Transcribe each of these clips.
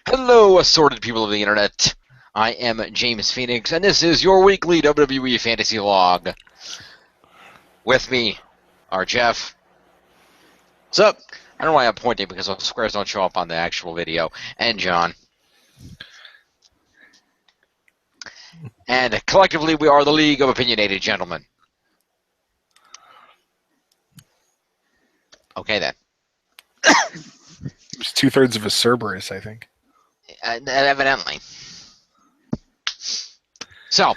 Hello, assorted people of the internet. I am James Phoenix, and this is your weekly WWE Fantasy Log. With me are Jeff. What's up? I don't know why I'm pointing because those squares don't show up on the actual video. And John. And collectively, we are the League of Opinionated Gentlemen. Okay, then. It's 2/3 of a Cerberus, I think. Evidently. So,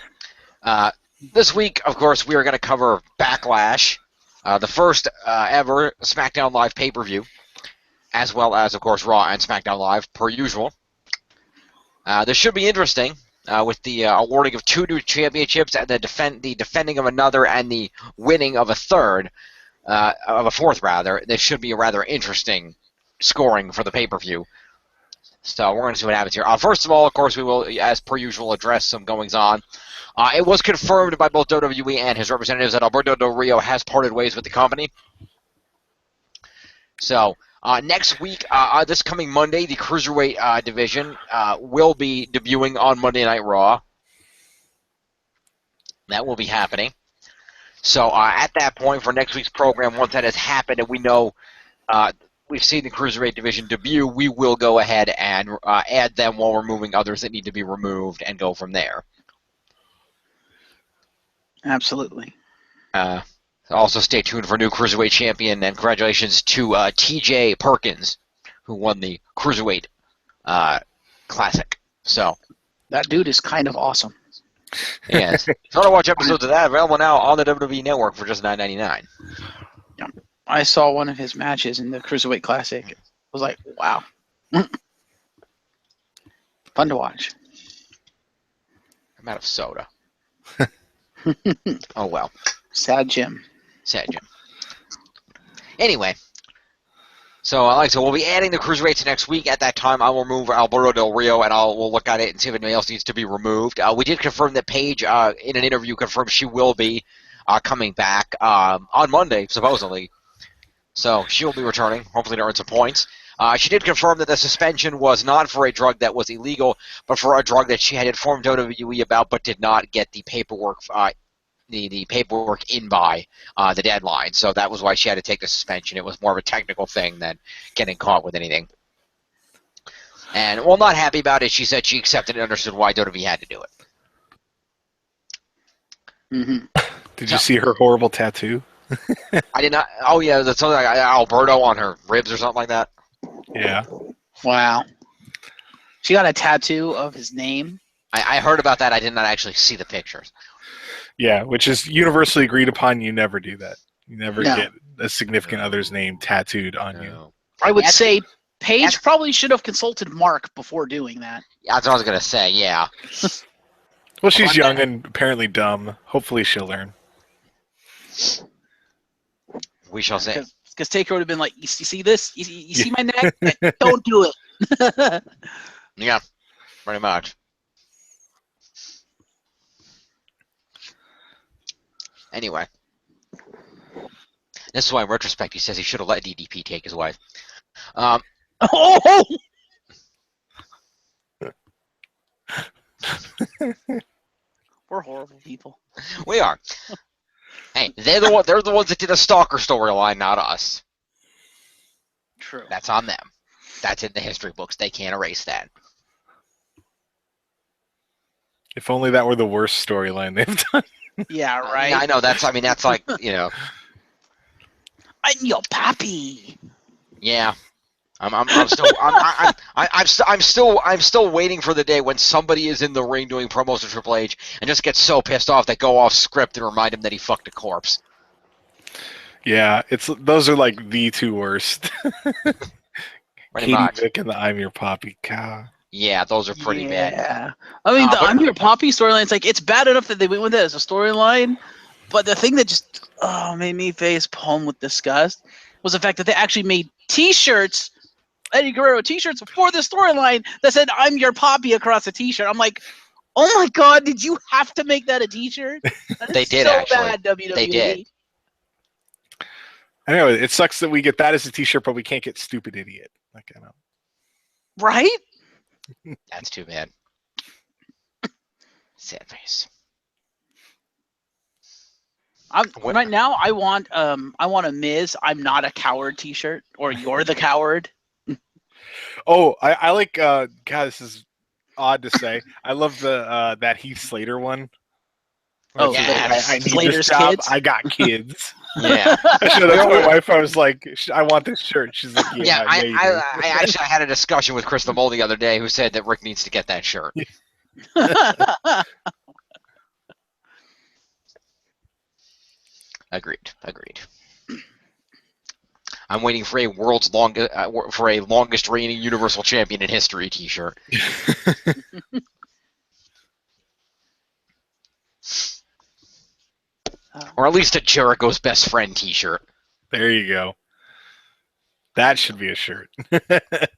this week, of course, we are going to cover Backlash, the first ever Smackdown Live pay-per-view, as well as, of course, Raw and Smackdown Live, per usual. This should be interesting, with the awarding of 2 new championships and the defending of another and the winning of a fourth, rather. This should be a rather interesting scoring for the pay-per-view. So we're going to see what happens here. First of all, of course, we will, as per usual, address some goings-on. It was confirmed by both WWE and his representatives that Alberto Del Rio has parted ways with the company. So next week, this coming Monday, the Cruiserweight division will be debuting on Monday Night Raw. That will be happening. So at that point, for next week's program, once that has happened and we know we've seen the Cruiserweight division debut, we will go ahead and add them while removing others that need to be removed and go from there. Absolutely. Also stay tuned for new Cruiserweight champion, and congratulations to TJ Perkins, who won the Cruiserweight Classic. So that dude is kind of awesome. Yes. So to watch episodes of that available now on the WWE Network for just $9.99. Yeah. I saw one of his matches in the Cruiserweight Classic. I was like, wow. Fun to watch. I'm out of soda. Oh, well. Sad Jim. Sad Jim. Anyway. So, like I said, we'll be adding the Cruiserweights next week. At that time, I will remove Alberto Del Rio, and we'll look at it and see if anything else needs to be removed. We did confirm that Paige, in an interview, confirmed she will be coming back on Monday, supposedly. So she will be returning, hopefully to earn some points. She did confirm that the suspension was not for a drug that was illegal, but for a drug that she had informed WWE about, but did not get the paperwork, the paperwork in by the deadline. So that was why she had to take the suspension. It was more of a technical thing than getting caught with anything. And while not happy about it, she said she accepted and understood why WWE had to do it. Mm-hmm. Did you see her horrible tattoo? I did not. Oh yeah, that's something like Alberto on her ribs or something like that. Yeah. Wow. She got a tattoo of his name. I heard about that. I did not actually see the pictures. Yeah, which is universally agreed upon. You never do that. You never get a significant other's name tattooed on you. I would say Paige probably should have consulted Mark before doing that. Yeah, that's what I was going to say, yeah. Well, she's young and apparently dumb. Hopefully she'll learn. We shall see. Because Taker would have been like, you see this? You see my neck? Don't do it. Yeah, pretty much. Anyway. This is why, in retrospect, he says he should have let DDP take his wife. Oh! We're horrible people. We are. Hey, they're the ones that did a stalker storyline, not us. True. That's on them. That's in the history books. They can't erase that. If only that were the worst storyline they've done. Yeah, right. I know. That's like, you know. I'm your pappy. Yeah. I'm still waiting for the day when somebody is in the ring doing promos to Triple H and just gets so pissed off they go off script and remind him that he fucked a corpse. Yeah, those are like the two worst. Katie much. Vick and the I'm Your Poppy. God. Yeah, those are pretty bad. Yeah, I mean the I'm Your Poppy storyline. It's bad enough that they went with it as a storyline, but the thing that just made me face palm with disgust was the fact that they actually made T-shirts. Eddie Guerrero T-shirts for the storyline that said "I'm your Poppy" across the T-shirt. I'm like, oh my god, did you have to make that a T-shirt? They did so actually. Bad, WWE. They did. I know it sucks that we get that as a T-shirt, but we can't get Stupid Idiot. Like I know. Right? That's too bad. Sad face. Right now. I want a Miz "I'm not a coward" T-shirt, or "You're the coward." Oh, I like. God, this is odd to say. I love the that Heath Slater one. Oh, yes. I need Slater's this job. kids? I got kids. Yeah. I showed that to my wife. I was like, I want this shirt. She's like, Yeah, yeah, you do. I actually had a discussion with Chris the Mole the other day, who said that Rick needs to get that shirt. Agreed. I'm waiting for a longest reigning Universal Champion in history T-shirt. Or at least a Jericho's best friend T-shirt. There you go. That should be a shirt.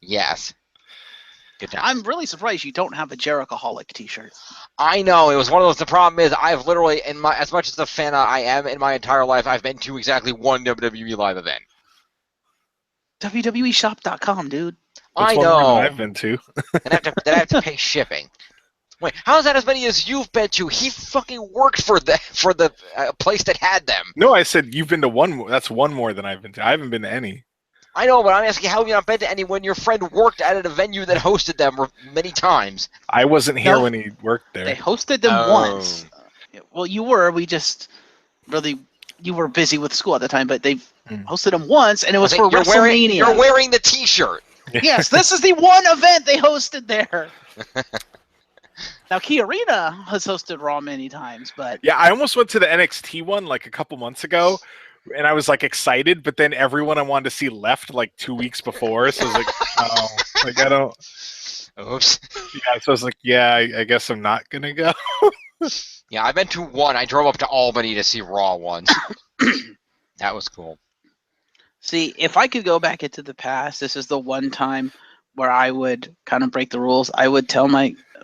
Yes. Good job. I'm really surprised you don't have a Jerichoholic T-shirt. I know, it was one of those. The problem is, I've literally, as much as a fan I am in my entire life, I've been to exactly one WWE live event. WWEshop.com, dude. That's I one know. I've been to. Then I have to pay shipping. Wait, how's that as many as you've been to? He fucking worked for the place that had them. No, I said you've been to one more. That's one more than I've been to. I haven't been to any. I know, but I'm asking how have you not been to any when your friend worked at a venue that hosted them many times? I wasn't here when he worked there. They hosted them once. Well, you were. You were busy with school at the time, but they hosted them once, and it was for WrestleMania. You're wearing the T-shirt. Yes, this is the one event they hosted there. Now, Key Arena has hosted Raw many times, but... Yeah, I almost went to the NXT one like a couple months ago, and I was like excited, but then everyone I wanted to see left like 2 weeks before, so I was like, oh, like I don't... Oops. Yeah, so I was like, yeah, I guess I'm not going to go. Yeah, I've been to one. I drove up to Albany to see Raw once. That was cool. See, if I could go back into the past, this is the one time where I would kind of break the rules. I would tell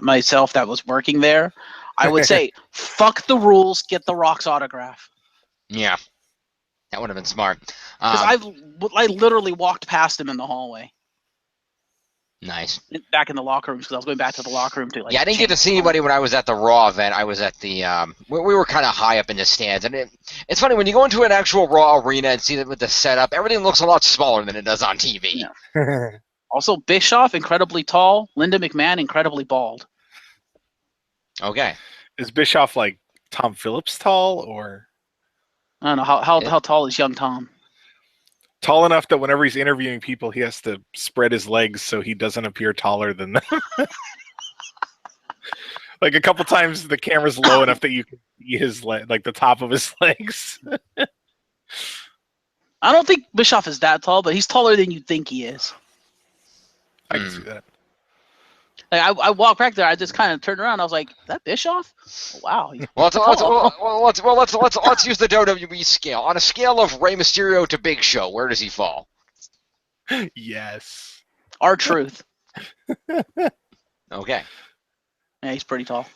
myself that was working there. I would say, fuck the rules, get The Rock's autograph. Yeah. That would have been smart. Because I literally walked past him in the hallway. Nice. Back in the locker rooms, because I was going back to the locker room to I didn't get to see anybody when I was at the Raw event. I was at the we were kind of high up in the stands, and it's funny when you go into an actual Raw arena and see them with the setup. Everything looks a lot smaller than it does on TV. Yeah. Also, Bischoff, incredibly tall. Linda McMahon, incredibly bald. Okay. Is Bischoff like Tom Phillips tall, or I don't know how tall is young Tom. Tall enough that whenever he's interviewing people, he has to spread his legs so he doesn't appear taller than them. Like a couple times, the camera's low enough that you can see his like the top of his legs. I don't think Bischoff is that tall, but he's taller than you think he is. I can see that. Like, I walked back there. I just kind of turned around. I was like, "Is that Bischoff? Oh, wow." Let's use the WWE scale. On a scale of Rey Mysterio to Big Show, where does he fall? Yes. R-Truth. Okay. Yeah, he's pretty tall.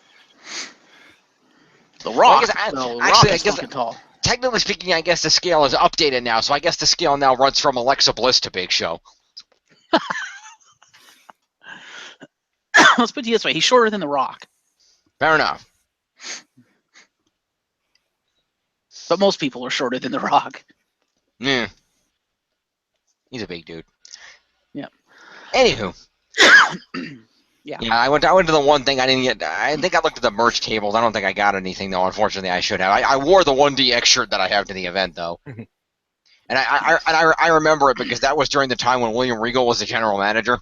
The Rock. Well, I guess fucking tall. Technically speaking, I guess the scale is updated now, so I guess the scale now runs from Alexa Bliss to Big Show. Let's put it this way. He's shorter than The Rock. Fair enough. But most people are shorter than The Rock. Yeah. He's a big dude. Yeah. Anywho. Yeah. I went to the one thing I didn't get. I think I looked at the merch tables. I don't think I got anything, though. Unfortunately, I should have. I wore the 1DX shirt that I have to the event, though. And I remember it because that was during the time when William Regal was the general manager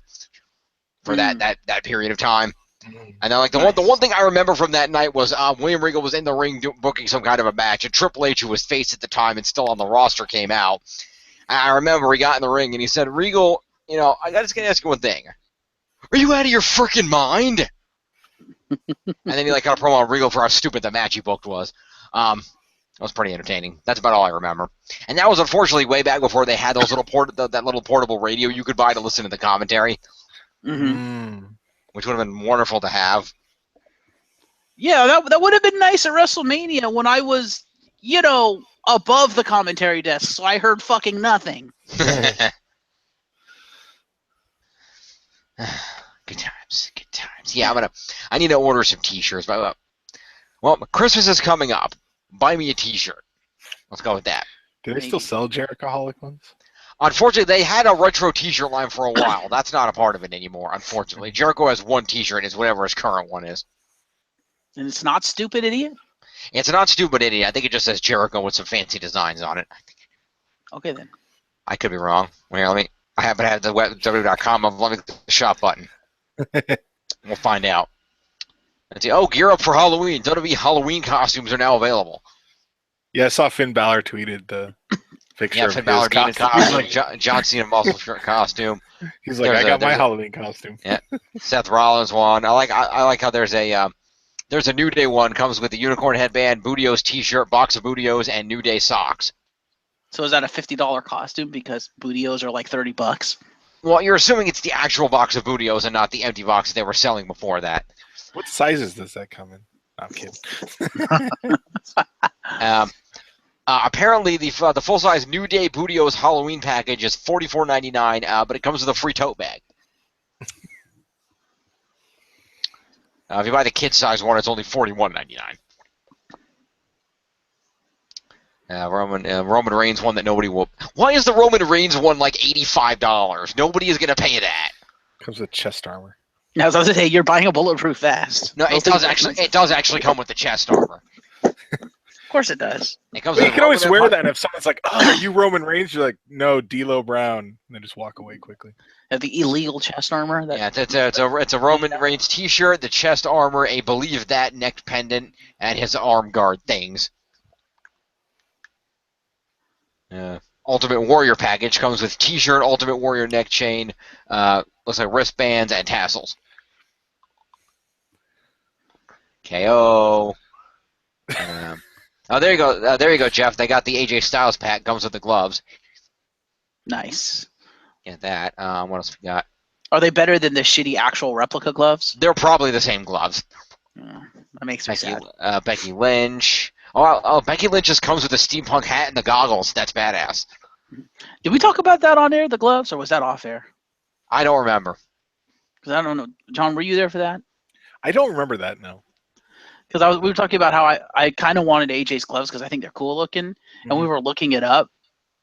for that period of time. And then, like the one thing I remember from that night was William Regal was in the ring booking some kind of a match, and Triple H, who was face at the time and still on the roster, came out. And I remember he got in the ring and he said, "Regal, I just gotta ask you one thing. Are you out of your freaking mind?" And then he cut a promo on Regal for how stupid the match he booked was. It was pretty entertaining. That's about all I remember. And that was unfortunately way back before they had those that little portable radio you could buy to listen to the commentary. Mm-hmm. Which would have been wonderful to have. Yeah, that would have been nice at WrestleMania when I was, above the commentary desk, so I heard fucking nothing. Good times. Good times. Yeah, I need to order some T-shirts. Well, Christmas is coming up. Buy me a T-shirt. Let's go with that. Do they still sell Jerichoholic ones? Unfortunately, they had a retro T-shirt line for a while. That's not a part of it anymore, unfortunately. Jericho has one T-shirt, and it's whatever his current one is. And it's not Stupid Idiot? It's not Stupid Idiot. I think it just says Jericho with some fancy designs on it. Okay, then. I could be wrong. I haven't had the WWE.com. Let me click the shop button. We'll find out. Let's see. Oh, gear up for Halloween. WWE Halloween costumes are now available. Yeah, I saw Finn Balor tweeted the picture of Finn his Balor costume. like, John Cena muscle shirt costume. He's like, I got my Halloween costume. Yeah, Seth Rollins one. I like how there's a New Day one. Comes with the unicorn headband, Bootios T-shirt, box of Bootios, and New Day socks. So is that a $50 costume because Bootios are like $30? Well, you're assuming it's the actual box of Bootios and not the empty box they were selling before that. What sizes does that come in? I'm kidding. Apparently, the full-size New Day Bootios Halloween package is $44.99, but it comes with a free tote bag. If you buy the kid-size one, it's only $41.99. Roman Reigns one that nobody will. Why is the Roman Reigns one like $85? Nobody is going to pay that. Comes with chest armor. I was going to say, you're buying a bulletproof vest. No, it does actually come with the chest armor. Of course it does. It comes You can always wear that, and if someone's like, "Oh, are you Roman Reigns?" You're like, "No, D'Lo Brown," and then just walk away quickly. The illegal chest armor. It's a Roman Reigns T-shirt, the chest armor, a Believe That neck pendant, and his arm guard things. Ultimate Warrior package comes with T-shirt, Ultimate Warrior neck chain, looks like wristbands and tassels. KO. There you go. There you go, Jeff. They got the AJ Styles pack. Comes with the gloves. Nice. Get that. What else we got? Are they better than the shitty actual replica gloves? They're probably the same gloves. That makes me sad. Becky Lynch. Oh, Becky Lynch just comes with a steampunk hat and the goggles. That's badass. Did we talk about that on air, the gloves, or was that off air? I don't remember. Because I don't know. John, were you there for that? I don't remember that, no. Because we were talking about how I kind of wanted AJ's gloves because I think they're cool looking, and we were looking it up,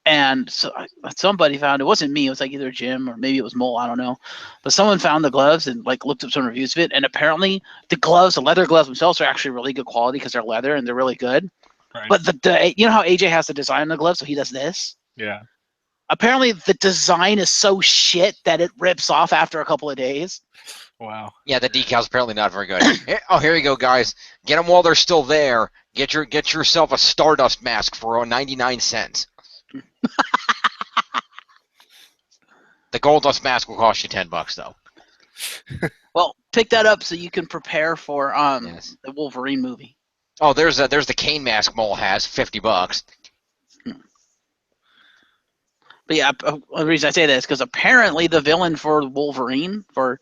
and so somebody found it wasn't me. It was like either Jim or maybe it was Mole. I don't know, but someone found the gloves and like looked up some reviews of it, and apparently the leather gloves themselves are actually really good quality because they're leather and they're really good. Right. But the you know how AJ has the design on the glove, so he does this. Yeah. Apparently, the design is so shit that it rips off after a couple of days. Wow. Yeah, the decal's apparently not very good. Here you go, guys. Get them while they're still there. Get yourself a Stardust mask for 99 cents. The Goldust mask will cost you $10 though. Well, pick that up so you can prepare for the Wolverine movie. Oh, there's the Kane mask Mole has, $50. But yeah, the reason I say that is because apparently the villain for Wolverine, for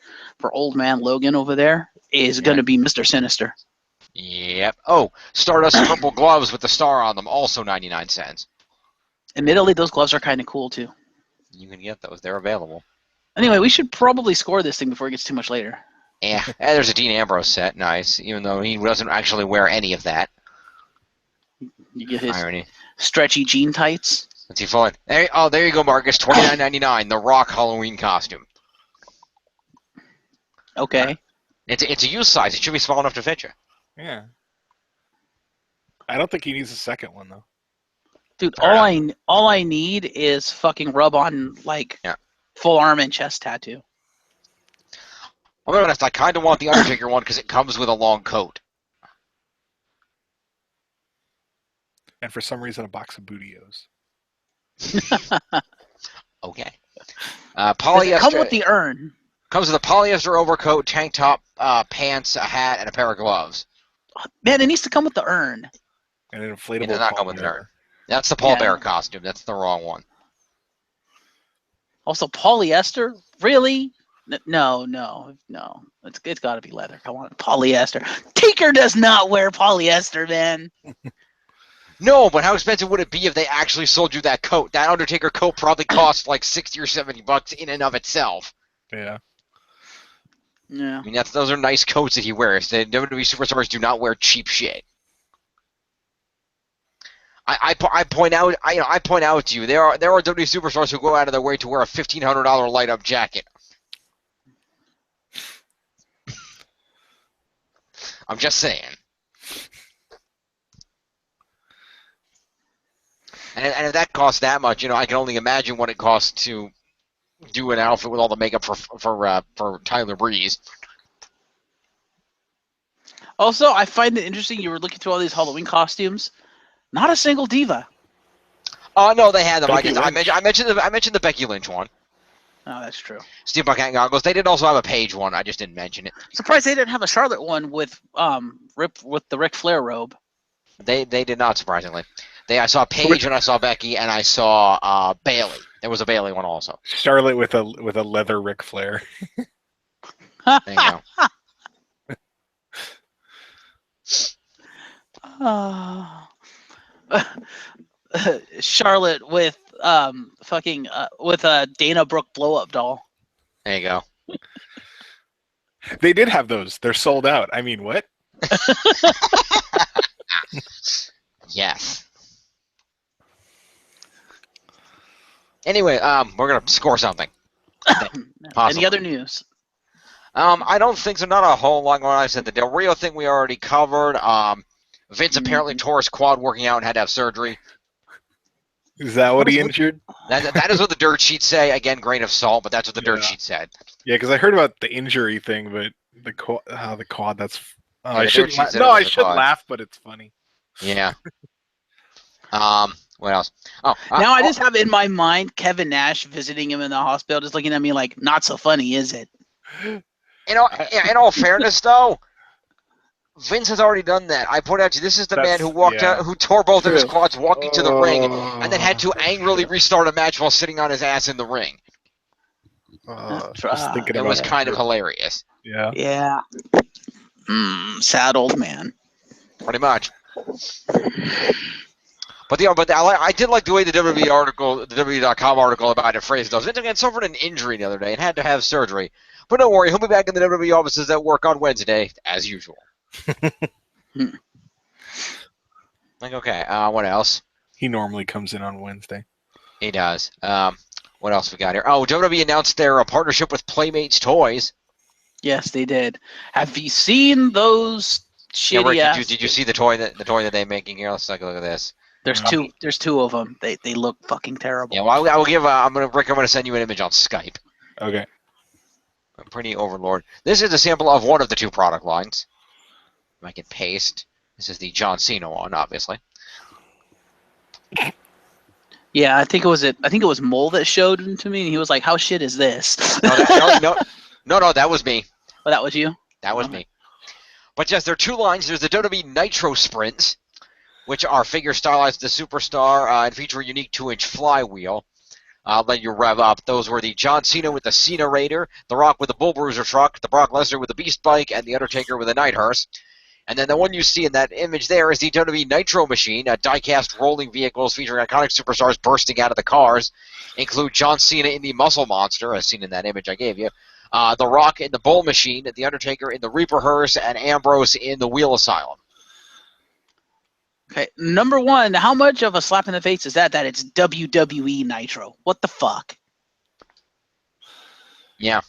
old man Logan over there, is going to be Mr. Sinister. Yep. Oh, Stardust purple gloves with the star on them, also 99 cents. Admittedly, those gloves are kind of cool too. You can get those; they're available. Anyway, we should probably score this thing before it gets too much later. Yeah, there's a Dean Ambrose set, nice, even though he doesn't actually wear any of that. You get his irony. Stretchy jean tights. Let's see, fun. There you go, Marcus. $29.99. The Rock Halloween costume. Okay. It's a youth size. It should be small enough to fit you. Yeah. I don't think he needs a second one though. Dude, all I need is fucking rub on full arm and chest tattoo. I'll be honest. I kind of want the Undertaker one because it comes with a long coat. And for some reason, a box of Bootios. Okay. Does it come with the urn? Comes with a polyester overcoat, tank top, pants, a hat, and a pair of gloves. Man, it needs to come with the urn. And an inflatable. It does not come with the urn. That's the Paul Bearer costume. That's the wrong one. Also, polyester? Really? No. It's got to be leather. Come on, polyester. Taker does not wear polyester, man. No, but how expensive would it be if they actually sold you that coat? That Undertaker coat probably cost like $60 or $70 in and of itself. Yeah. Yeah. I mean, those are nice coats that he wears. The WWE superstars do not wear cheap shit. I point out to you there are WWE superstars who go out of their way to wear a $1,500 light up jacket. I'm just saying. And if that costs that much, I can only imagine what it costs to do an outfit with all the makeup for Tyler Breeze. Also, I find it interesting. You were looking through all these Halloween costumes. Not a single diva. Oh no, they had them. Becky I mentioned the Becky Lynch one. Oh, that's true. Steampunk Hat Goggles. They did also have a Paige one. I just didn't mention it. Surprised they didn't have a Charlotte one with the Ric Flair robe. They did not, surprisingly. I saw Paige and I saw Becky and I saw Bailey. There was a Bailey one also. Charlotte with a leather Ric Flair. There you go. Charlotte with with a Dana Brooke blow up doll. There you go. They did have those. They're sold out. I mean, what? Yes. Anyway, we're gonna score something. Any other news? I don't think so. Not a whole lot going on. I said the Del Rio thing we already covered. Vince apparently tore his quad working out and had to have surgery. Is that what he injured? That is what the dirt sheets say. Again, grain of salt, but that's what the dirt sheet said. Yeah, because I heard about the injury thing, but the quad. That's I should laugh, but it's funny. Yeah. What else? Oh, now I just have in my mind Kevin Nash visiting him in the hospital, just looking at me like, not so funny, is it? In all fairness, though, Vince has already done that. I point out to you, this is the man who who tore both of his quads walking to the ring, and then had to angrily restart a match while sitting on his ass in the ring. Just thinking it was kind of hilarious. Yeah. Yeah. Sad old man. Pretty much. But I did like the way the WWE article, the WWE.com article about it phrased those. Vince again suffered an injury the other day and had to have surgery. But don't worry, he'll be back in the WWE offices at work on Wednesday, as usual. Like, okay, what else? He normally comes in on Wednesday. He does. What else we got here? Oh, WWE announced their partnership with Playmates Toys. Yes, they did. Have you seen those shitty ass? Did you see the toy that they're making here? Let's take a look at this. There's two. There's two of them. They look fucking terrible. Yeah, well, I will give. Rick, I'm gonna send you an image on Skype. Okay. Pretty overlord. This is a sample of one of the two product lines. I can paste. This is the John Cena one, obviously. Yeah, I think it was Mole that showed him to me, and he was like, "How shit is this?" No, that was me. Oh, that was you? That was me. But yes, there are two lines. There's the WWE Nitro Sprints, which are figures stylized as the superstar and feature a unique 2-inch flywheel. Let you rev up. Those were the John Cena with the Cena Raider, The Rock with the Bull Bruiser truck, the Brock Lesnar with the Beast Bike, and the Undertaker with a Night Hearse. And then the one you see in that image there is the WWE Nitro Machine, die-cast rolling vehicles featuring iconic superstars bursting out of the cars. Include John Cena in the Muscle Monster, as seen in that image I gave you. The Rock in the Bull Machine, the Undertaker in the Reaper Hearse, and Ambrose in the Wheel Asylum. Okay, number one, how much of a slap in the face is that it's WWE Nitro? What the fuck? Yeah.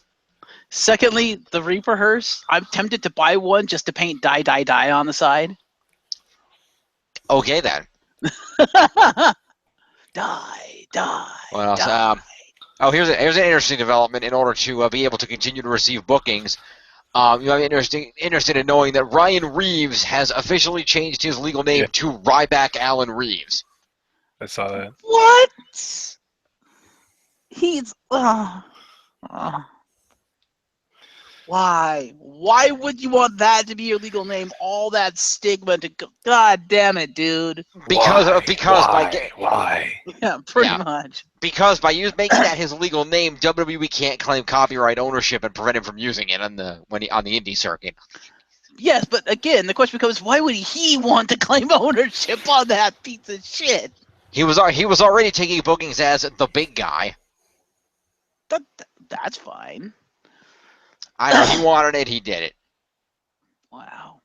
Secondly, the Reaper Hearse, I'm tempted to buy one just to paint die on the side. Okay, then. Die. What else? Die. Here's an interesting development. In order to be able to continue to receive bookings, you might be interested in knowing that Ryan Reeves has officially changed his legal name to Ryback Allen Reeves. I saw that. What? He's... Why? Why would you want that to be your legal name? All that stigma to go... God damn it, dude. Why? Yeah, pretty much. Because by making that his legal name, WWE can't claim copyright ownership and prevent him from using it on the indie circuit. Yes, but again, the question becomes, why would he want to claim ownership on that piece of shit? He was already taking bookings as the big guy. That's fine. I know he wanted it. He did it. Wow.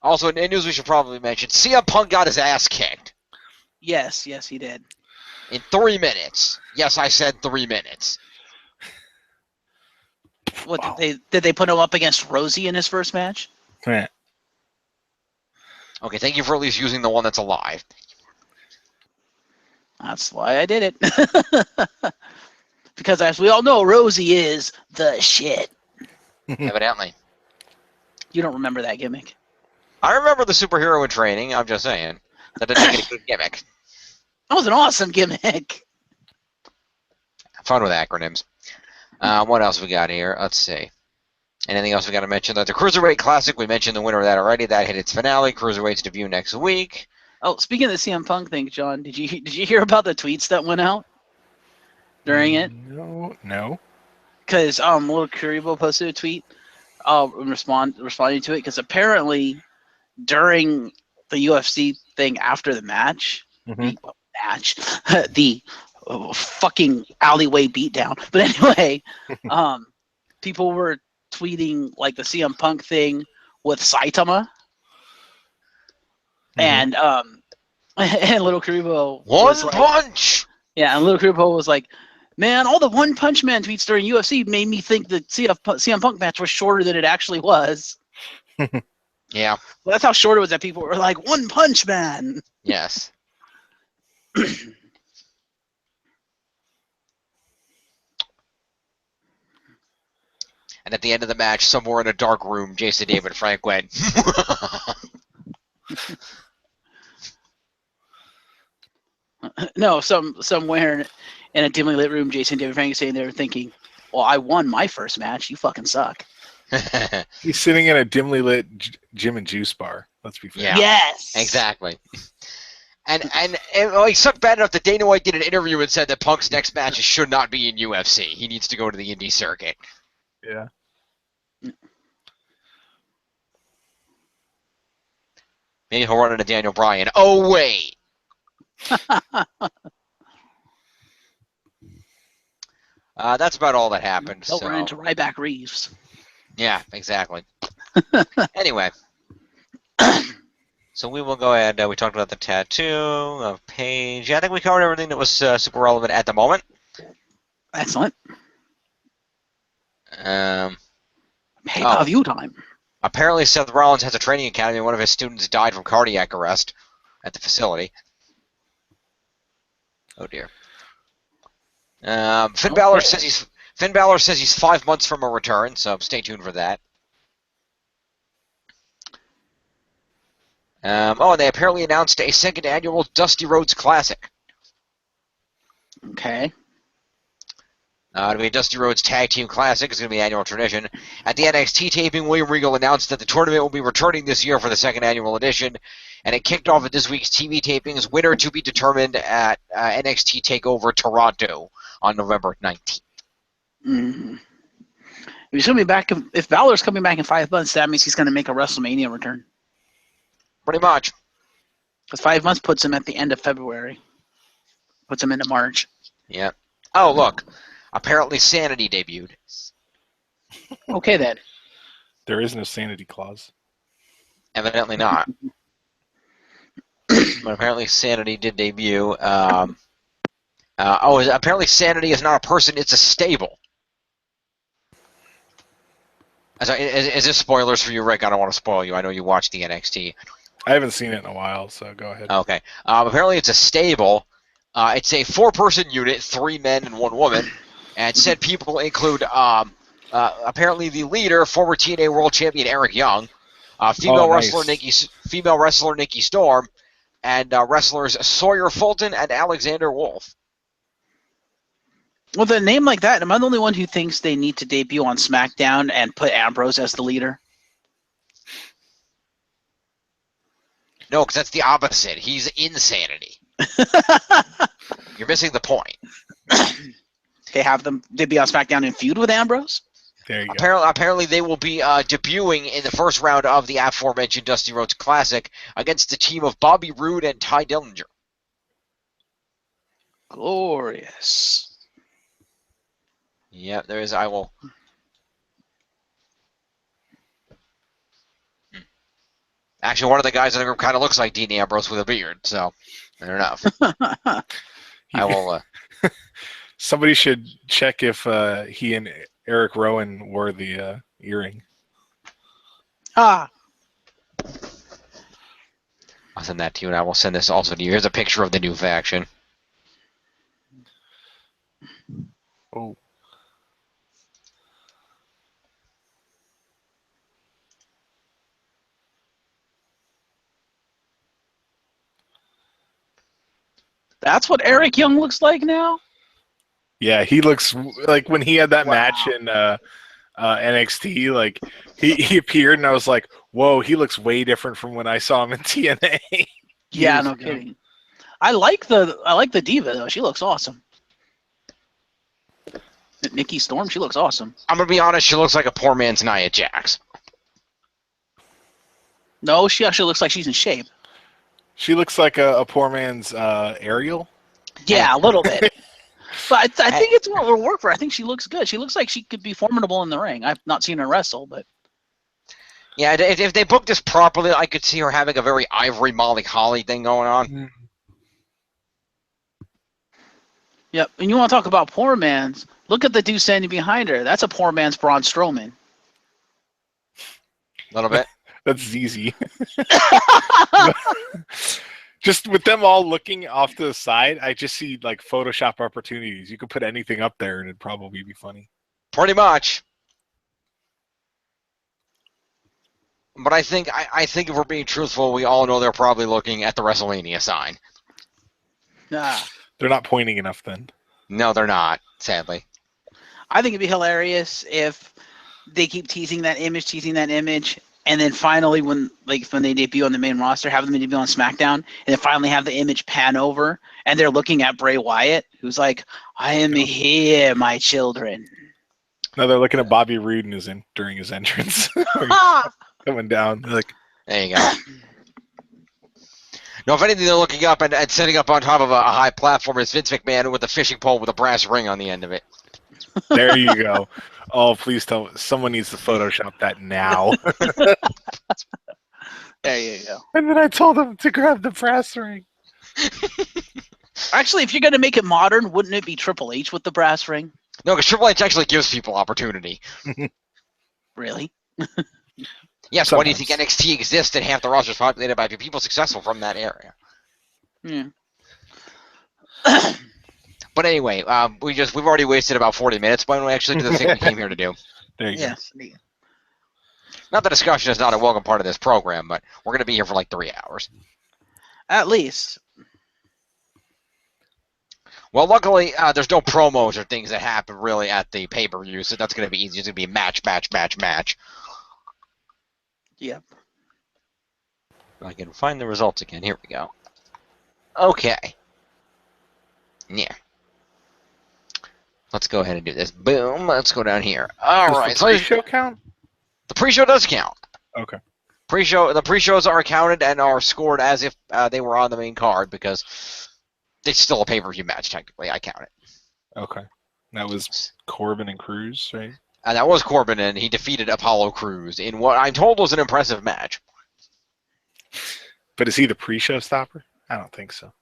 Also in news we should probably mention, CM Punk got his ass kicked. Yes, he did. In 3 minutes. Yes, I said 3 minutes. What did they put him up against Rosie in his first match? Yeah. Okay, thank you for at least using the one that's alive. That's why I did it. Because as we all know, Rosie is the shit. Evidently. You don't remember that gimmick. I remember the superhero in training, I'm just saying. That didn't make it a good gimmick. That was an awesome gimmick. Fun with acronyms. What else we got here? Let's see. Anything else we got to mention? The Cruiserweight Classic, we mentioned the winner of that already. That hit its finale. Cruiserweight's debut next week. Oh, speaking of the CM Punk thing, John, did you hear about the tweets that went out during it? No. Because Little Kuribo posted a tweet responding to it, because apparently during the UFC thing after the match, the fucking alleyway beatdown. But anyway, people were tweeting like the CM Punk thing with Saitama, and Little Kuribo One punch. Yeah, and Little Kuribo was like, "Man, all the One Punch Man tweets during UFC made me think the CM Punk match was shorter than it actually was." Yeah. Well, that's how short it was that people were like, "One Punch Man." Yes. And at the end of the match, somewhere in a dark room, Jason David Frank went. No, somewhere in a dimly lit room, Jason David Frank is sitting there thinking, "Well, I won my first match. You fucking suck." He's sitting in a dimly lit gym and juice bar. Let's be fair. Yeah. Yes. Exactly. And he sucked bad enough that Dana White did an interview and said that Punk's next match should not be in UFC. He needs to go to the indie circuit. Yeah. Maybe he'll run into Daniel Bryan. Oh, wait. That's about all that happened. They'll run into Ryback Reeves. Yeah, exactly. Anyway. So we will go ahead. We talked about the tattoo of Paige. Yeah, I think we covered everything that was super relevant at the moment. Excellent. Pay-per-view time. Apparently, Seth Rollins has a training academy, and one of his students died from cardiac arrest at the facility. Oh dear. Finn Balor says he's 5 months from a return, so stay tuned for that. And they apparently announced a second annual Dusty Rhodes Classic. Okay. It'll be a Dusty Rhodes Tag Team Classic. It's going to be an annual tradition. At the NXT taping, William Regal announced that the tournament will be returning this year for the second annual edition, and it kicked off at this week's TV tapings. Winner to be determined at NXT TakeOver Toronto on November 19th. Mm-hmm. He's going to be back. If Balor's coming back in 5 months, that means he's going to make a WrestleMania return. Pretty much. Because 5 months puts him at the end of February. Puts him into March. Yeah. Oh, look. Apparently Sanity debuted. Okay, then. There is no sanity clause. Evidently not. But apparently Sanity did debut. Apparently Sanity is not a person, it's a stable. Is this spoilers for you, Rick? I don't want to spoil you. I know you watched the NXT. I haven't seen it in a while, so go ahead. Okay. Apparently it's a stable. It's a 4-person unit, 3 men and 1 woman. And said people include apparently the leader, former TNA World Champion Eric Young, female wrestler Nikki Storm, and wrestlers Sawyer Fulton and Alexander Wolf. With a name like that, am I the only one who thinks they need to debut on SmackDown and put Ambrose as the leader? No, because that's the opposite. He's insanity. You're missing the point. Okay, have them debut on SmackDown and feud with Ambrose? There you go. Apparently, they will be debuting in the first round of the aforementioned Dusty Rhodes Classic against the team of Bobby Roode and Ty Dillinger. Glorious. Yeah, there is. I will. Actually, one of the guys in the group kind of looks like Dean Ambrose with a beard, so fair enough. I will. Somebody should check if he and Eric Rowan wore the earring. Ah. I'll send that to you, and I will send this also to you. Here's a picture of the new faction. Oh. That's what Eric Young looks like now? Yeah, he looks like when he had that Wow. match in NXT, like he appeared and I was like, whoa, he looks way different from when I saw him in TNA. Yeah, no kidding. I like the Diva though. She looks awesome. Nikki Storm, she looks awesome. I'm gonna be honest. She looks like a poor man's Nia Jax. No, she actually looks like she's in shape. She looks like a poor man's Ariel. Yeah, a little bit. But I think it's what will work for her. I think she looks good. She looks like she could be formidable in the ring. I've not seen her wrestle, but Yeah, if they booked this properly, I could see her having a very Ivory Molly Holly thing going on. yep. And you want to talk about poor man's? Look at the dude standing behind her. That's a poor man's Braun Strowman. A little bit. That's ZZ. Just with them all looking off to the side, I just see like Photoshop opportunities. You could put anything up there and it'd probably be funny. Pretty much. But I think if we're being truthful, we all know they're probably looking at the WrestleMania sign. Ah. They're not pointing enough then. No, they're not, sadly. I think it'd be hilarious if they keep teasing that image, and then finally when they debut on the main roster, have them debut on SmackDown, and then finally have the image pan over, and they're looking at Bray Wyatt, who's like, "I am here, my children." No, they're looking at Bobby Roode during his entrance. Coming down. They're like, There you go. No, if anything, they're looking up and sitting up on top of a high platform is Vince McMahon with a fishing pole with a brass ring on the end of it. there you go. Oh, please tell someone needs to Photoshop that now. There you go. And then I told them to grab the brass ring. Actually, if you're gonna make it modern, wouldn't it be Triple H with the brass ring? No, because Triple H actually gives people opportunity. Really? Yes, why do you think Sometimes. NXT exists and half the roster is populated by people successful from that area? Yeah. But anyway, we've already wasted about 40 minutes. Why don't we actually do the thing we came here to do? There you Yes. Not that discussion is not a welcome part of this program, but we're going to be here for like 3 hours. At least. Well, luckily, there's no promos or things that happen really at the pay-per-view, so that's going to be easy. It's going to be match. Yep. I can find the results again. Here we go. Okay. Yeah. Let's go ahead and do this. Boom. Let's go down here. All Does right. the pre-show count? The pre-show does count. Okay. The pre-shows are counted and are scored as if they were on the main card because it's still a pay-per-view match, technically. I count it. Okay. That was Corbin and Cruz, right? And that was Corbin, and he defeated Apollo Crews in what I'm told was an impressive match. But is he the pre-show stopper? I don't think so.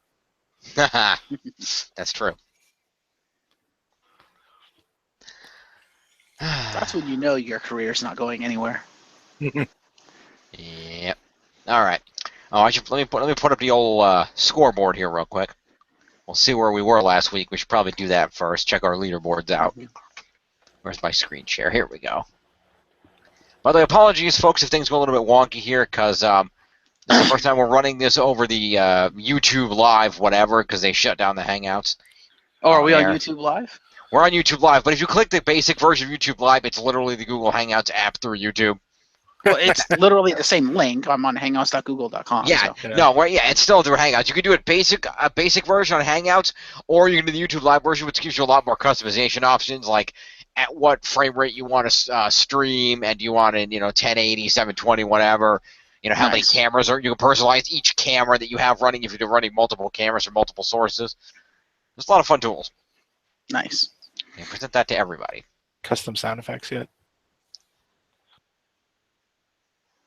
That's true. That's when you know your career's not going anywhere. Yep. All right. Oh, let me put up the old scoreboard here real quick. We'll see where we were last week. We should probably do that first. Check our leaderboards out. Where's my screen share? Here we go. By the way, apologies, folks, if things go a little bit wonky here, because this is the first time we're running this over the YouTube Live, whatever, because they shut down the Hangouts. Oh, are we on There. YouTube Live? We're on YouTube Live, but if you click the basic version of YouTube Live, it's literally the Google Hangouts app through YouTube. Well, it's literally the same link. I'm on hangouts.google.com. Yeah, So. Yeah. no, it's still through Hangouts. You can do it a basic version on Hangouts, or you can do the YouTube Live version, which gives you a lot more customization options, like at what frame rate you want to stream, and do you want in 1080, 720, whatever. How many cameras are you can personalize each camera that you have running if you're running multiple cameras from multiple sources. There's a lot of fun tools. Nice. And present that to everybody. Custom sound effects yet?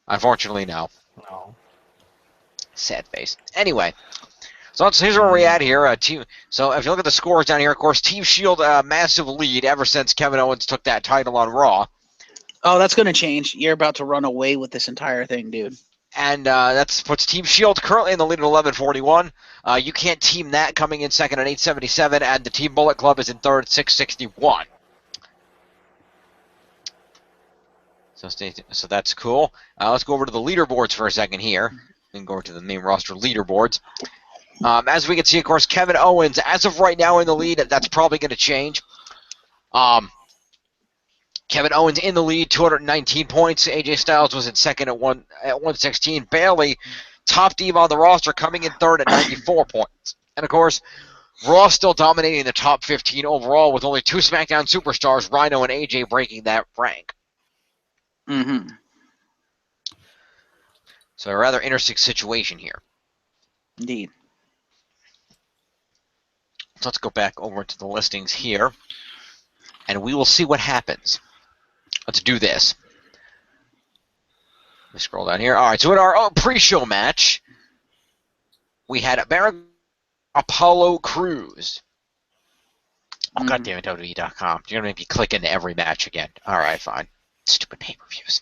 Unfortunately, no. No. Sad face. Anyway, so here's where we're at here. So if you look at the scores down here, of course, Team Shield massive lead ever since Kevin Owens took that title on Raw. Oh, that's going to change. You're about to run away with this entire thing, dude. And that puts Team Shield currently in the lead at 1141. You can't team that coming in second at 877, and the Team Bullet Club is in third at 661. So that's cool. Let's go over to the leaderboards for a second here. We can go over to the main roster leaderboards. As we can see, of course, Kevin Owens, as of right now in the lead, that's probably going to change. Kevin Owens in the lead, 219 points. AJ Styles was in second at 116. Bayley, top diva on the roster, coming in third at 94 points. And, of course, Raw still dominating the top 15 overall with only 2 SmackDown superstars, Rhino and AJ, breaking that rank. Mm-hmm. So a rather interesting situation here. Indeed. So let's go back over to the listings here, and we will see what happens. Let's do this. Let me scroll down here. All right, so in our pre-show match, we had Baron Apollo Crews. Oh, goddammit, WWE.com. You're going to make me click into every match again. All right, fine. Stupid pay-per-views.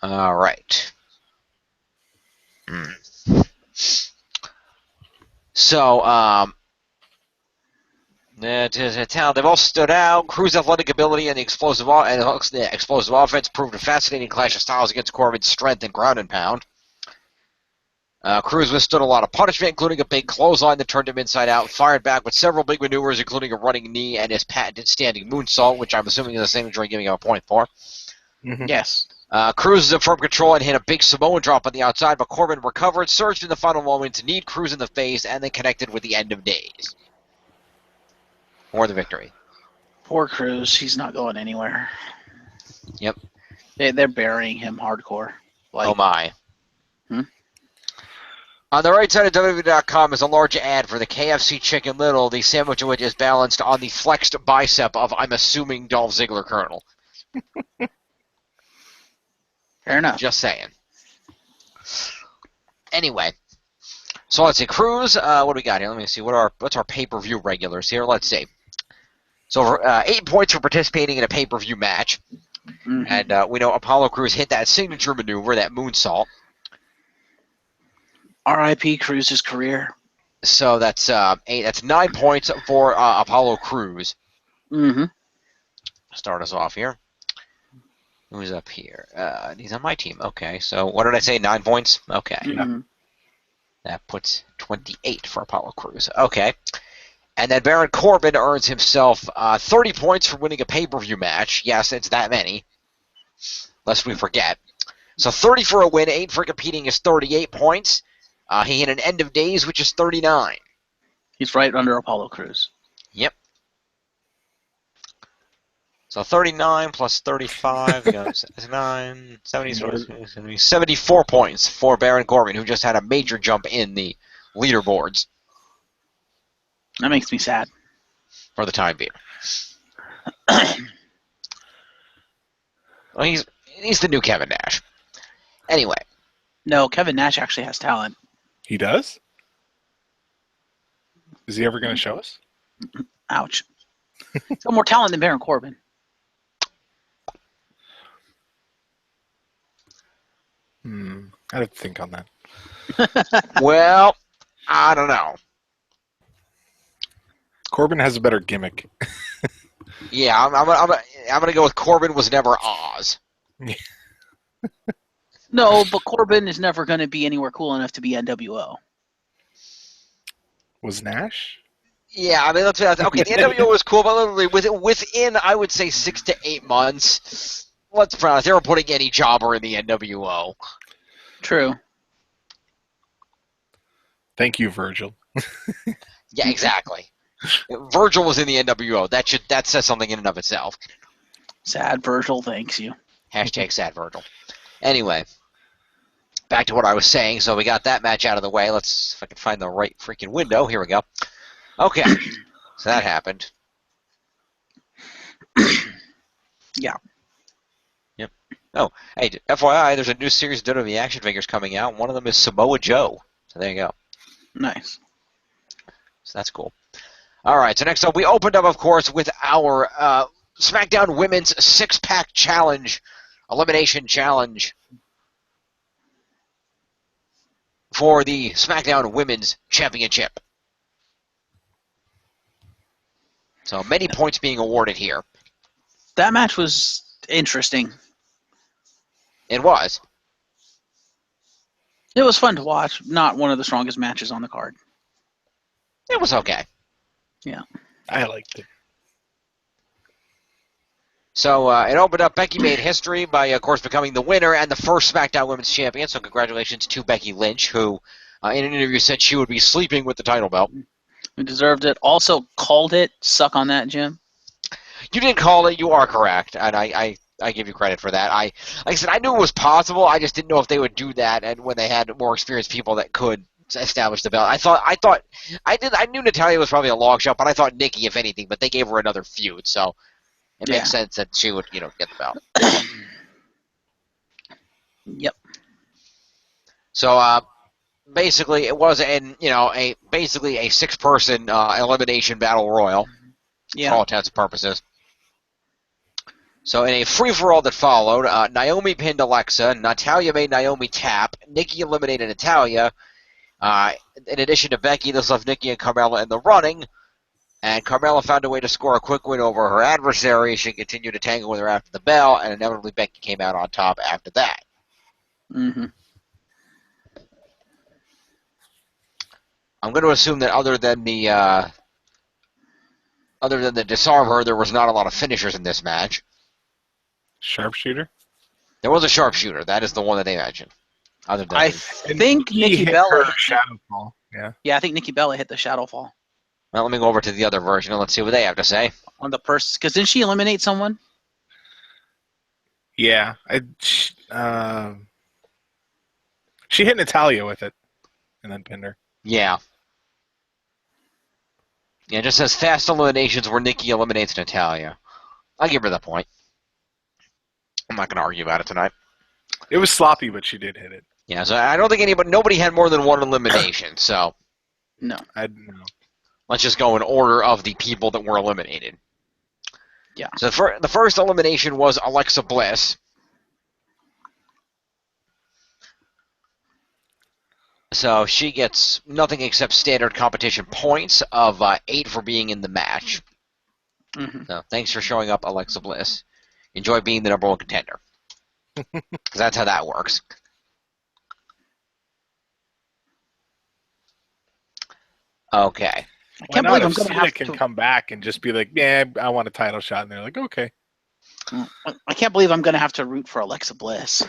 All right. So, they've all stood out. Crew's athletic ability and the explosive offense proved a fascinating clash of styles against Corbin's strength and ground and pound. Cruz withstood a lot of punishment, including a big clothesline that turned him inside out, fired back with several big maneuvers, including a running knee and his patented standing moonsault, which I'm assuming is the same joint giving him a point for. Mm-hmm. Yes. Cruz is in firm control and hit a big Samoan drop on the outside, but Corbin recovered, surged in the final moment to kneed Cruz in the face, and then connected with the end of days for the victory. Poor Cruz. He's not going anywhere. Yep. They're burying him hardcore. Oh, my. On the right side of WWE.com is a large ad for the KFC Chicken Little, the sandwich of which is balanced on the flexed bicep of, I'm assuming, Dolph Ziggler Colonel. Fair enough. Just saying. Anyway, so let's see. Cruz, what do we got here? Let me see. What's our pay-per-view regulars here? Let's see. So 8 points for participating in a pay-per-view match. Mm-hmm. And we know Apollo Crews hit that signature maneuver, that moonsault. R.I.P. Cruz's career. So that's 9 points for Apollo Crews. Mm-hmm. Start us off here. Who's up here? He's on my team. Okay, so what did I say? 9 points? Okay. Mm-hmm. That puts 28 for Apollo Crews. Okay. And then Baron Corbin earns himself 30 points for winning a pay-per-view match. Yes, it's that many. Lest we forget. So 30 for a win, 8 for competing is 38 points. He hit an end of days, which is 39. He's right under Apollo Crews. Yep. So 39 plus 35, 9, 70, 74 points for Baron Corbin, who just had a major jump in the leaderboards. That makes me sad. For the time being. Well, he's the new Kevin Nash. Anyway. No, Kevin Nash actually has talent. He does? Is he ever going to show us? Ouch. He's got more talent than Baron Corbin. I'd have to think on that. Well, I don't know. Corbin has a better gimmick. Yeah, I'm gonna go with Corbin was never Oz. No, but Corbin is never going to be anywhere cool enough to be NWO. Was Nash? Yeah, I mean, okay, the NWO was cool, but literally within, I would say, 6 to 8 months, let's be honest, they were putting any jobber in the NWO. True. Thank you, Virgil. Yeah, exactly. Virgil was in the NWO. That says something in and of itself. Sad Virgil thanks you. Hashtag sad Virgil. Anyway, back to what I was saying. So we got that match out of the way. Let's see if I can find the right freaking window. Here we go. Okay, so that happened. Yeah. Yep. Oh, hey, FYI, there's a new series of WWE action figures coming out. One of them is Samoa Joe. So there you go. Nice. So that's cool. All right, so next up, we opened up, of course, with our SmackDown Women's Six-Pack Challenge, Elimination Challenge for the SmackDown Women's Championship. So many points being awarded here. That match was interesting. It was. It was fun to watch. Not one of the strongest matches on the card. It was okay. Yeah. I liked it. So it opened up. Becky made history by, of course, becoming the winner and the first SmackDown Women's Champion. So congratulations to Becky Lynch, who in an interview said she would be sleeping with the title belt. Who deserved it. Also called it. Suck on that, Jim. You did call it. You are correct, and I give you credit for that. Like I said, I knew it was possible. I just didn't know if they would do that, and when they had more experienced people that could establish the belt. I knew Natalya was probably a long shot, but I thought Nikki, if anything. But they gave her another feud, so it makes sense that she would, get the belt. Yep. So basically, it was a 6-person elimination battle royal. Yeah. For all intents and purposes. So in a free-for-all that followed, Naomi pinned Alexa, Natalya made Naomi tap, Nikki eliminated Natalya. In addition to Becky, this left Nikki and Carmella in the running, and Carmella found a way to score a quick win over her adversary. She continued to tangle with her after the bell, and inevitably Becky came out on top after that. Mm-hmm. I'm going to assume that other than the disarm her, there was not a lot of finishers in this match. Sharpshooter? There was a sharpshooter. That is the one that they mentioned. Other than I think Nikki Bella shadow fall. Yeah. Yeah, I think Nikki Bella hit the shadow fall. Well, let me go over to the other version and let's see what they have to say. On the person, because didn't she eliminate someone? Yeah. She hit Natalya with it and then pinned her. Yeah. Yeah, it just says fast eliminations where Nikki eliminates Natalya. I'll give her the point. I'm not going to argue about it tonight. It was sloppy, but she did hit it. Yeah, so I don't think nobody had more than one elimination, so No. let's just go in order of the people that were eliminated. Yeah. So the first elimination was Alexa Bliss. So she gets nothing except standard competition points of 8 for being in the match. Mm-hmm. So thanks for showing up, Alexa Bliss. Enjoy being the #1 contender. Because that's how that works. Okay. I can't believe I'm going to have to come back and just be like, yeah, I want a title shot. And they're like, okay. I can't believe I'm going to have to root for Alexa Bliss.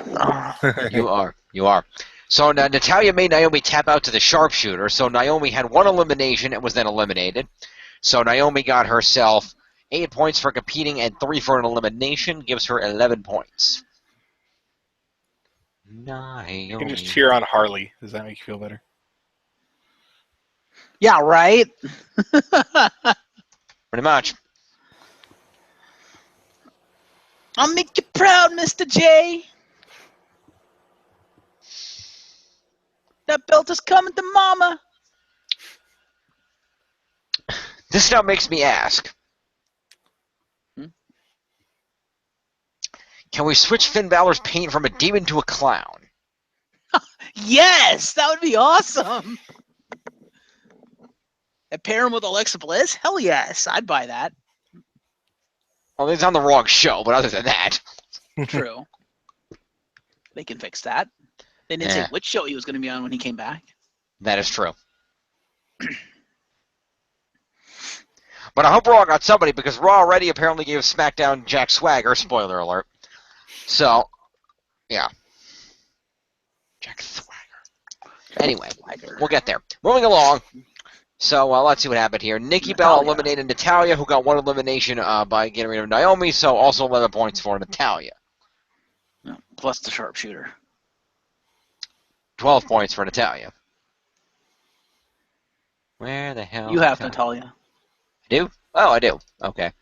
You are. So now Natalya made Naomi tap out to the sharpshooter. So Naomi had 1 elimination and was then eliminated. So Naomi got herself 8 points for competing and 3 for an elimination. Gives her 11 points. Naomi. You can just cheer on Harley. Does that make you feel better? Yeah, right? Pretty much. I'll make you proud, Mr. J. That belt is coming to mama. This now makes me ask. Can we switch Finn Balor's paint from a demon to a clown? Yes, that would be awesome. And pair him with Alexa Bliss? Hell yes, I'd buy that. Well, it's on the wrong show, but other than that. True. They can fix that. They didn't say which show he was going to be on when he came back. That is true. But I hope Raw got somebody, because Raw already apparently gave SmackDown Jack Swagger. Spoiler alert. So, yeah. Jack Swagger. Anyway, we'll get there. Moving along. So let's see what happened here. Nikki Bella Natalya. eliminated Natalya, who got one elimination by getting rid of Naomi, so also 11 points for Natalya. Yeah, plus the sharpshooter. 12 points for Natalya. Where the hell? You have Natalya. I do? Oh, I do. Okay.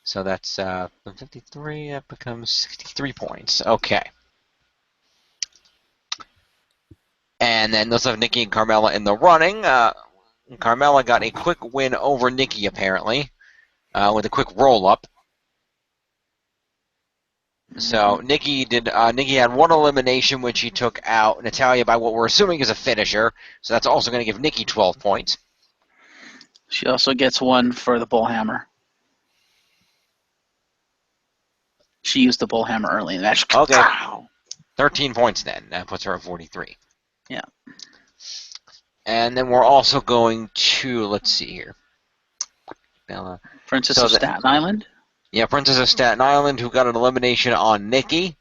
So that's 53. That becomes 63 points. Okay. And then let's have Nikki and Carmella in the running. Carmella got a quick win over Nikki, apparently, with a quick roll-up. So Nikki had one elimination, which she took out Natalya by what we're assuming is a finisher. So that's also going to give Nikki 12 points. She also gets one for the bullhammer. She used the bullhammer early in the match. Okay. Ow. 13 points then. That puts her at 43. Yeah. And then we're also going to, let's see here. Bella. Princess of Staten Island. Yeah, Princess of Staten Island, who got an elimination on Nikki.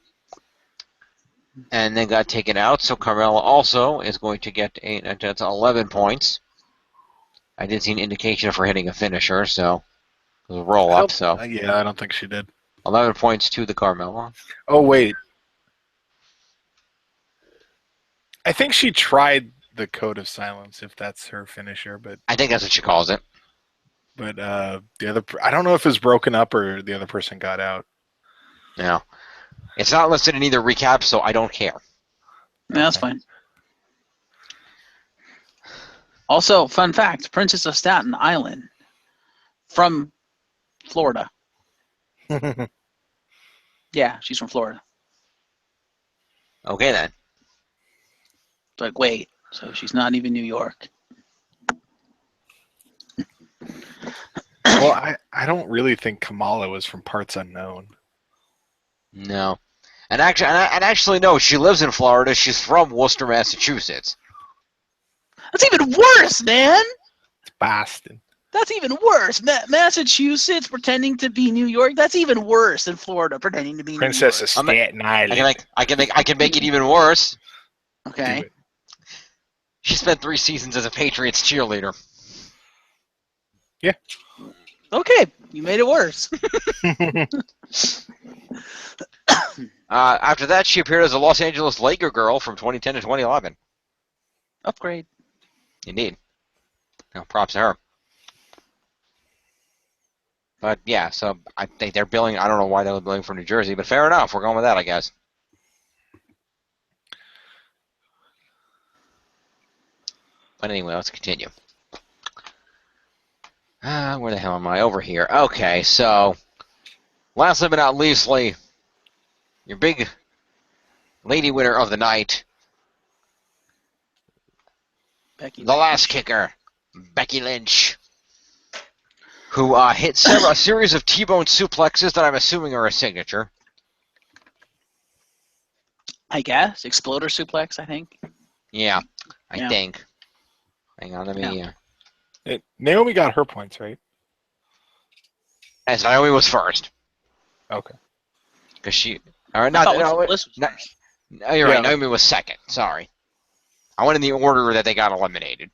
And then got taken out. So Carmella also is going to get 11 points. I did see an indication of her hitting a finisher, so it was a roll-up. So yeah, I don't think she did. 11 points to the Carmella. Oh, wait. I think she tried the Code of Silence, if that's her finisher, but I think that's what she calls it. But the other, I don't know if it was broken up or the other person got out. No. It's not listed in either recap, so I don't care. Yeah, that's fine. Also, fun fact, Princess of Staten Island from Florida. Yeah, she's from Florida. Okay, then. It's like, wait, so she's not even New York. Well, I don't really think Kamala was from Parts Unknown. No. And actually, no, she lives in Florida. She's from Worcester, Massachusetts. That's even worse, man! It's Boston. That's even worse. Massachusetts pretending to be New York. That's even worse than Florida pretending to be Princess New of York. Staten Island. I can make it even worse. Okay. She spent 3 seasons as a Patriots cheerleader. Yeah. Okay, you made it worse. After that, she appeared as a Los Angeles Laker girl from 2010 to 2011. Upgrade. Indeed. No, props to her. But yeah, so I think they're billing. I don't know why they were billing from New Jersey, but fair enough. We're going with that, I guess. But anyway, let's continue. Where the hell am I? Over here. Okay, so lastly but not leastly, your big lady winner of the night, Becky the last kicker, Becky Lynch, who hit a series of T-bone suplexes that I'm assuming are a signature. I guess. Exploder suplex, I think. Yeah, I Yeah. think. Hang on, let me... Naomi got her points, right? As Naomi was first. Okay. Because she... Or not, I no, thought Bliss was no, first. no, you're right. Yeah. Naomi was second. Sorry. I went in the order that they got eliminated.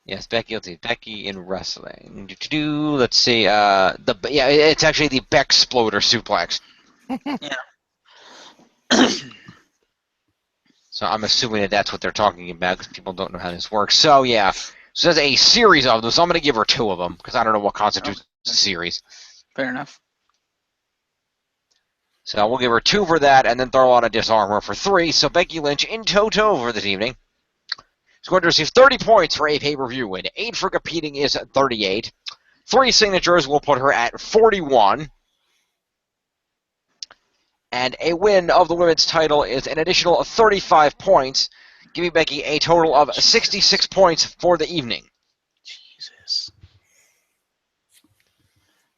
Yes, Becky. Let's see. Becky in wrestling. Let's see. It's actually the Beck-sploder suplex. Yeah. So I'm assuming that that's what they're talking about because people don't know how this works. So yeah. So there's a series of them. So I'm going to give her 2 of them because I don't know what constitutes a series. Fair enough. So we'll give her 2 for that, and then throw on a disarm her for 3. So Becky Lynch in toto for this evening. She's going to receive 30 points for a pay-per-view win. 8 for competing is 38. 3 signatures will put her at 41. And a win of the women's title is an additional 35 points, giving Becky a total of 66 points for the evening. Jesus.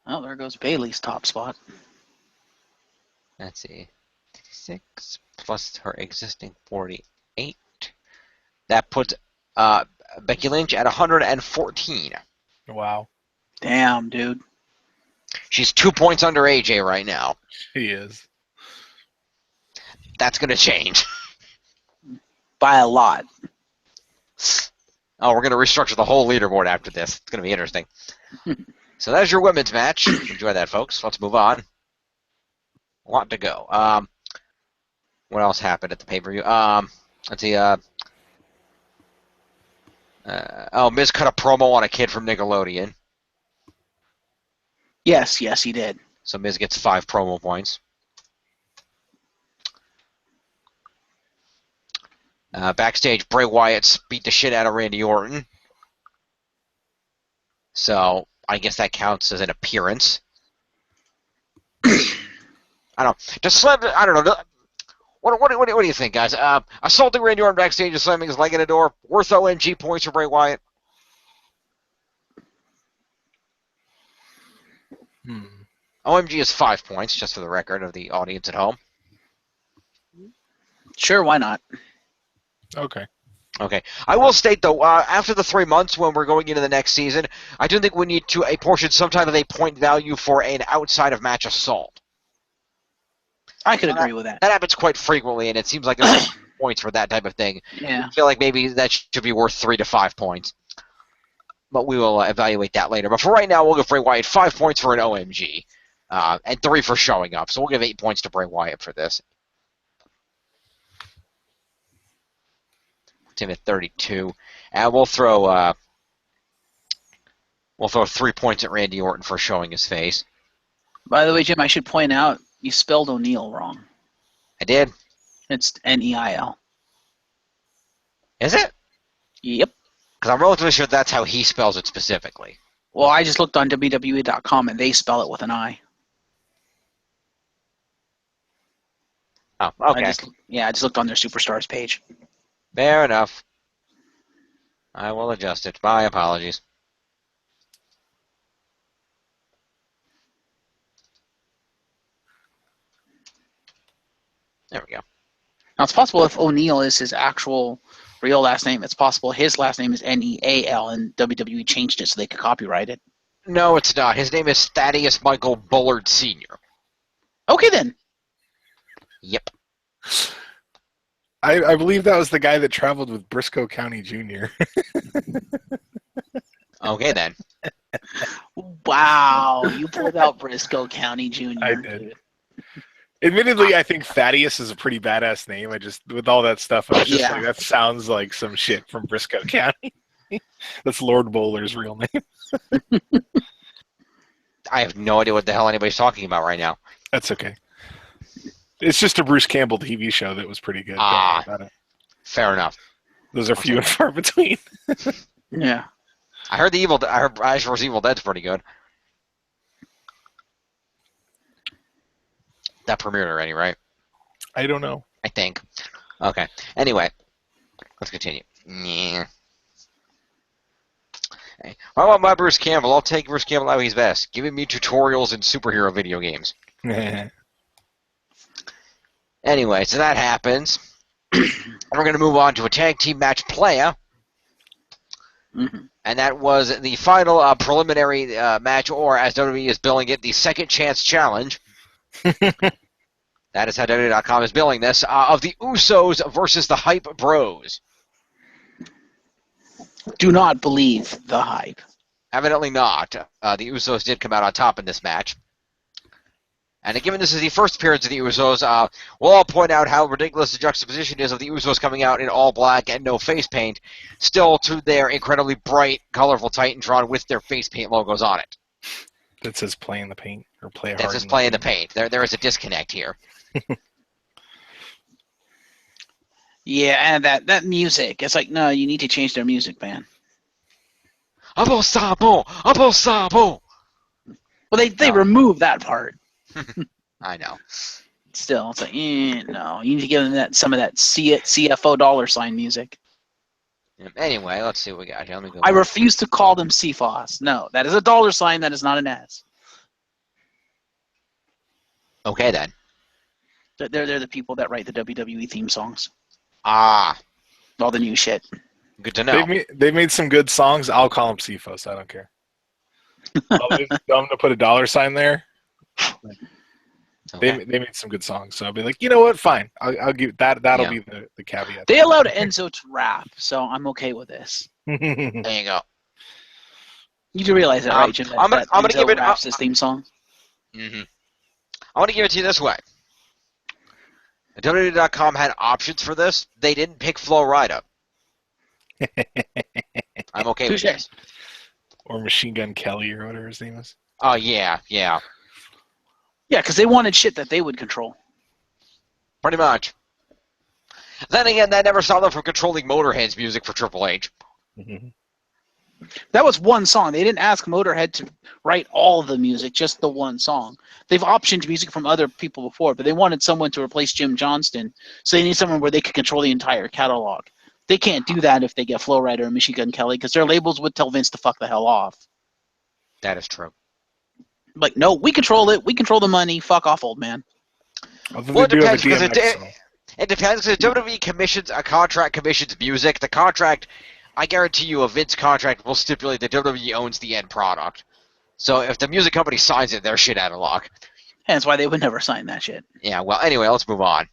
Oh, there goes Bailey's top spot. Let's see. 6 plus her existing 48. That puts Becky Lynch at 114. Wow. Damn, dude. She's 2 points under AJ right now. She is. That's going to change. By a lot. Oh, we're going to restructure the whole leaderboard after this. It's going to be interesting. So that's your women's match. Enjoy that, folks. Let's move on. A lot to go. What else happened at the pay-per-view? Let's see. Miz cut a promo on a kid from Nickelodeon. Yes, he did. So Miz gets 5 promo points. Backstage, Bray Wyatt beat the shit out of Randy Orton. So I guess that counts as an appearance. I don't know. Just slam. I don't know. What do you think, guys? Assaulting Randy Orton backstage and slamming his leg in a door. Worth OMG points for Bray Wyatt. OMG is 5 points, just for the record of the audience at home. Sure, why not? Okay. I will state, though, after the 3 months when we're going into the next season, I do think we need to apportion some type of a point value for an outside-of-match assault. I could agree with that. That happens quite frequently, and it seems like there's points for that type of thing. Yeah. I feel like maybe that should be worth 3 to 5 points. But we will evaluate that later. But for right now, we'll give Bray Wyatt 5 points for an OMG, and 3 for showing up. So we'll give 8 points to Bray Wyatt for this. Tim at 32, and we'll throw 3 points at Randy Orton for showing his face. By the way, Jim, I should point out you spelled O'Neal wrong. I did. It's Neil. Is it? Yep. Because I'm relatively sure that's how he spells it specifically. Well, I just looked on WWE.com and they spell it with an I. Oh, okay. I just looked on their Superstars page. Fair enough. I will adjust it. My apologies. There we go. Now, it's possible if O'Neal is his actual real last name, it's possible his last name is Neal and WWE changed it so they could copyright it. No, it's not. His name is Thaddeus Michael Bullard Sr. Okay, then. Yep. I believe that was the guy that traveled with Briscoe County Jr. Okay, then. Wow, you pulled out Briscoe County Jr. I did. Admittedly, I think Thaddeus is a pretty badass name. I just, with all that stuff, I was just like, that sounds like some shit from Briscoe County. That's Lord Bowler's real name. I have no idea what the hell anybody's talking about right now. That's okay. It's just a Bruce Campbell TV show that was pretty good. Fair enough. Those are few and far between. Yeah. I heard Ash vs. Evil Dead's pretty good. That premiered already, right? I don't know. I think. Okay. Anyway, let's continue. Yeah. Hey, I want my Bruce Campbell. I'll take Bruce Campbell how he's best. Giving me tutorials in superhero video games. Anyway, so that happens. And we're going to move on to a tag team match playa. Mm-hmm. And that was the final preliminary match, or as WWE is billing it, the Second Chance Challenge. That is how WWE.com is billing this, of the Usos versus the Hype Bros. Do not believe the hype. Evidently not. The Usos did come out on top in this match. And given this is the first appearance of the Usos, we'll all point out how ridiculous the juxtaposition is of the Usos coming out in all black and no face paint, still to their incredibly bright, colorful Titantron with their face paint logos on it. That says play in the paint or play hard. That says play in the paint. There is a disconnect here. Yeah, and that music. It's like, no, you need to change their music, man. Abo Sabo! Abo Sabo! Well, they removed that part. I know. Still, it's like, no. You need to give them some of that CFO $ music. Anyway, let's see what we got here. Let me go. I refuse to call them CFOS. No, that is a $. That is not an S. Okay, then. They're the people that write the WWE theme songs. Ah. All the new shit. Good to know. They've made some good songs. I'll call them CFOs. I don't care. I'll leave them to put a $ there. Okay. They made some good songs, so I'll be like, you know what? Fine, I'll give that. That'll be the caveat. They allowed Enzo to rap, so I'm okay with this. There you go. You do realize that, right, Jim? I'm gonna give it. Raps his theme song. Mm-hmm. I'm gonna give it to you this way. WWE.com had options for this. They didn't pick Flo Rida. I'm okay with this. Or Machine Gun Kelly or whatever his name is. Oh, yeah. Yeah, because they wanted shit that they would control. Pretty much. Then again, that never stopped them from controlling Motorhead's music for Triple H. Mm-hmm. That was one song. They didn't ask Motorhead to write all of the music, just the one song. They've optioned music from other people before, but they wanted someone to replace Jim Johnston, so they need someone where they could control the entire catalog. They can't do that if they get Flo Rida or Machine Gun Kelly, because their labels would tell Vince to fuck the hell off. That is true. Like, no, we control it. We control the money. Fuck off, old man. Well, it depends, because it depends, because WWE commissions a contract commissions music. The contract, I guarantee you, a Vince contract will stipulate that WWE owns the end product. So if the music company signs it, they're shit out of luck. Hence why they would never sign that shit. Yeah, well, anyway, let's move on.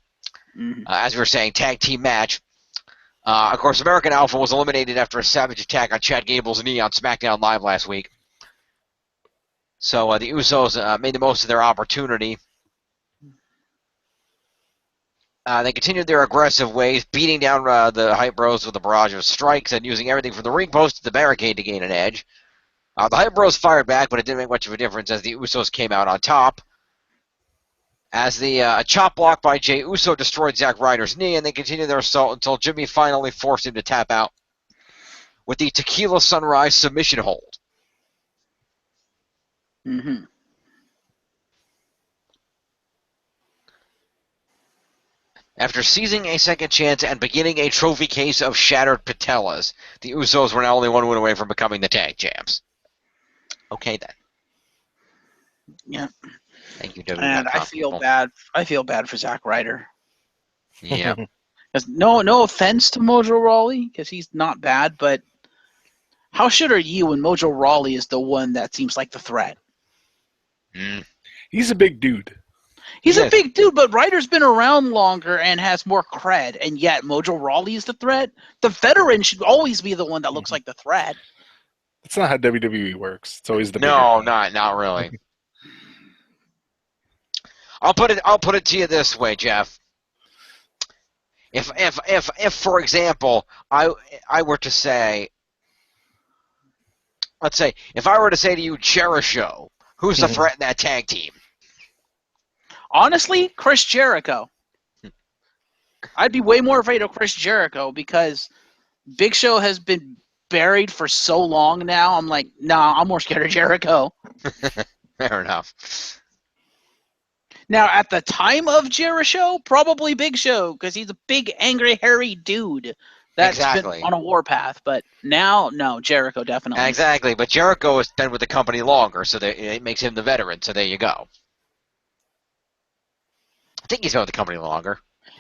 Mm-hmm. As we were saying, tag team match. Of course, American Alpha was eliminated after a savage attack on Chad Gable's knee on Smackdown Live last week. So the Usos made the most of their opportunity. They continued their aggressive ways, beating down the Hype Bros with a barrage of strikes and using everything from the ring post to the barricade to gain an edge. The Hype Bros fired back, but it didn't make much of a difference as the Usos came out on top. As the chop block by Jey Uso destroyed Zack Ryder's knee, and they continued their assault until Jimmy finally forced him to tap out with the Tequila Sunrise submission hold. Mm-hmm. After seizing a second chance and beginning a trophy case of shattered patellas, the Usos were now only one win away from becoming the tag champs. Okay, then. Yeah. Thank you, WWE. And I feel bad. I feel bad for Zack Ryder. Yeah. No offense to Mojo Rawley, because he's not bad, but how shit are you when Mojo Rawley is the one that seems like the threat? He's a big dude. He's a big dude, but Ryder's been around longer and has more cred, and yet Mojo Rawley is the threat? The veteran should always be the one that looks like the threat. That's not how WWE works. It's always the No, not really. I'll put it to you this way, Jeff. If for example, I were to say, let's say, if I were to say to you, Jericho, who's the threat in that tag team? Honestly, Chris Jericho. I'd be way more afraid of Chris Jericho because Big Show has been buried for so long now. I'm like, nah, I'm more scared of Jericho. Fair enough. Now, at the time of Jericho, probably Big Show, because he's a big, angry, hairy dude that's been on a warpath. But now, no, Jericho, definitely. Exactly, but Jericho has been with the company longer, so it makes him the veteran, so there you go. I think he's been with the company longer.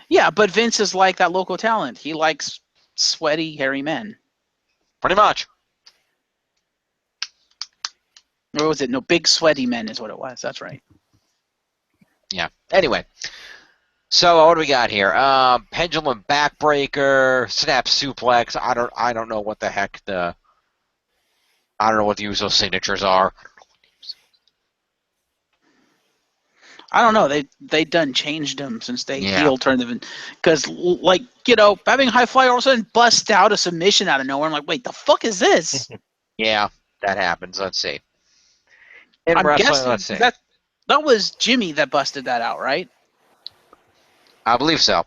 Yeah, but Vince is like that local talent. He likes sweaty, hairy men. Pretty much. Or was it? No, big, sweaty men is what it was. That's right. Yeah. Anyway, so what do we got here? Pendulum backbreaker, snap suplex. I don't know what the heck I don't know what the Usos signatures are. I don't know. They done changed them since they heel turned them. Because like having High Fly all of a sudden bust out a submission out of nowhere. I'm like, wait, the fuck is this? Yeah, that happens. Let's see. I'm guessing that was Jimmy that busted that out, right? I believe so.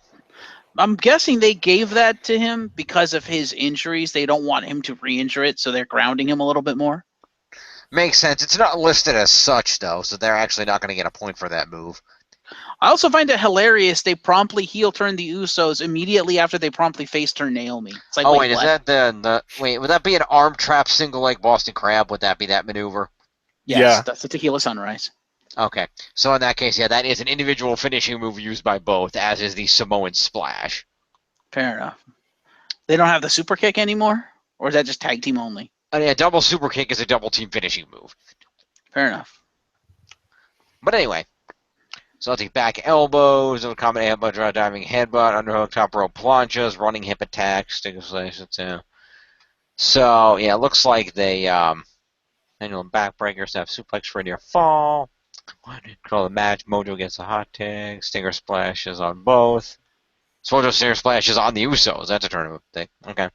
I'm guessing they gave that to him because of his injuries. They don't want him to re-injure it, so they're grounding him a little bit more. Makes sense. It's not listed as such, though, so they're actually not going to get a point for that move. I also find it hilarious they promptly heel-turn the Usos immediately after they promptly face-turn Naomi. It's like, wait, is that wait, would that be an arm trap single leg Boston Crab? Would that be that maneuver? Yes, that's the Tequila Sunrise. Okay, so in that case, yeah, that is an individual finishing move used by both, as is the Samoan Splash. Fair enough. They don't have the super kick anymore? Or is that just tag team only? Yeah, double super kick is a double team finishing move. Fair enough. But anyway, so I'll take back elbows, combination headbutt, diving headbutt, underhook, top rope planches, running hip attacks, stick slice, So yeah, it looks like they annual backbreakers have suplex for a near fall. Control the match. Mojo gets a hot tag. Stinger splashes on both. Mojo Stinger splashes on the Usos. That's a tournament thing. Okay.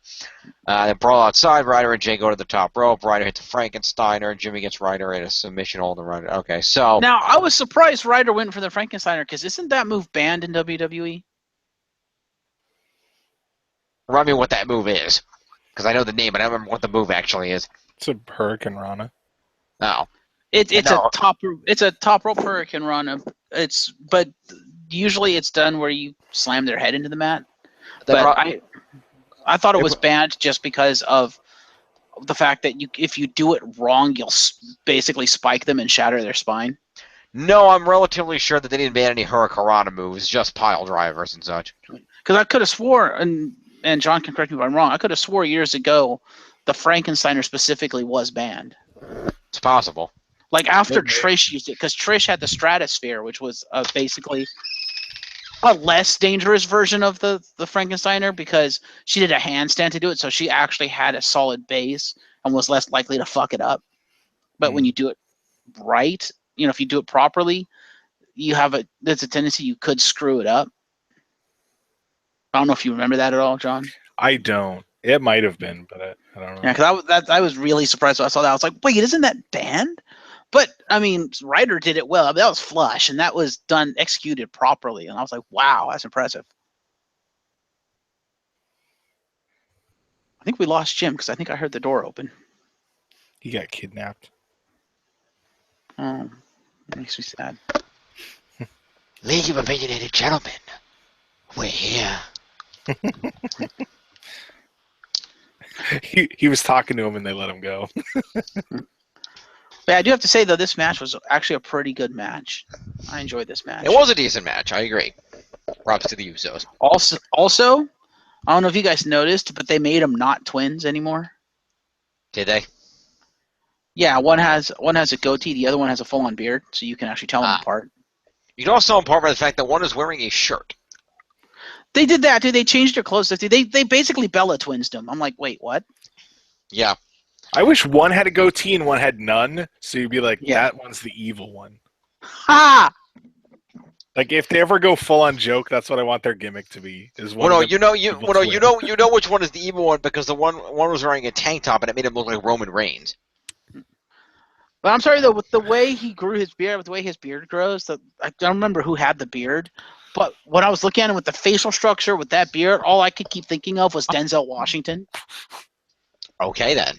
Then brawl outside. Ryder and Jay go to the top rope. Ryder hits a Frankensteiner. Jimmy gets Ryder in a submission hold. Ryder. Okay, so now I was surprised Ryder went for the Frankensteiner because isn't that move banned in WWE? remind me what that move is, because I know the name, but I don't remember what the move actually is. It's a Hurricane Rana. Oh, it's a top rope Hurricane Rana. But usually it's done where you slam their head into the mat. But I thought it was banned just because of the fact that if you do it wrong, you'll basically spike them and shatter their spine. No, I'm relatively sure that they didn't ban any Hurricanrana moves, just pile drivers and such. Because I could have swore, and John can correct me if I'm wrong, I could have swore years ago the Frankensteiner specifically was banned. It's possible. Like after Trish used it, because Trish had the Stratosphere, which was basically a less dangerous version of the Frankensteiner because she did a handstand to do it, so she actually had a solid base and was less likely to fuck it up. But when you do it right, if you do it properly, there's a tendency you could screw it up. I don't know if you remember that at all, John. I don't. It might have been, but I don't know. Yeah, because I was really surprised when I saw that. I was like, wait, isn't that banned? But, I mean, Ryder did it well. I mean, that was flush, and that was executed properly. And I was like, wow, that's impressive. I think we lost Jim because I think I heard the door open. He got kidnapped. Oh, that makes me sad. League of Opinionated Gentlemen, we're here. He was talking to him and they let him go. But I do have to say, though, this match was actually a pretty good match. I enjoyed this match. It was a decent match. I agree. Props to the Usos. Also, I don't know if you guys noticed, but they made them not twins anymore. Did they? Yeah, one has a goatee, the other one has a full-on beard, so you can actually tell them apart. You can also tell them apart by the fact that one is wearing a shirt. They did that, dude. They changed their clothes. They basically Bella twinsed them. I'm like, wait, what? Yeah. I wish one had a goatee and one had none, so you'd be like, that one's the evil one. Ha! Like if they ever go full on joke, that's what I want their gimmick to be. Is one you know which one is the evil one because the one was wearing a tank top and it made him look like Roman Reigns. But I'm sorry though, with the way he grew his beard, with the way his beard grows, I don't remember who had the beard. But when I was looking at him with the facial structure, with that beard, all I could keep thinking of was Denzel Washington. Okay, then.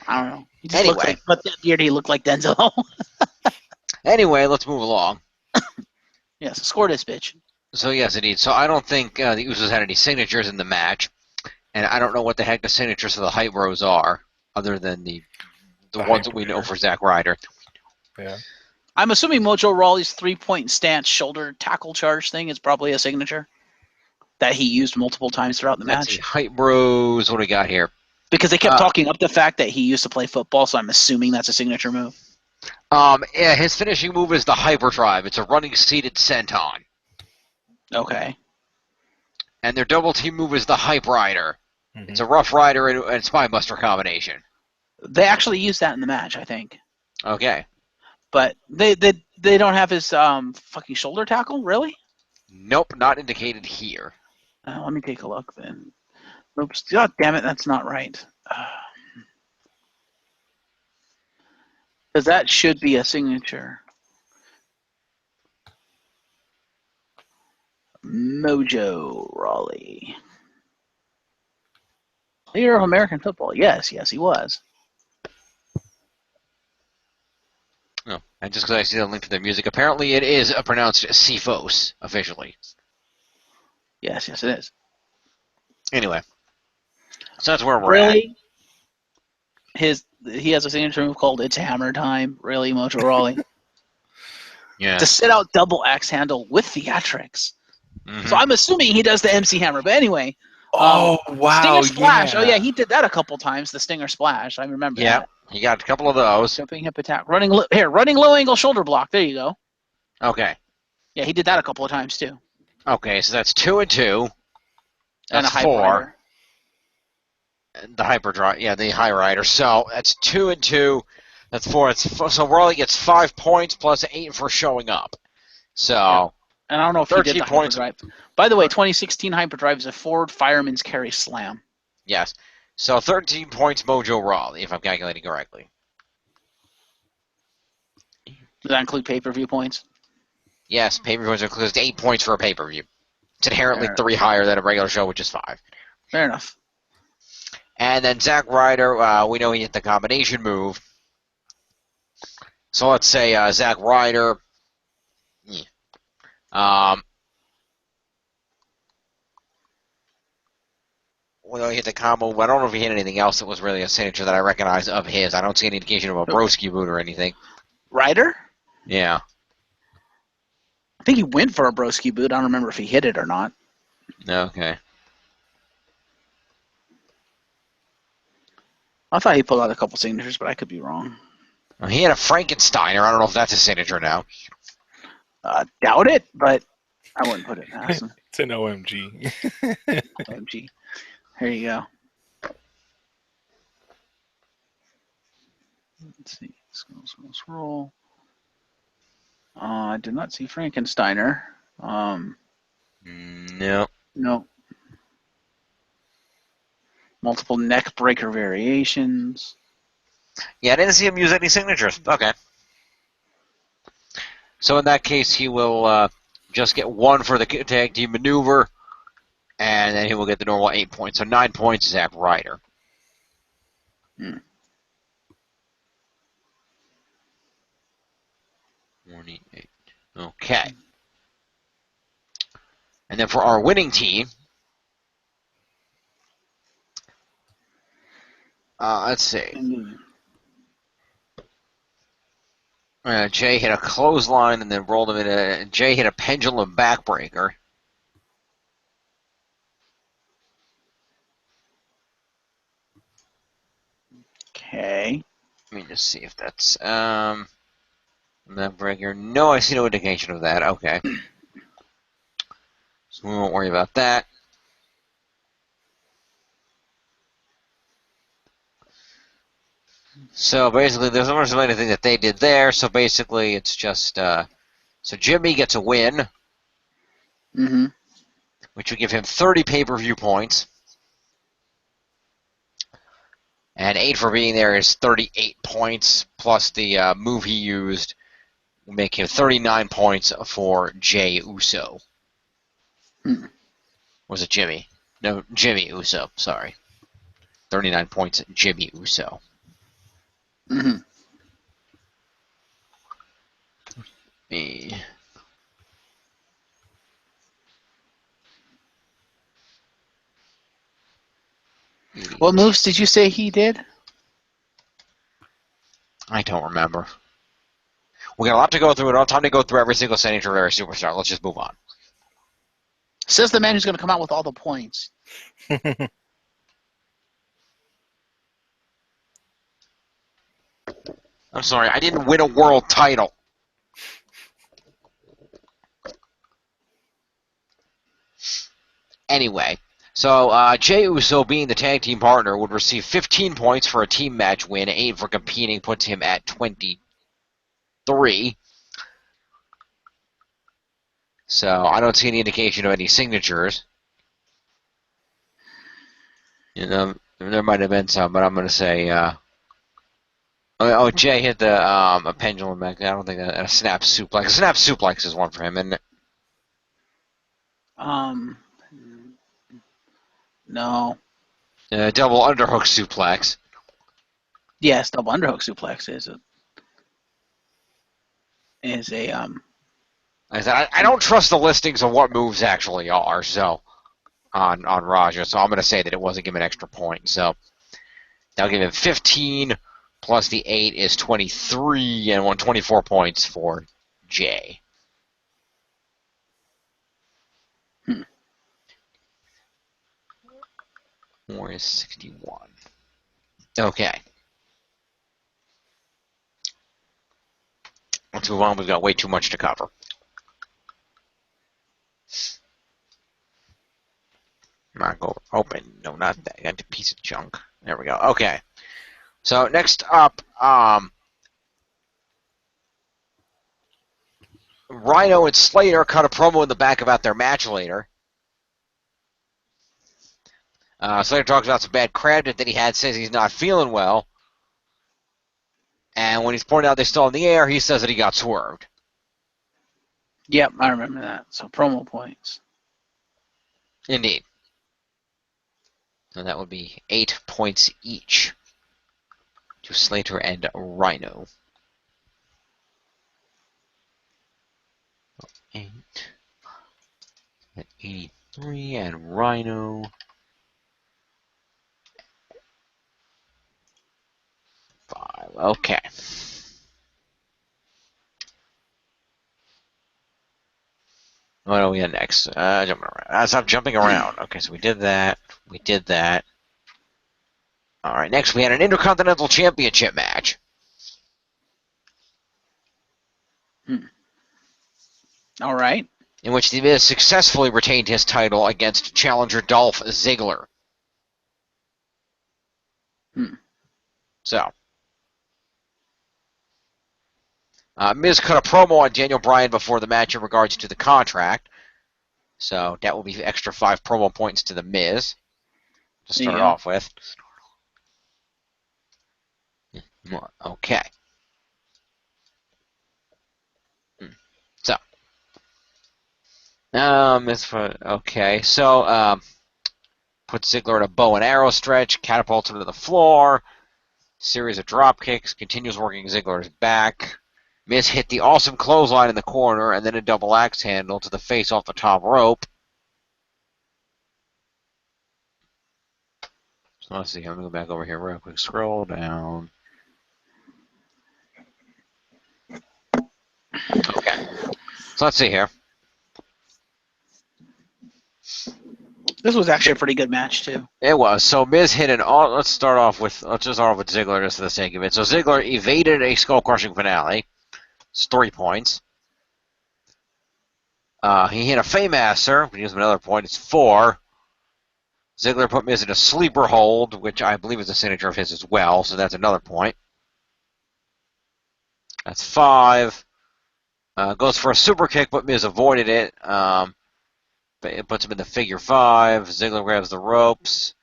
I don't know. He just looked like, but that beard, he looked like Denzel. Anyway, let's move along. Yes, score this bitch. So, yes, indeed. So, I don't think the Usos had any signatures in the match. And I don't know what the heck the signatures of the Hype Bros are, other than the ones that we know for Zack Ryder. Yeah. I'm assuming Mojo Rawley's 3-point stance shoulder tackle charge thing is probably a signature that he used multiple times throughout the match. Hype Bros, what do we got here? Because they kept talking up the fact that he used to play football, so I'm assuming that's a signature move. Yeah, his finishing move is the Hyperdrive. It's a running seated senton. Okay. And their double team move is the Hype Rider. Mm-hmm. It's a Rough Rider and Spinebuster combination. They actually used that in the match, I think. Okay. But they don't have his fucking shoulder tackle, really? Nope, not indicated here. Let me take a look then. Oops! God damn it, that's not right. Because that should be a signature. Mojo Rawley. Player of American football. Yes, he was. Oh, and just because I see the link to their music, apparently it is pronounced Cephos officially. Yes, it is. Anyway, so that's where we're at. He has a signature move called "It's Hammer Time." Really, Mojo Rawley. Yeah. To sit out double axe handle with theatrics. Mm-hmm. So I'm assuming he does the MC Hammer. But anyway. Oh, wow. Stinger Splash. Yeah. Oh, yeah, he did that a couple times, the Stinger Splash. I remember that. Yeah, he got a couple of those. Jumping hip attack. Running low angle shoulder block. There you go. Okay. Yeah, he did that a couple of times, too. Okay, so that's 2 and 2. That's and a 4. The hyperdrive, yeah, the high rider. So that's 2 and 2. That's 4. So Raleigh gets 5 points plus 8 for showing up. So, yeah. And I don't know if he did the points. hyperdrive. By the way, 2016 hyperdrive is a forward fireman's carry slam. Yes. So 13 points Mojo Raleigh, if I'm calculating correctly. Does that include pay-per-view points? Yes, pay-per-view points includes 8 points for a pay-per-view. It's inherently 3 higher than a regular show, which is 5. Fair enough. And then Zack Ryder, we know he hit the combination move. So let's say Zack Ryder. Well, he hit the combo, but I don't know if he hit anything else that was really a signature that I recognize of his. I don't see any indication of a broski boot or anything. Ryder? Yeah. I think he went for a broski boot. I don't remember if he hit it or not. Okay. I thought he pulled out a couple signatures, but I could be wrong. Well, he had a Frankensteiner. I don't know if that's a signature now. Doubt it, but I wouldn't put it past him. It's an OMG. OMG. Here you go. Let's see. Let's roll. I did not see Frankensteiner. No. No. Multiple neck breaker variations. Yeah, I didn't see him use any signatures. Okay. So in that case, he will just get 1 for the tag team maneuver, and then he will get the normal 8 points. So 9 points, Zack Ryder. 28. Okay. And then for our winning team, let's see. Jay hit a clothesline and then rolled him in a. Jay hit a pendulum backbreaker. Okay. Let me just see if that's backbreaker. No, I see no indication of that. Okay. So we won't worry about that. So basically, there's not much of anything that they did there. So basically, it's just so Jimmy gets a win, which would give him 30 pay-per-view points, and 8 for being there is 38 points plus the move he used, will make him 39 points for Jay Uso. Was it Jimmy? No, Jimmy Uso. Sorry, 39 points, Jimmy Uso. What moves did you say he did? I don't remember. We got a lot to go through. We don't have time to go through every single signature of every superstar. Let's just move on. Says the man who's going to come out with all the points. I'm sorry, I didn't win a world title. Anyway, so Jey Uso, being the tag team partner, would receive 15 points for a team match win. 8 for competing puts him at 23. So I don't see any indication of any signatures. You know, there might have been some, but I'm going to say... Jay hit the a pendulum back there. I don't think a snap suplex. A snap suplex is one for him, isn't it? No. Double underhook suplex. Yes, double underhook suplex is a I don't trust the listings of what moves actually are. So on Raja, so I'm going to say that it wasn't given an extra point. So that'll give him 15. Plus the 8 is 23 and 124 points for Jay. Or is 61. Okay. Let's move on. We've got way too much to cover. All not go open. No, not that. I got a piece of junk. There we go. Okay. So next up, Rhino and Slater cut a promo in the back about their match later. Slater talks about some bad crab that he had, says he's not feeling well. And when he's pointed out they're still in the air, he says that he got swerved. Yep, I remember that. So promo points. Indeed. So that would be 8 points each to Slater and Rhino. 8 at 83 and Rhino. 5. Okay. What do we have next? Jumping around. Stop jumping around. Okay, so we did that. We did that. All right, next we had an Intercontinental Championship match. All right. In which The Miz successfully retained his title against challenger Dolph Ziggler. So, Miz cut a promo on Daniel Bryan before the match in regards to the contract. So that will be extra 5 promo points to The Miz to start off with. Okay. So, okay, so put Ziggler in a bow and arrow stretch, catapults him to the floor, series of drop kicks, continues working Ziggler's back. Miz hit the awesome clothesline in the corner, and then a double axe handle to the face off the top rope. So let's see, I'm going to go back over here real quick, scroll down. Okay, so let's see here. This was actually a pretty good match, too. It was. So Miz hit let's just start off with Ziggler just for the sake of it. So Ziggler evaded a skull-crushing finale. It's 3 points. He hit a Faymaster, which gives him another point. It's 4. Ziggler put Miz in a sleeper hold, which I believe is a signature of his as well, so that's another point. That's 5. Goes for a super kick, but Miz avoided it. It puts him in the figure 5. Ziggler grabs the ropes.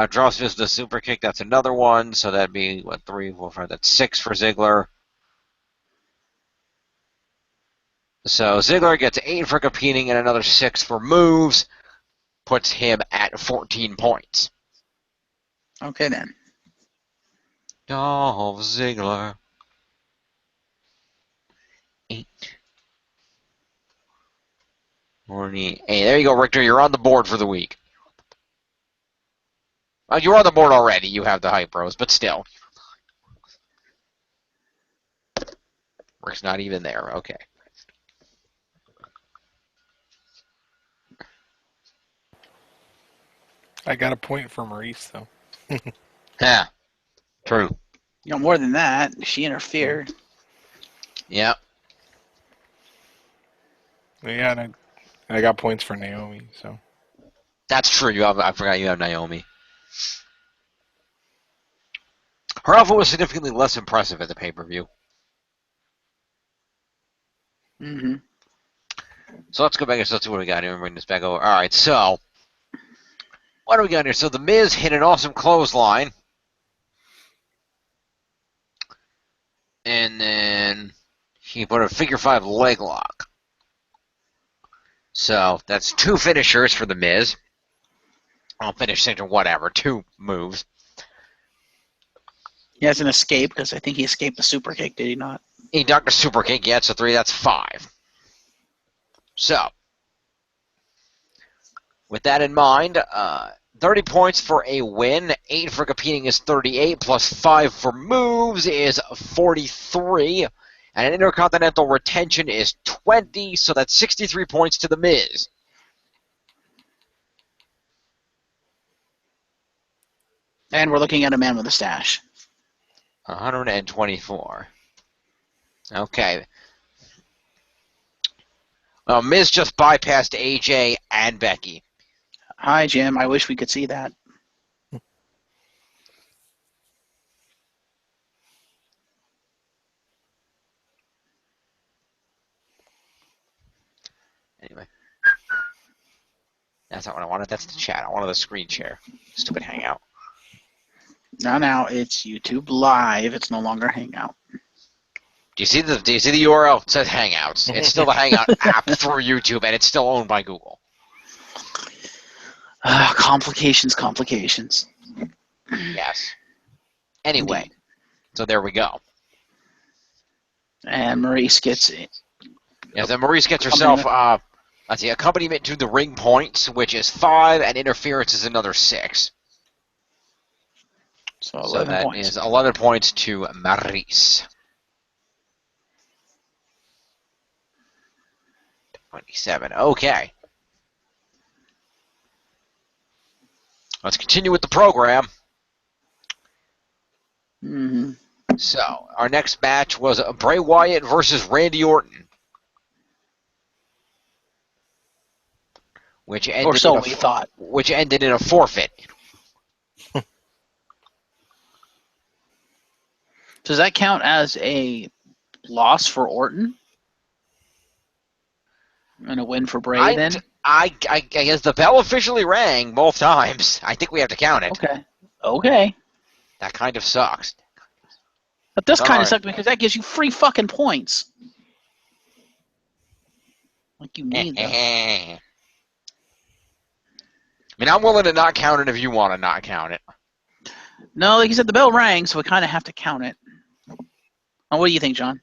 Drops Miz with a super kick. That's another one. So that'd be, 3, 4, 5. That's 6 for Ziggler. So Ziggler gets 8 for competing and another 6 for moves. Puts him at 14 points. Okay, then. Dolph Ziggler. 8. 48. Hey, there you go, Richter. You're on the board for the week. You're on the board already. You have the hype bros, but still. Rick's not even there. Okay. I got a point for Maurice, though. Yeah. True. You know, more than that, she interfered. Yeah. Yeah, and I got points for Naomi, so. That's true. I forgot you have Naomi. Her outfit was significantly less impressive at the pay-per-view. Mm-hmm. So let's go back and let's see what we got here and bring this back over. All right, so what do we got here? So The Miz hit an awesome clothesline. And then he put a figure 5 leg lock. So that's 2 finishers for The Miz. I'll finish signature, whatever. 2 moves. He has an escape because I think he escaped the super kick, did he not? He ducked a super kick, yeah, so 3, that's 5. So, with that in mind, 30 points for a win, 8 for competing is 38, plus 5 for moves is 43, and an Intercontinental retention is 20, so that's 63 points to The Miz. And we're looking at a man with a stash. 124. Okay. Miz just bypassed AJ and Becky. Hi, Jim. I wish we could see that. Anyway. That's not what I wanted. That's the chat. I wanted the screen share. Stupid Hangout. Now, it's YouTube Live. It's no longer Hangout. Do you see the URL? It says Hangouts. It's still the Hangout app through YouTube, and it's still owned by Google. Complications. Yes. Anyway, so there we go. And Maurice gets it. Yeah, then Maurice gets herself, let's see, accompaniment to the ring points, which is 5, and interference is another 6. So 11 points. Is 11 points to Maurice. 27. Okay. Let's continue with the program. Mm-hmm. So, our next match was Bray Wyatt versus Randy Orton. Which ended Or so we thought. Which ended in a forfeit. Does that count as a loss for Orton? And a win for Bray then? I guess the bell officially rang both times. I think we have to count it. Okay. That kind of sucks. That does kind of suck because that gives you free fucking points. Like you need them. I mean, I'm willing to not count it if you want to not count it. No, like you said, the bell rang, so we kind of have to count it. Oh, what do you think, John?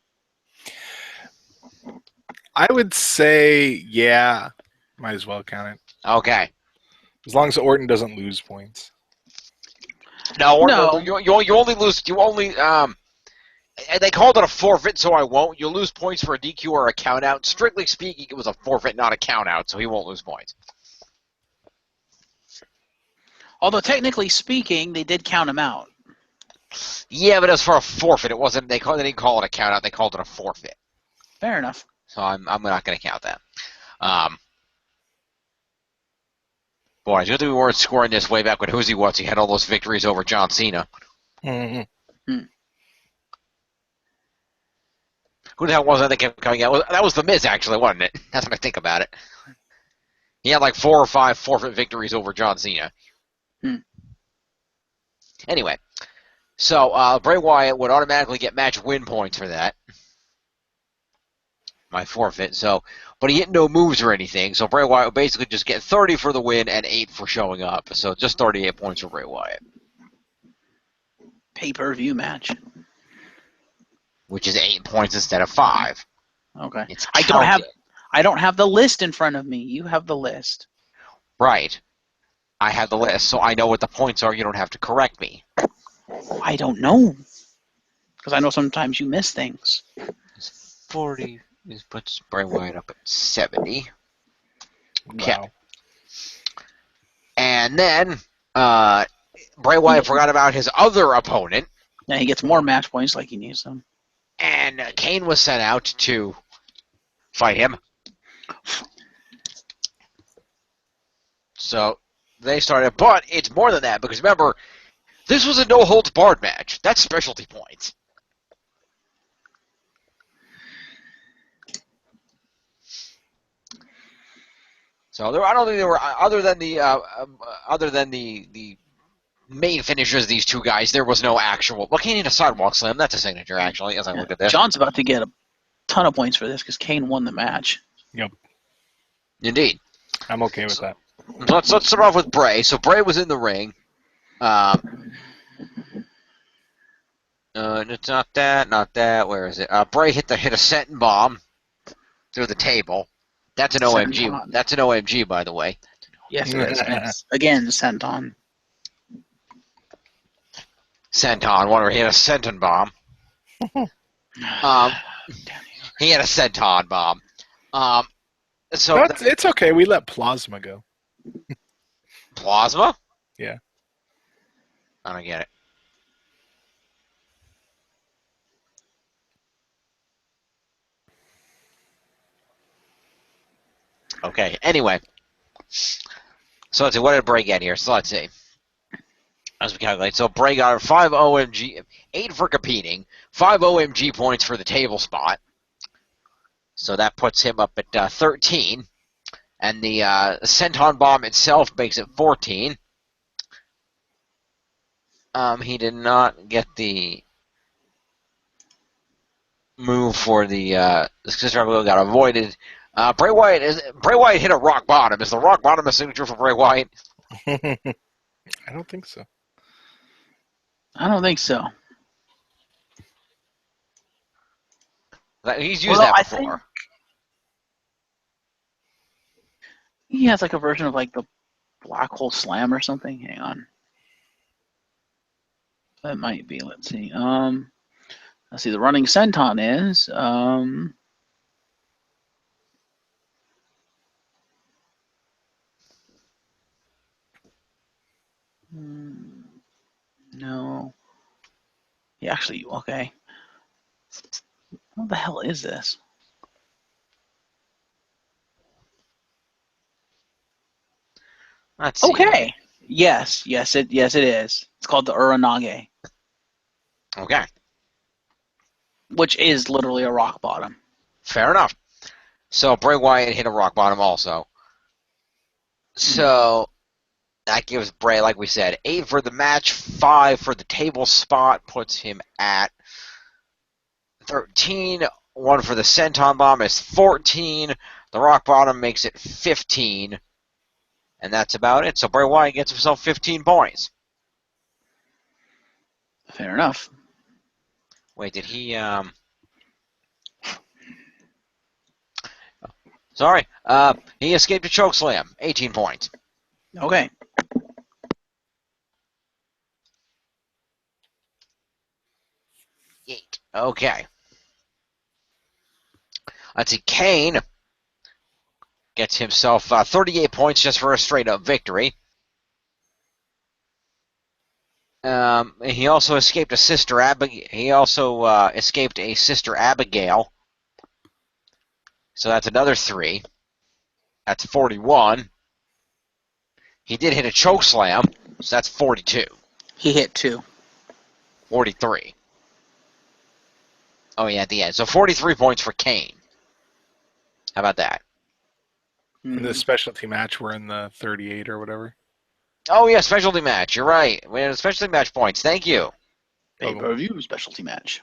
I would say, yeah, might as well count it. Okay. As long as Orton doesn't lose points. No. You only lose. They called it a forfeit, so I won't. You'll lose points for a DQ or a count out. Strictly speaking, it was a forfeit, not a count out, so he won't lose points. Although technically speaking, they did count him out. Yeah, but as for a forfeit, it wasn't. They didn't call it a count out. They called it a forfeit. Fair enough. So I'm not going to count that. Boy, it's good that we weren't scoring this way back when Who's He Was. He had all those victories over John Cena. Mm-hmm. Who the hell was that kept coming out? That was The Miz, actually, wasn't it? That's when I think about it. He had like 4 or 5 forfeit victories over John Cena. Anyway, so Bray Wyatt would automatically get match win points for that. My forfeit. So, but he hit no moves or anything. So Bray Wyatt would basically just get 30 for the win and 8 for showing up. So just 38 points for Bray Wyatt. Pay-per-view match. Which is 8 points instead of 5. Okay. It's I don't have the list in front of me. You have the list. Right. I have the list, so I know what the points are. You don't have to correct me. I don't know. Because I know sometimes you miss things. 40. This puts Bray Wyatt up at 70. Okay. Wow. And then Bray Wyatt forgot about his other opponent. Yeah, he gets more match points like he needs them. And Kane was sent out to fight him. So they started, but it's more than that, because remember, this was a no-holds-barred match. That's specialty points. So I don't think there were other than the main finishers. These two guys, there was no actual. Well, Kane hit a sidewalk slam. That's a signature, actually. As I look at this, John's about to get a ton of points for this because Kane won the match. Yep. Indeed. I'm okay with that. Let's start off with Bray. So Bray was in the ring. It's not that. Where is it? Bray hit a senton bomb through the table. That's an OMG. That's an OMG, by the way. Yes, it is. Again, senton. Senton. Wonder he hit a senton bomb. He had a senton bomb. So no, it's okay. We let plasma go. Plasma? Yeah. I don't get it. Okay. Anyway, So let's see, what did Bray get here? So let's see. As we calculate, so Bray got 5 OMG, 8 for competing, 5 OMG points for the table spot. So that puts him up at 13. And the Senton Bomb itself makes it 14. He did not get the move for the Sister Abigail got avoided. Bray Wyatt hit a rock bottom. Is the rock bottom a signature for Bray Wyatt? I don't think so. I don't think so. He's used that before. He has like a version of like the Black Hole Slam or something. Hang on. That might be. Let's see. Let's see. The running senton is. No. He actually. Okay. What the hell is this? Let's see. Okay. Yes, it is. It's called the Uranage. Okay. Which is literally a rock bottom. Fair enough. So Bray Wyatt hit a rock bottom also. So that gives Bray, like we said, 8 for the match, 5 for the table spot, puts him at 13. 1 for the Senton Bomb is 14. The rock bottom makes it 15. And that's about it. So Bray Wyatt gets himself 15 points. Fair enough. Wait, did he... Sorry. He escaped a chokeslam. 18 points. Okay. Okay. Let's see. Kane gets himself 38 points just for a straight-up victory. He also escaped a Sister Abigail. He also escaped a Sister Abigail. So that's another 3. That's 41. He did hit a chokeslam, so that's 42. He hit 2. 43. Oh, yeah, at the end. So 43 points for Kane. How about that? In the specialty match, we're in the 38 or whatever. Oh, yeah, specialty match. You're right. We had specialty match points. Thank you. Pay-per-view specialty match.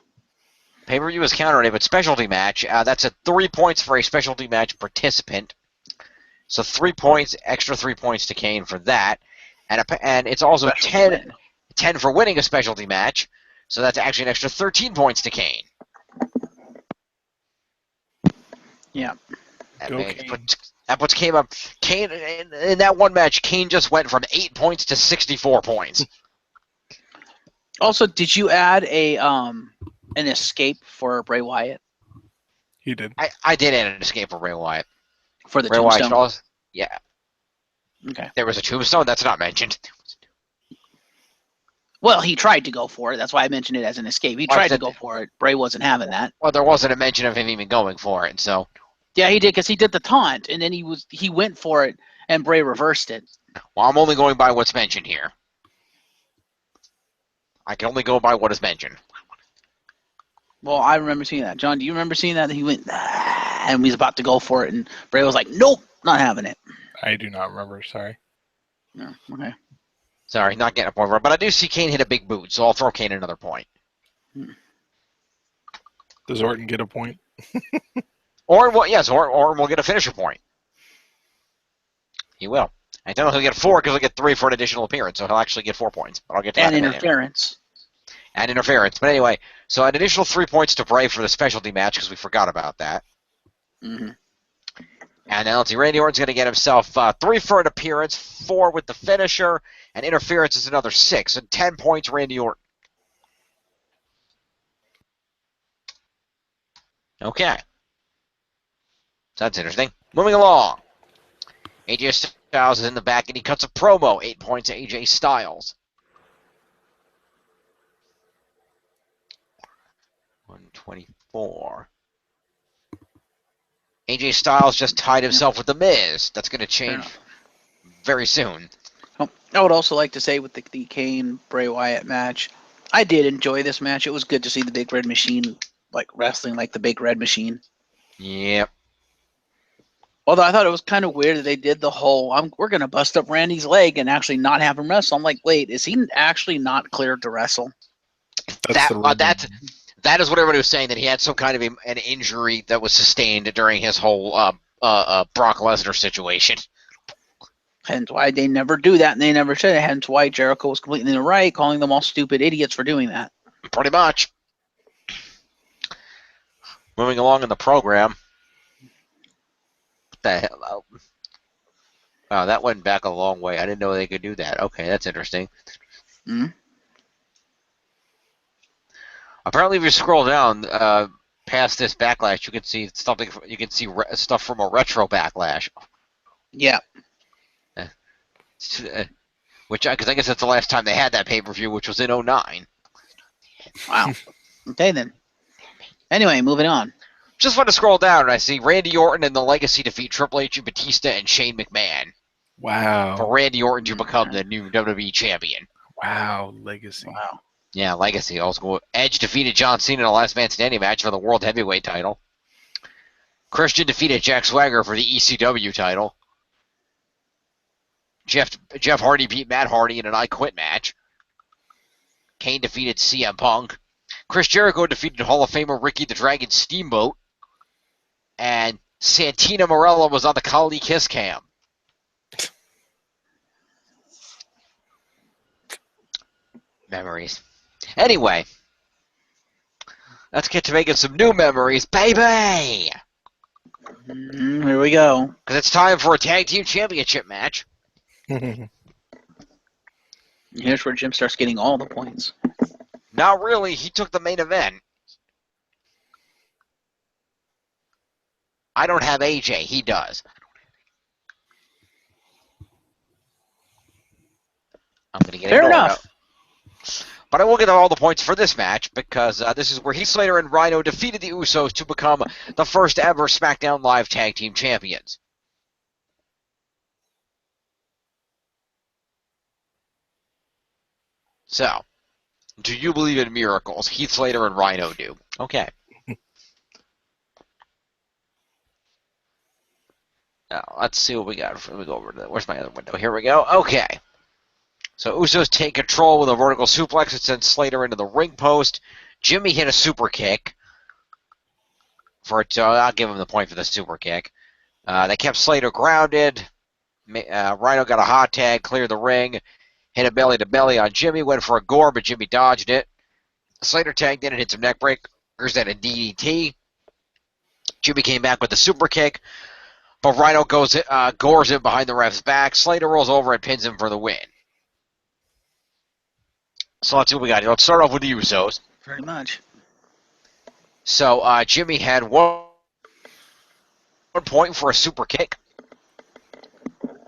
Pay-per-view is counted, but specialty match, that's 3 points for a specialty match participant. So 3 points, extra 3 points to Kane for that. And it's also 10 for winning a specialty match. So that's actually an extra 13 points to Kane. Yeah. That puts Kane up. Kane, in that one match, Kane just went from 8 points to 64 points. Also, did you add an escape for Bray Wyatt? He did. I did add an escape for Bray Wyatt. For the Bray tombstone? Wyatt, yeah. Okay. There was a tombstone. That's not mentioned. Well, he tried to go for it. That's why I mentioned it as an escape. He tried to go for it. Bray wasn't having that. Well, there wasn't a mention of him even going for it, so... Yeah, he did, because he did the taunt, and then he went for it, and Bray reversed it. Well, I'm only going by what's mentioned here. I can only go by what is mentioned. Well, I remember seeing that. John, do you remember seeing that? He went, and he was about to go for it, and Bray was like, nope, not having it. I do not remember, sorry. No, okay. Sorry, not getting a point for it. But I do see Kane hit a big boot, so I'll throw Kane another point. Does Orton get a point? Or we'll get a finisher point. He will. I don't know if he'll get 4 because he'll get 3 for an additional appearance, so he'll actually get 4 points. But I'll get to that. And interference. And interference. But anyway, so an additional 3 points to Bray for the specialty match because we forgot about that. Mm-hmm. And then let's see, Randy Orton's going to get himself 3 for an appearance, 4 with the finisher, and interference is another 6. And 10 points, Randy Orton. Okay. So that's interesting. Moving along. AJ Styles is in the back, and he cuts a promo. 8 points, AJ Styles. 124. AJ Styles just tied himself with The Miz. That's going to change very soon. I would also like to say with the Kane Bray Wyatt match, I did enjoy this match. It was good to see the Big Red Machine like wrestling like the Big Red Machine. Yep. Although I thought it was kind of weird that they did the whole we're gonna bust up Randy's leg and actually not have him wrestle. I'm like, wait, is he actually not cleared to wrestle? That is what everybody was saying, that he had some kind of an injury that was sustained during his whole Brock Lesnar situation. Hence why they never do that, and they never said it. Hence why Jericho was completely in the right, calling them all stupid idiots for doing that. Pretty much. Moving along in the program. What the hell? Wow, that went back a long way. I didn't know they could do that. Okay, that's interesting. Mm-hmm. Apparently, if you scroll down past this Backlash, you can see something. You can see stuff from a retro Backlash. Yeah. Which, because I guess that's the last time they had that pay-per-view, which was in 2009. Wow. Okay, then. Anyway, moving on. Just want to scroll down, and I see Randy Orton and the Legacy defeat Triple H, Batista, and Shane McMahon. Wow. For Randy Orton to become the new WWE champion. Wow, Legacy. Wow. Yeah, Legacy. Also, Edge defeated John Cena in a last man standing match for the World Heavyweight title. Christian defeated Jack Swagger for the ECW title. Jeff Hardy beat Matt Hardy in an I Quit match. Kane defeated CM Punk. Chris Jericho defeated Hall of Famer Ricky the Dragon Steamboat. And Santina Marella was on the Kali Kiss Cam. Memories. Anyway, let's get to making some new memories, baby! Here we go. Because it's time for a tag team championship match. Here's where Jim starts getting all the points. Not really. He took the main event. I don't have AJ. He does. I'm going to get Fair enough. But I will get all the points for this match because this is where Heath Slater and Rhino defeated the Usos to become the first ever SmackDown Live Tag Team Champions. So, do you believe in miracles? Heath Slater and Rhino do. Okay. Now, let's see what we got. Let me go over to where's my other window? Here we go. Okay. So Usos take control with a vertical suplex and send Slater into the ring post. Jimmy hit a super kick. I'll give him the point for the super kick. They kept Slater grounded. Rhino got a hot tag, cleared the ring, hit a belly-to-belly on Jimmy, went for a gore, but Jimmy dodged it. Slater tagged in and hit some neck breakers and a DDT. Jimmy came back with the super kick, but Rhino gores him behind the ref's back. Slater rolls over and pins him for the win. So let's see what we got here. Let's start off with the Usos. Very much. So Jimmy had one point for a super kick.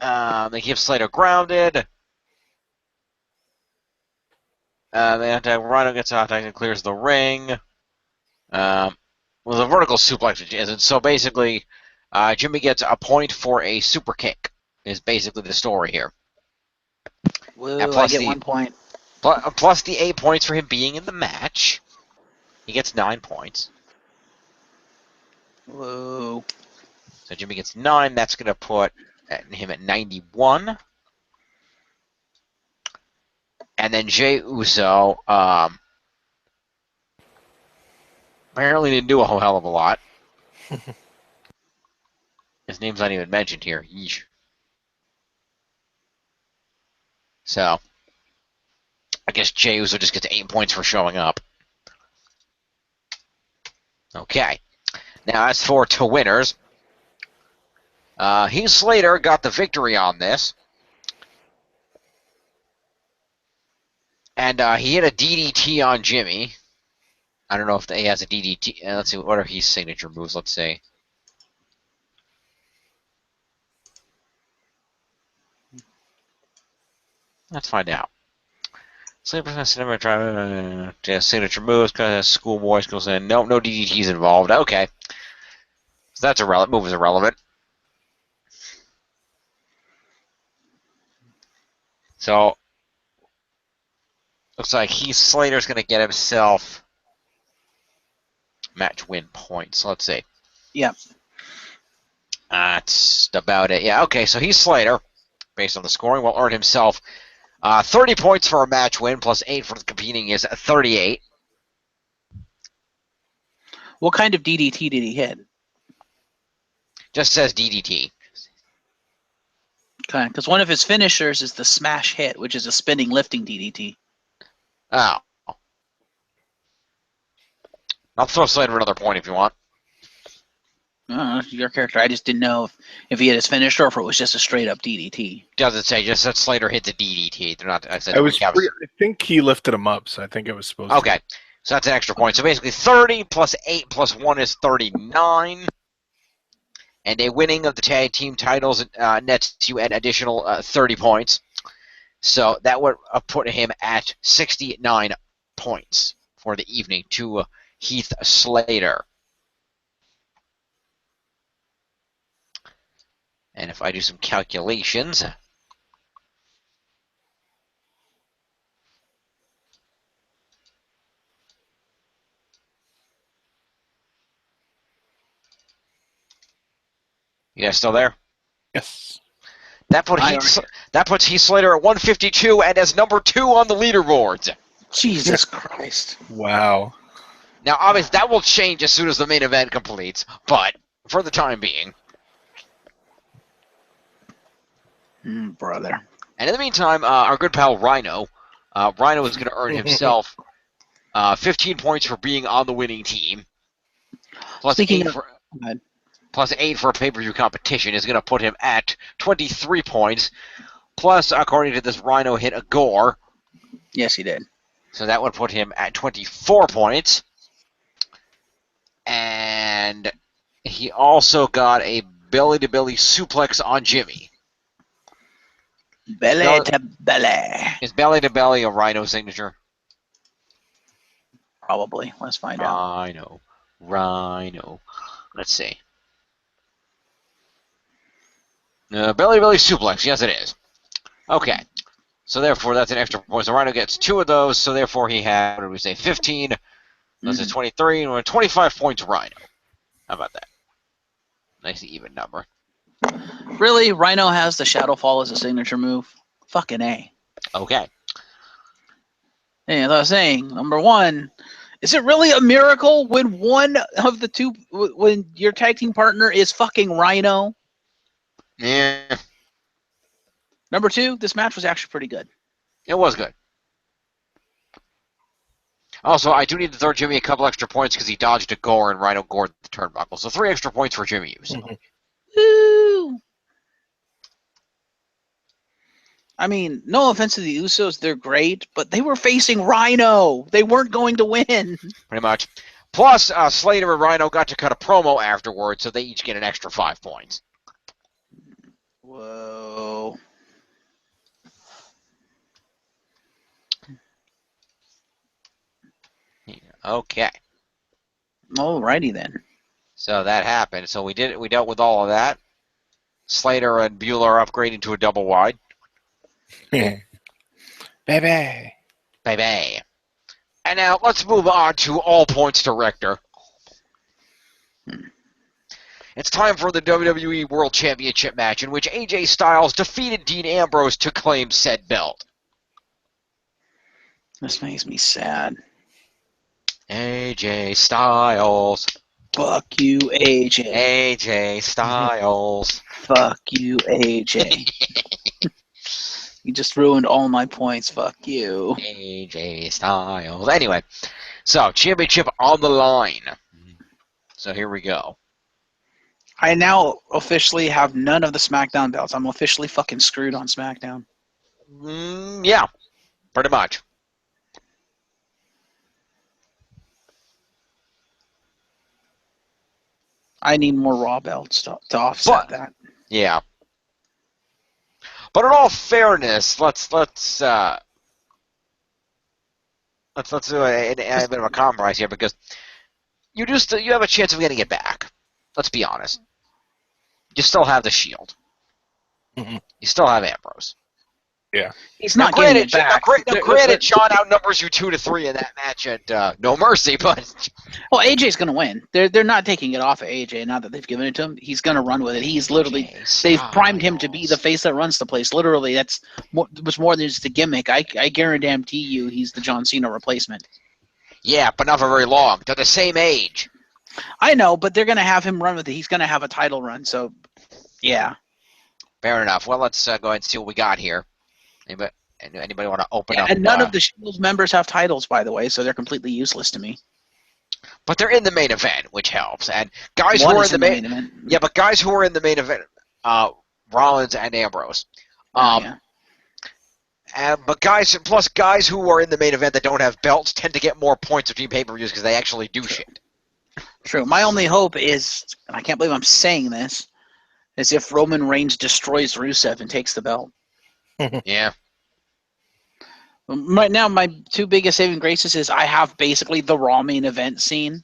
They keep Slater grounded. Rhino gets out and clears the ring. With a vertical suplex. And so basically, Jimmy gets a point for a super kick, is basically the story here. Woo, I get 1 point. Plus the 8 points for him being in the match. He gets 9 points. Whoa. So Jimmy gets 9. That's going to put him at 91. And then Jey Uso apparently didn't do a whole hell of a lot. His name's not even mentioned here. Yeesh. So, I guess Jey Uso just gets 8 points for showing up. Okay. Now, as for to winners, Heath Slater got the victory on this. And he hit a DDT on Jimmy. I don't know if he has a DDT. Let's see, what are his signature moves? Let's see. Let's find out. Sleeper cinema drive signature moves, schoolboy goes in. Nope, no DDTs involved. Okay. So that's irrelevant. Move is irrelevant. So, looks like Heath Slater's going to get himself match win points. Let's see. Yep. That's about it. Yeah, okay, so Heath Slater, based on the scoring, will earn himself 30 points for a match win, plus 8 for competing is 38. What kind of DDT did he hit? Just says DDT. Okay, because one of his finishers is the smash hit, which is a spinning lifting DDT. Oh. I'll throw Slater another point if you want. Your character. I just didn't know if he had his finisher or if it was just a straight up DDT. Doesn't say, just said Slater hits a DDT. They're not. I said. I think he lifted him up, so I think it was supposed to. Okay, so that's an extra point. So basically, 30 plus 8 plus 1 is 39. And a winning of the tag team titles nets you an additional 30 points. So that would put him at 69 points for the evening to Heath Slater. And if I do some calculations, you guys still there? Yes. That puts Heath Slater at 152 and as number 2 on the leaderboards. Jesus Christ. Wow. Now, obviously, that will change as soon as the main event completes, but for the time being. Brother. And in the meantime, our good pal Rhino, Rhino is going to earn himself 15 points for being on the winning team. Plus 8 for a pay-per-view competition is going to put him at 23 points. Plus, according to this, Rhino hit a gore. Yes, he did. So that would put him at 24 points. And he also got a belly-to-belly suplex on Jimmy. Belly to belly. Is belly-to-belly a Rhino signature? Probably. Let's find out. Rhino. Let's see. Belly-to-belly suplex. Yes, it is. Okay. So therefore, that's an extra point. So Rhino gets 2 of those. So therefore, he had, what did we say, 15. That's a 23. And 25 points Rhino. How about that? Nice even number. Really? Rhino has the Shadow Fall as a signature move? Fucking A. Okay. And as I was saying, number one, is it really a miracle when one of the two, when your tag team partner is fucking Rhino? Yeah. Number two, this match was actually pretty good. It was good. Also, I do need to throw Jimmy a couple extra points because he dodged a gore and Rhino gored the turnbuckle. So 3 extra points for Jimmy Uso. Woo! I mean, no offense to the Usos, they're great, but they were facing Rhino. They weren't going to win. Pretty much. Plus, Slater and Rhino got to cut a promo afterwards, so they each get an extra 5 points. Whoa. Okay. Alrighty then. So that happened. So we dealt with all of that. Slater and Bueller upgrading to a double wide. Baby. Baby. And now let's move on to All Points Director. It's time for the WWE World Championship match in which AJ Styles defeated Dean Ambrose to claim said belt. This makes me sad. AJ Styles. Fuck you, AJ. AJ Styles. Fuck you, AJ. You just ruined all my points. Fuck you. AJ Styles. Anyway, so championship on the line. So here we go. I now officially have none of the SmackDown belts. I'm officially fucking screwed on SmackDown. Yeah, pretty much. I need more Raw belts to offset that. Yeah. But in all fairness, let's do a bit of a compromise here because you have a chance of getting it back. Let's be honest. You still have the Shield. Mm-hmm. You still have Ambrose. Yeah. He's not getting it back. Now, granted, Sean outnumbers you 2-3 in that match at No Mercy, but well, AJ's going to win. They're not taking it off of AJ now that they've given it to him. He's going to run with it. He's literally they've primed him to be the face that runs the place. Literally, that's was more than just a gimmick. I guarantee you, he's the John Cena replacement. Yeah, but not for very long. They're the same age. I know, but they're going to have him run with it. He's going to have a title run. So, yeah. Fair enough. Well, let's go ahead and see what we got here. Anybody want to open up? And none of the Shield members have titles, by the way, so they're completely useless to me. But they're in the main event, which helps. And guys who are in the main event. Yeah, but guys who are in the main event, Rollins and Ambrose. But guys who are in the main event that don't have belts tend to get more points between pay-per-views because they actually do shit. True. My only hope is, and I can't believe I'm saying this, is if Roman Reigns destroys Rusev and takes the belt. Yeah. Right now, my two biggest saving graces is I have basically the Raw main event scene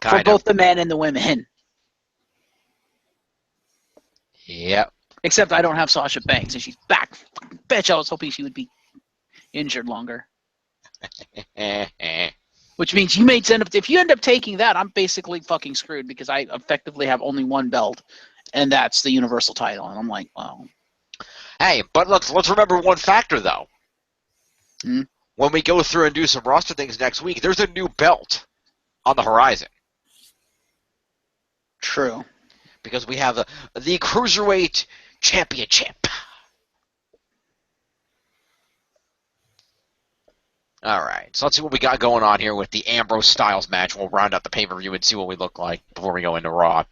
for both the men and the women. Yep. Except I don't have Sasha Banks, and she's back. Bitch, I was hoping she would be injured longer. Which means if you end up taking that, I'm basically fucking screwed because I effectively have only one belt, and that's the Universal title. And I'm like, well. Hey, but let's remember one factor, though. Hmm? When we go through and do some roster things next week, there's a new belt on the horizon. True. Because we have the Cruiserweight Championship. All right, so let's see what we got going on here with the Ambrose Styles match. We'll round out the pay-per-view and see what we look like before we go into Raw.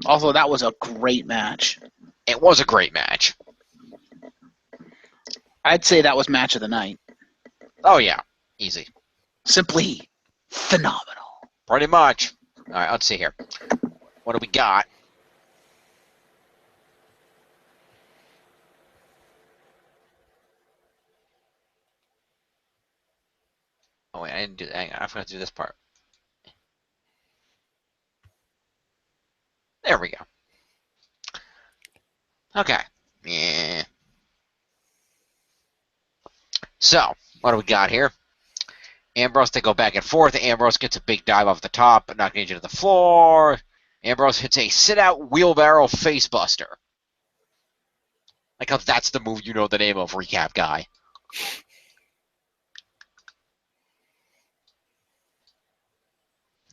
Also, that was a great match. It was a great match. I'd say that was match of the night. Oh, yeah. Easy. Simply phenomenal. Pretty much. All right, let's see here. What do we got? Oh, wait, I didn't do that. Hang on, I forgot to do this part. There we go. Okay. Yeah. So, what do we got here? Ambrose, they go back and forth. Ambrose gets a big dive off the top, knocking AJ to the floor. Ambrose hits a sit-out wheelbarrow facebuster. Like how that's the move you know the name of, recap guy.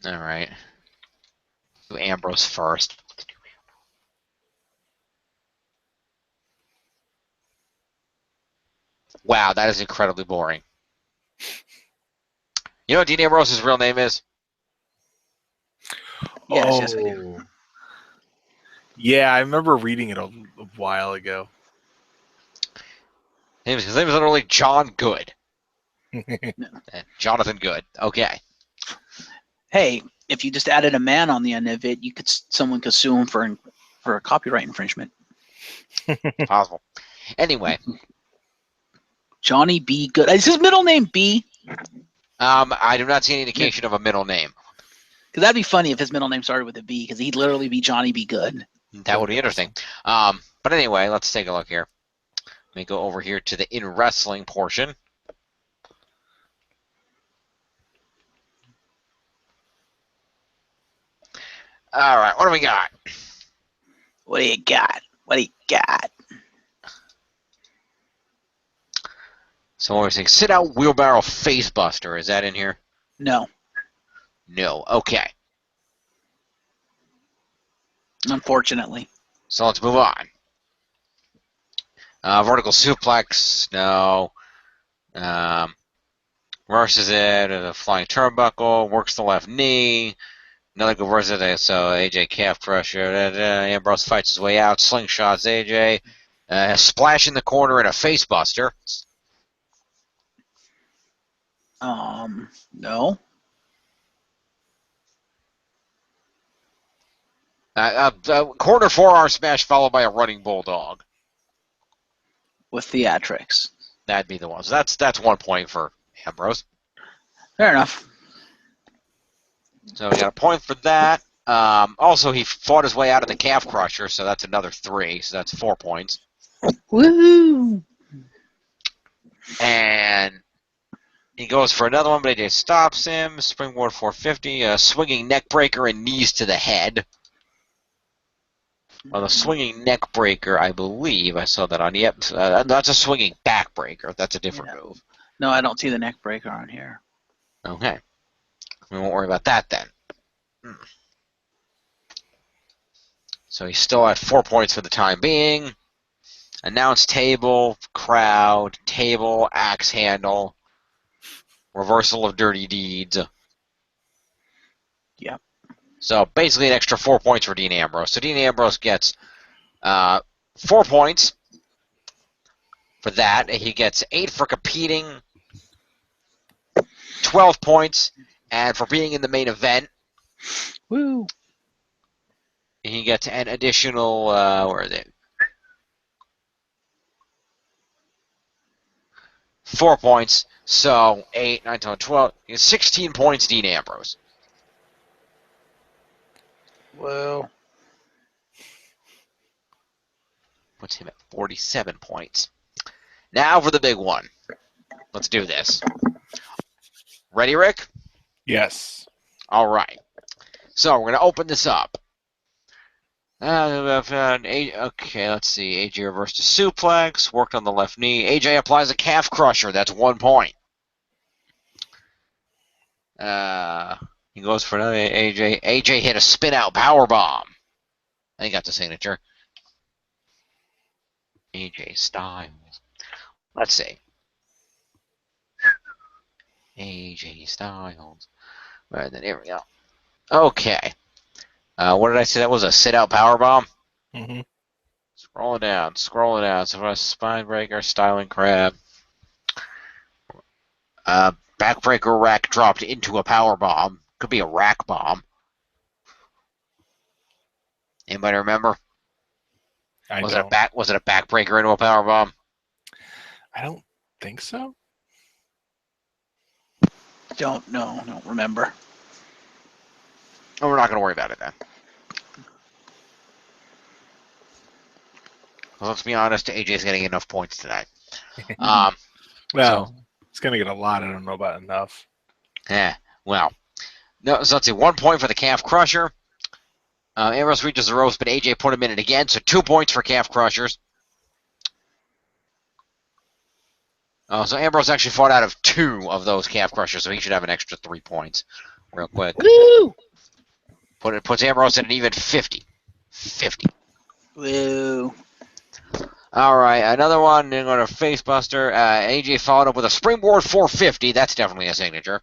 All right. Do Ambrose first. Wow, that is incredibly boring. You know what Dean Ambrose's real name is? Yes, I do. Yeah, I remember reading it a while ago. His name is literally John Good. Jonathan Good. Okay. Hey, if you just added a man on the end of it, someone could sue him for a copyright infringement. Possible. Anyway. Johnny B. Good. Is his middle name B? I do not see any indication of a middle name. Because that'd be funny if his middle name started with a B, because he'd literally be Johnny B. Good. That would be interesting. But anyway, let's take a look here. Let me go over here to the in wrestling portion. All right, what do we got? What do you got? What do you got? So we're saying sit-out wheelbarrow facebuster. Is that in here? No. No. Okay. Unfortunately. So let's move on. Vertical suplex. No. Reverses it. A flying turnbuckle. Works the left knee. Another good versus it. So AJ calf crusher. Ambrose fights his way out. Slingshots AJ. Splash in the corner and a facebuster. No. Corner forearm smash followed by a running bulldog. With theatrics. That'd be the one. So that's 1 point for Ambrose. Fair enough. So we got a point for that. Also, he fought his way out of the calf crusher, so that's another 3. So that's 4 points. Woo! And he goes for another one, but AJ stops him. Springboard 450, swinging neck breaker and knees to the head. Well, the swinging neck breaker, I believe I saw that on. Yep, that's a swinging back breaker. That's a different move. No, I don't see the neck breaker on here. Okay. We won't worry about that then. So he's still at 4 points for the time being. Announce table, crowd, table, axe handle, reversal of dirty deeds. Yep. So basically an extra 4 points for Dean Ambrose. So Dean Ambrose gets 4 points for that. He gets 8 for competing, 12 points, and for being in the main event. Woo! He gets an additional, where is it? 4 points. So 8, 9, 10, 12. He gets 16 points, Dean Ambrose. Well, Puts him at 47 points. Now for the big one. Let's do this. Ready, Rick? Yes. All right. So we're going to open this up. Okay, let's see. AJ reversed a suplex, worked on the left knee. AJ applies a calf crusher. That's 1 point. He goes for another AJ. AJ hit a spin-out powerbomb. I think that's a signature. AJ Styles. Let's see. AJ Styles. Right, then here we go. Okay. What did I say? That was a sit-out powerbomb? Mm-hmm. Scrolling down. So for a spine breaker, styling crab. Backbreaker rack dropped into a powerbomb. Could be a rack bomb. Anybody remember? Was it a backbreaker into a powerbomb? I don't think so. don't remember. Oh, we're not going to worry about it then. Well, let's be honest, AJ's getting enough points tonight. Well, so, it's going to get a lot. I don't know about enough. Yeah, well. No, so let's see. 1 point for the calf crusher. Ambrose reaches the ropes, but AJ put him in it again, so 2 points for calf crushers. So Ambrose actually fought out of 2 of those calf crushers, so he should have an extra 3 points real quick. Woo! Puts Ambrose at an even 50. 50. Woo! All right, another one. They're going to facebuster. AJ followed up with a springboard 450. That's definitely a signature.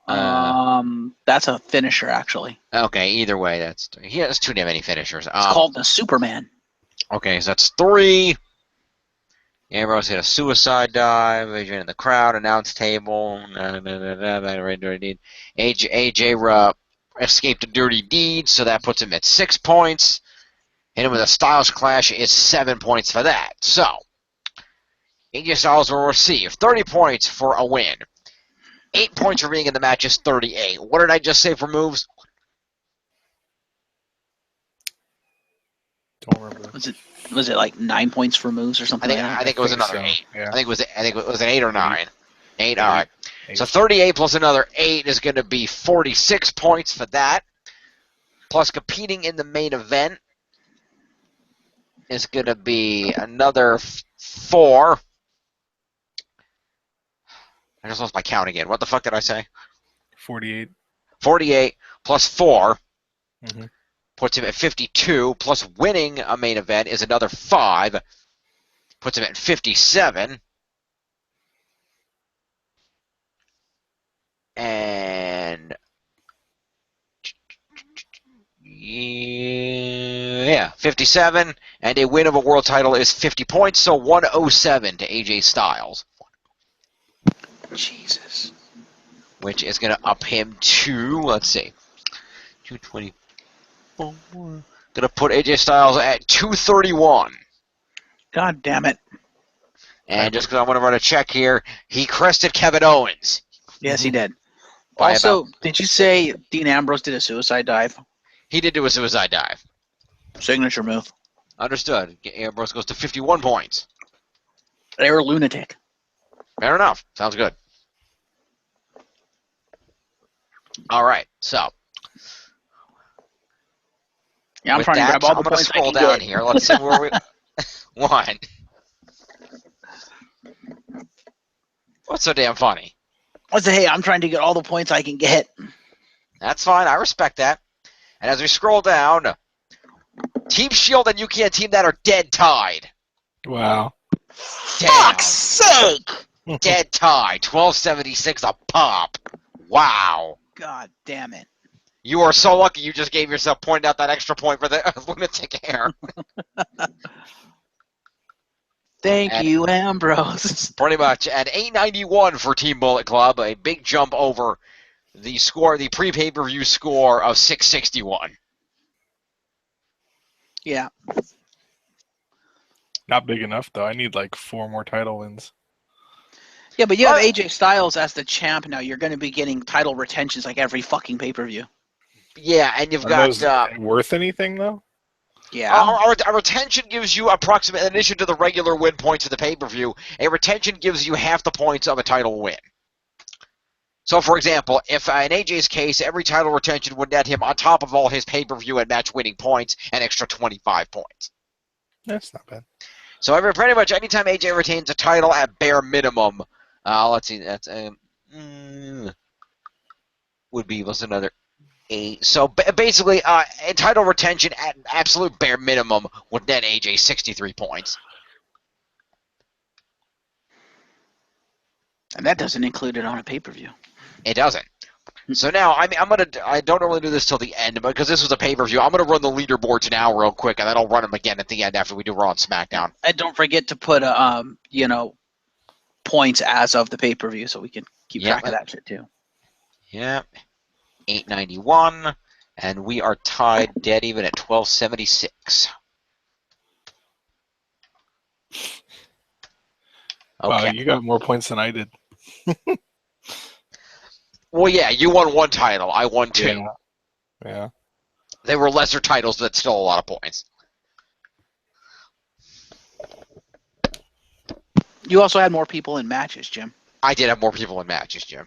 That's a finisher, actually. Okay, either way, he has too damn many finishers. It's called the Superman. Okay, so that's 3. Ambrose hit a suicide dive. AJ in the crowd, announce table. AJ escaped a dirty deed, so that puts him at 6 points. Hit him with a Styles Clash is 7 points for that. So, AJ Styles will receive 30 points for a win. 8 points for being in the match is 38. What did I just say for moves? Don't remember. Was it like 9 points for moves or something? I think it was another 8. Yeah. I think it was an 8 or 9. 8. All right. 8. So 38 plus another 8 is going to be 46 points for that. Plus competing in the main event is going to be another 4. I just lost my count again. What the fuck did I say? 48. 48 plus 4 Mm-hmm. puts him at 52. Plus winning a main event is another 5. Puts him at 57. And yeah, 57. And a win of a world title is 50 points, so 107 to AJ Styles. Jesus. Which is going to up him to, let's see, 224. Going to put AJ Styles at 231. God damn it. And just because I want to run a check here, he crested Kevin Owens. Yes, he did. By Also, about- did you say Dean Ambrose did a suicide dive? He did do a suicide dive. Signature move. Understood. Ambrose goes to 51 points. They're a lunatic. Fair enough. Sounds good. All right. So. Yeah, I'm with trying that, to grab all the I'm going to points scroll I can down get. here. Let's see where we. One. What's so damn funny? I say, hey, I'm trying to get all the points I can get. That's fine. I respect that. And as we scroll down, Team Shield and Yuki, a team that are dead tied. Wow. Damn. Fuck's sake! Dead tie. 1276 a pop. Wow. God damn it. You are so lucky you just gave yourself pointed out that extra point for the lunatic hair. Thank you, Ambrose. Pretty much. And 891 for Team Bullet Club. A big jump over the score, the pre-pay-per-view score of 661. Yeah. Not big enough, though. I need like 4 more title wins. Yeah, but you have AJ Styles as the champ now. You're going to be getting title retentions like every fucking pay-per-view. Yeah, and you've Are got... those worth anything, though? Yeah. Our retention gives you approximately, in addition to the regular win points of the pay-per-view, a retention gives you half the points of a title win. So, for example, if in AJ's case, every title retention would net him, on top of all his pay-per-view and match-winning points, an extra 25 points. That's not bad. So, pretty much anytime AJ retains a title at bare minimum, let's see, that's would be what's another 8. So basically, a title retention at an absolute bare minimum would net AJ 63 points. And that doesn't include it on a pay-per-view. It doesn't. So now, I don't normally do this till the end, but because this was a pay-per-view, I'm gonna run the leaderboards now real quick, and then I'll run them again at the end after we do Raw and SmackDown. And don't forget to put points as of the pay-per-view so we can keep track of that shit too. Yeah. 891, and we are tied dead even at 1276. Okay. Wow, you got more points than I did. Well, yeah, you won 1 title. I won 2. Yeah. They were lesser titles, but still a lot of points. You also had more people in matches, Jim. I did have more people in matches, Jim.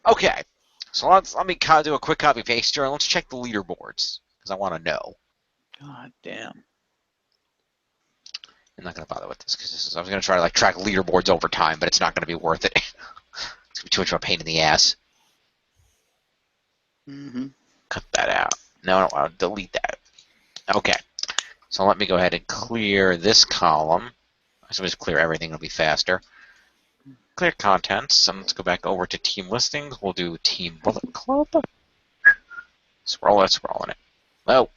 Okay, so let me do a quick copy paste here, and let's check the leaderboards because I want to know. God damn. I'm not gonna bother with this because I was gonna try to track leaderboards over time, but it's not gonna be worth it. It's gonna be too much of a pain in the ass. Mm-hmm. Cut that out. No, I'll delete that. Okay, so let me go ahead and clear this column. I suppose clear everything; it'll be faster. Clear contents, and let's go back over to team listings. We'll do Team Bullet Club. Scrolling it. Oh,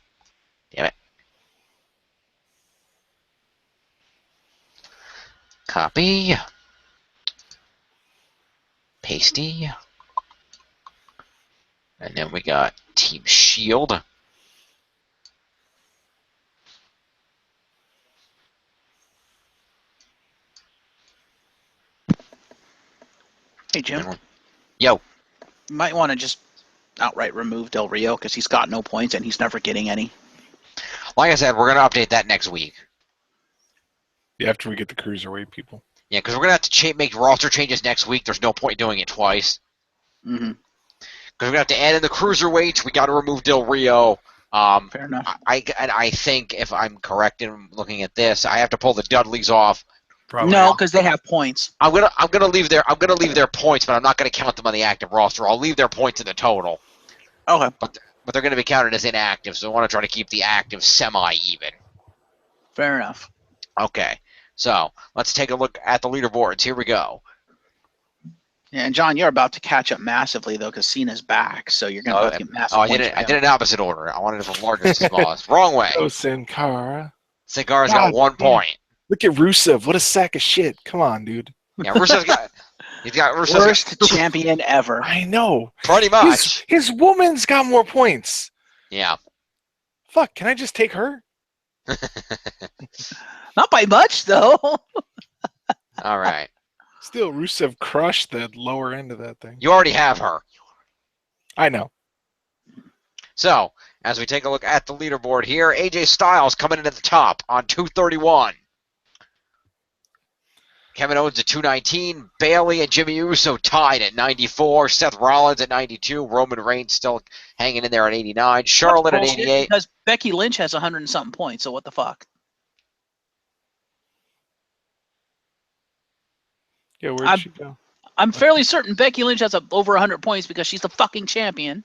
damn it. Copy. Pasty. And then we got Team Shield. Hey, Jim. Yo. You might want to just outright remove Del Rio because he's got no points and he's never getting any. Like I said, we're going to update that next week. Yeah, after we get the cruiserweight people. Yeah, because we're going to have to make roster changes next week. There's no point doing it twice. Mm-hmm. Because we're going to have to add in the cruiserweights. We got to remove Del Rio. Fair enough. I think, if I'm correct in looking at this, I have to pull the Dudleys off. Probably. No, because they have points. I'm gonna leave their points, but I'm not gonna count them on the active roster. I'll leave their points in the total. Okay. But they're gonna be counted as inactive, so I want to try to keep the active semi-even. Fair enough. Okay, so let's take a look at the leaderboards. Here we go. Yeah, and John, you're about to catch up massively though, because Cena's back, so you're gonna both get massive. I did it in opposite order. I wanted it from largest to smallest. Wrong way. Oh, Sin Cara. Sin Cara's got 1 point. Look at Rusev. What a sack of shit. Come on, dude. Yeah, Rusev's got worst champion ever. I know. Pretty much. His woman's got more points. Yeah. Fuck, can I just take her? Not by much, though. All right. Still, Rusev crushed the lower end of that thing. You already have her. I know. So, As we take a look at the leaderboard here, AJ Styles coming in at the top on 231. Kevin Owens at 219. Bayley and Jimmy Uso tied at 94. Seth Rollins at 92. Roman Reigns still hanging in there at 89. Charlotte at 88. Because Becky Lynch has 100 and something points, so what the fuck? Yeah, where'd she go? I'm fairly certain Becky Lynch has over 100 points because she's the fucking champion.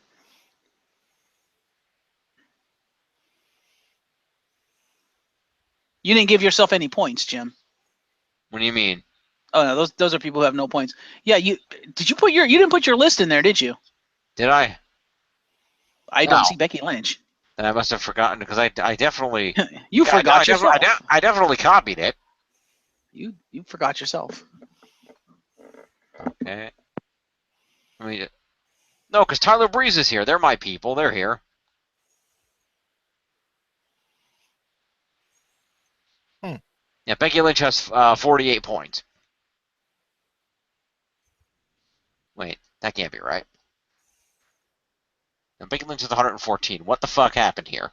You didn't give yourself any points, Jim. What do you mean? Oh no, those are people who have no points. Yeah, you didn't put your list in there, did you? Did I? I don't see Becky Lynch. Then I must have forgotten because I definitely you forgot yourself. I definitely copied it. You forgot yourself. Okay. I mean, no, because Tyler Breeze is here. They're my people. They're here. Yeah, Becky Lynch has 48 points. Wait, that can't be right. And Becky Lynch is 114. What the fuck happened here?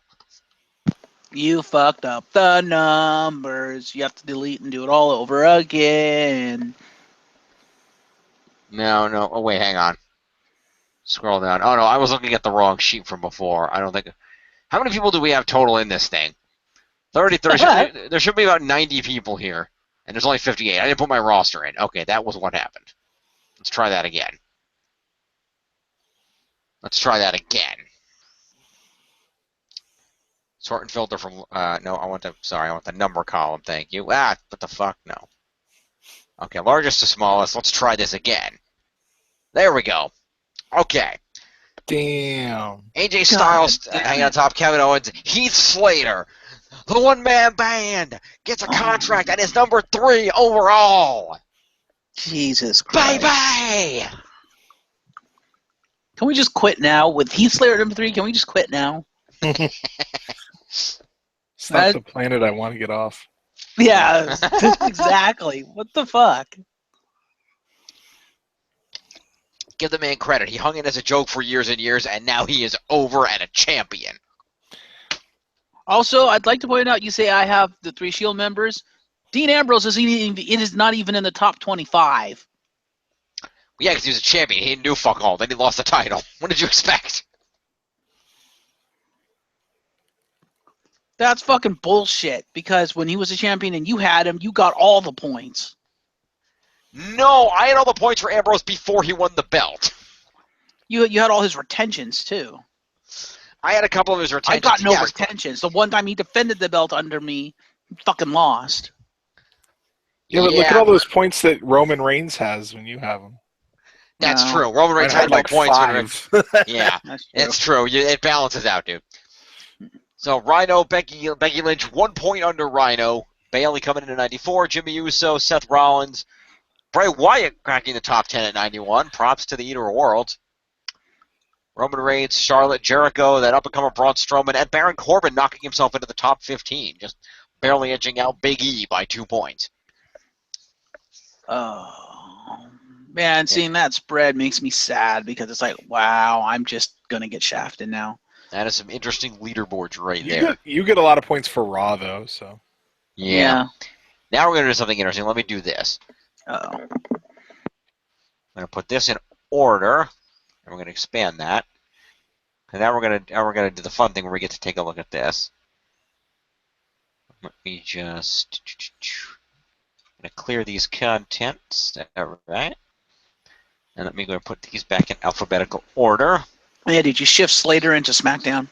You fucked up the numbers. You have to delete and do it all over again. No. Oh, wait, hang on. Scroll down. Oh, no, I was looking at the wrong sheet from before. I don't think... How many people do we have total in this thing? 30. There should be about 90 people here. And there's only 58. I didn't put my roster in. Okay, that was what happened. Let's try that again. Sort and filter from... no, I want the number column. Thank you. What the fuck? No. Okay, largest to smallest. Let's try this again. There we go. Okay. Damn. AJ Styles hanging on top. Kevin Owens. Heath Slater, the one-man band, gets a contract and is number 3 overall. Jesus Christ. Baby! Can we just quit now? With Heath Slater at number 3, can we just quit now? It's not the planet I want to get off. Yeah, exactly. What the fuck? Give the man credit. He hung in as a joke for years and years, and now he is over and a champion. Also, I'd like to point out, you say I have the 3 Shield members. Dean Ambrose is not even in the top 25. Yeah, because he was a champion. He didn't do fuck all. Then he lost the title. What did you expect? That's fucking bullshit. Because when he was a champion and you had him, you got all the points. No, I had all the points for Ambrose before he won the belt. You had all his retentions, too. I had a couple of his retentions. I got no retentions. The one time he defended the belt under me, he fucking lost. Yeah, but look at all those points that Roman Reigns has when you have them. That's true. Roman Reigns had no points. Yeah, it's true. It balances out, dude. So Rhino, Becky Lynch, 1 point under Rhino. Bayley coming in at 94. Jimmy Uso, Seth Rollins, Bray Wyatt cracking the top 10 at 91. Props to the Eater of Worlds. Roman Reigns, Charlotte, Jericho, that up-and-comer Braun Strowman, and Baron Corbin knocking himself into the top 15, just barely edging out Big E by 2 points. Oh, man, seeing that spread makes me sad because it's like, wow, I'm just going to get shafted now. That is some interesting leaderboards there. You get a lot of points for Raw, though, so. Yeah. Now we're going to do something interesting. Let me do this. Uh-oh. I'm going to put this in order, and we're going to expand that. And now we're going to do the fun thing where we get to take a look at this. Let me just going to clear these contents. All right. And let me go and put these back in alphabetical order. Yeah, did you shift Slater into SmackDown?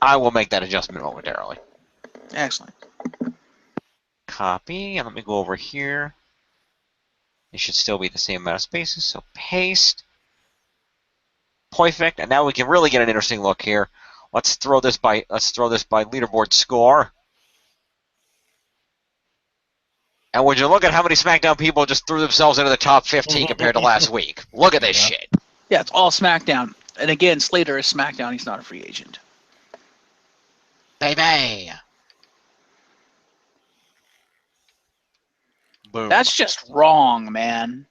I will make that adjustment momentarily. Excellent. Copy, and let me go over here. It should still be the same amount of spaces, so paste. Perfect, and now we can really get an interesting look here. Let's throw this by leaderboard score. And would you look at how many SmackDown people just threw themselves into the top 15 compared to last week? Look at this shit. Yeah, it's all SmackDown. And again, Slater is SmackDown. He's not a free agent. Baby. Boom. That's just wrong, man.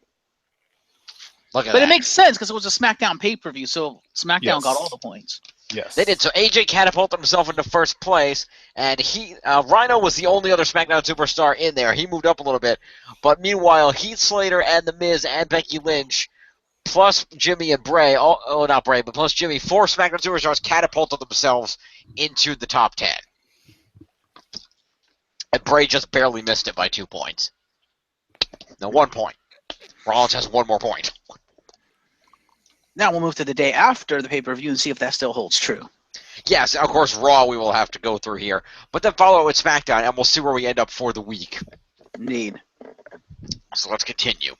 Look at But that. it makes sense because it was a SmackDown pay-per-view, so SmackDown got all the points. Yes. They did. So AJ catapulted himself into first place, and Rhino was the only other SmackDown superstar in there. He moved up a little bit, but meanwhile, Heath Slater and The Miz and Becky Lynch, plus Jimmy and Bray, not Bray, but plus Jimmy, 4 SmackDown superstars catapulted themselves into the top 10. And Bray just barely missed it by 2 points. No, 1 point. Rollins has 1 more point. Now we'll move to the day after the pay-per-view and see if that still holds true. Yes, of course, Raw we will have to go through here. But then follow it with SmackDown, and we'll see where we end up for the week. Indeed. So let's continue.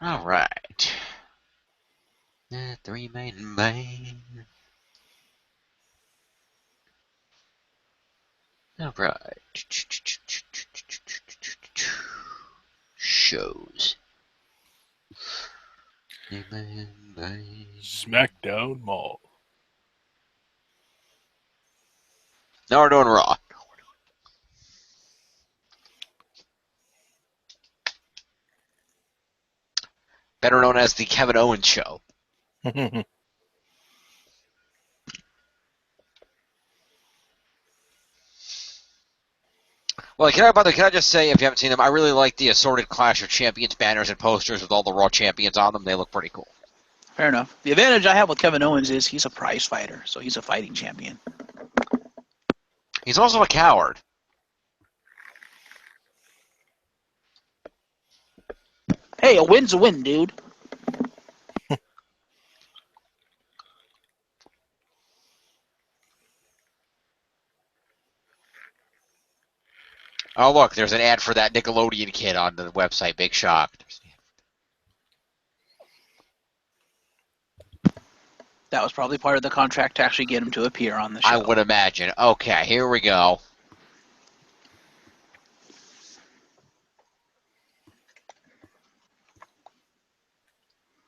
All right. 3 main main. All right. Shows. SmackDown Mall. Now we're doing Raw. Better known as the Kevin Owens Show. Well, can I just say, if you haven't seen them, I really like the assorted Clash of Champions banners and posters with all the Raw champions on them. They look pretty cool. Fair enough. The advantage I have with Kevin Owens is he's a prize fighter, so he's a fighting champion. He's also a coward. Hey, a win's a win, dude. Oh, look, there's an ad for that Nickelodeon kid on the website. Big shock. That was probably part of the contract to actually get him to appear on the show. I would imagine. Okay, here we go.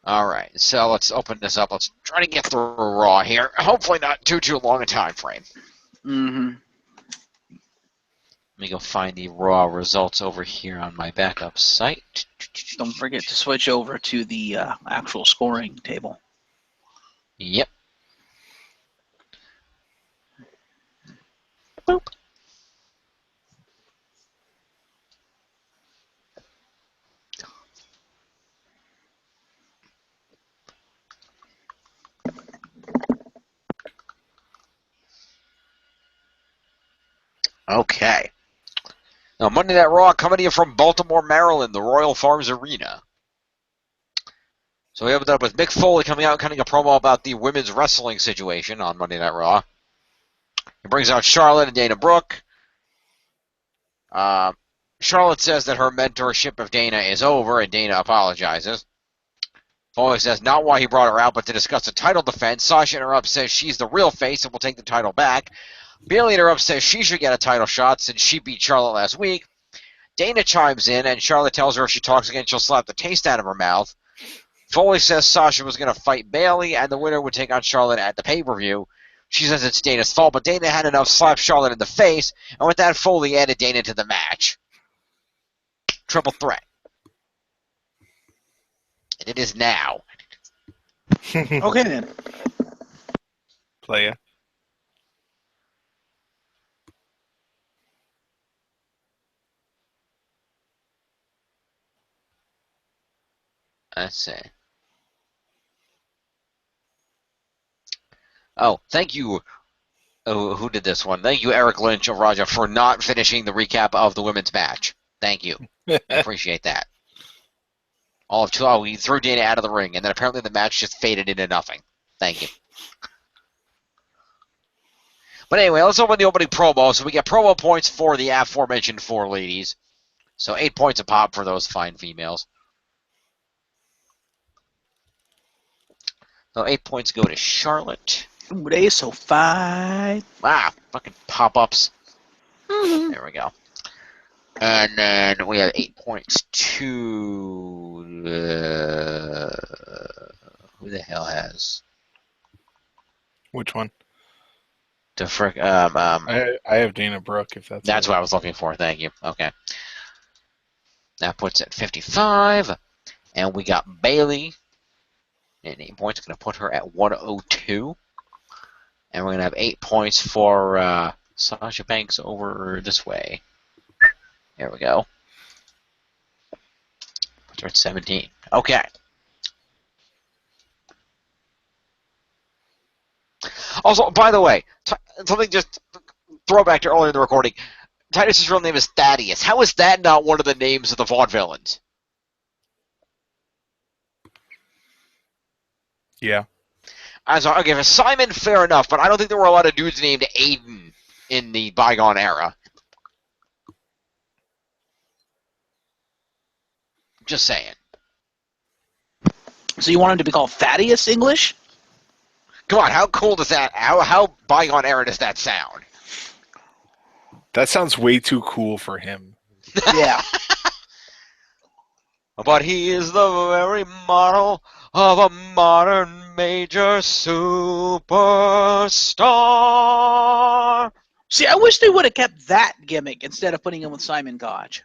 All right, so let's open this up. Let's try to get through Raw here. Hopefully not too long a time frame. Mm-hmm. Let me go find the Raw results over here on my backup site. Don't forget to switch over to the actual scoring table. Yep. Boop. Okay. Now, Monday Night Raw coming to you from Baltimore, Maryland, the Royal Farms Arena. So we opened up with Mick Foley coming out and cutting a promo about the women's wrestling situation on Monday Night Raw. He brings out Charlotte and Dana Brooke. Charlotte says that her mentorship of Dana is over, and Dana apologizes. Foley says not why he brought her out, but to discuss a title defense. Sasha interrupts, says she's the real face and will take the title back. Bayley interrupts, says she should get a title shot since she beat Charlotte last week. Dana chimes in, and Charlotte tells her if she talks again, she'll slap the taste out of her mouth. Foley says Sasha was going to fight Bayley, and the winner would take on Charlotte at the pay-per-view. She says it's Dana's fault, but Dana had enough slap Charlotte in the face, and with that, Foley added Dana to the match. Triple threat. And it is now. Okay, then. Playa. Let's see. Oh, thank you. Oh, who did this one? Thank you, Eric Lynch of Raja, for not finishing the recap of the women's match. Thank you. I appreciate that. All of 2 hours, he threw Dana out of the ring, and then apparently the match just faded into nothing. Thank you. But anyway, let's open the opening promo. So we get promo points for the aforementioned 4 ladies. So 8 points a pop for those fine females. So 8 points go to Charlotte. Ooh, they so fine. Wow, fucking pop-ups. Mm-hmm. There we go. And then we have 8 points to... who the hell has... Which one? The frick... I have Dana Brooke, if that's... That's what I was looking for, thank you. Okay. That puts it at 55. And we got Bailey. And 8 points. Going to put her at 102. And we're going to have 8 points for Sasha Banks over this way. There we go. Puts her at 17. Okay. Also, by the way, something just throwback to earlier in the recording. Titus's real name is Thaddeus. How is that not one of the names of the vaudevillains? Yeah. Okay, for Simon, fair enough, but I don't think there were a lot of dudes named Aiden in the bygone era. Just saying. So you want him to be called Thaddeus English? Come on, how cool does that? How bygone era does that sound? That sounds way too cool for him. Yeah. But he is the very model of a modern major superstar. See, I wish they would have kept that gimmick instead of putting him with Simon Gotch.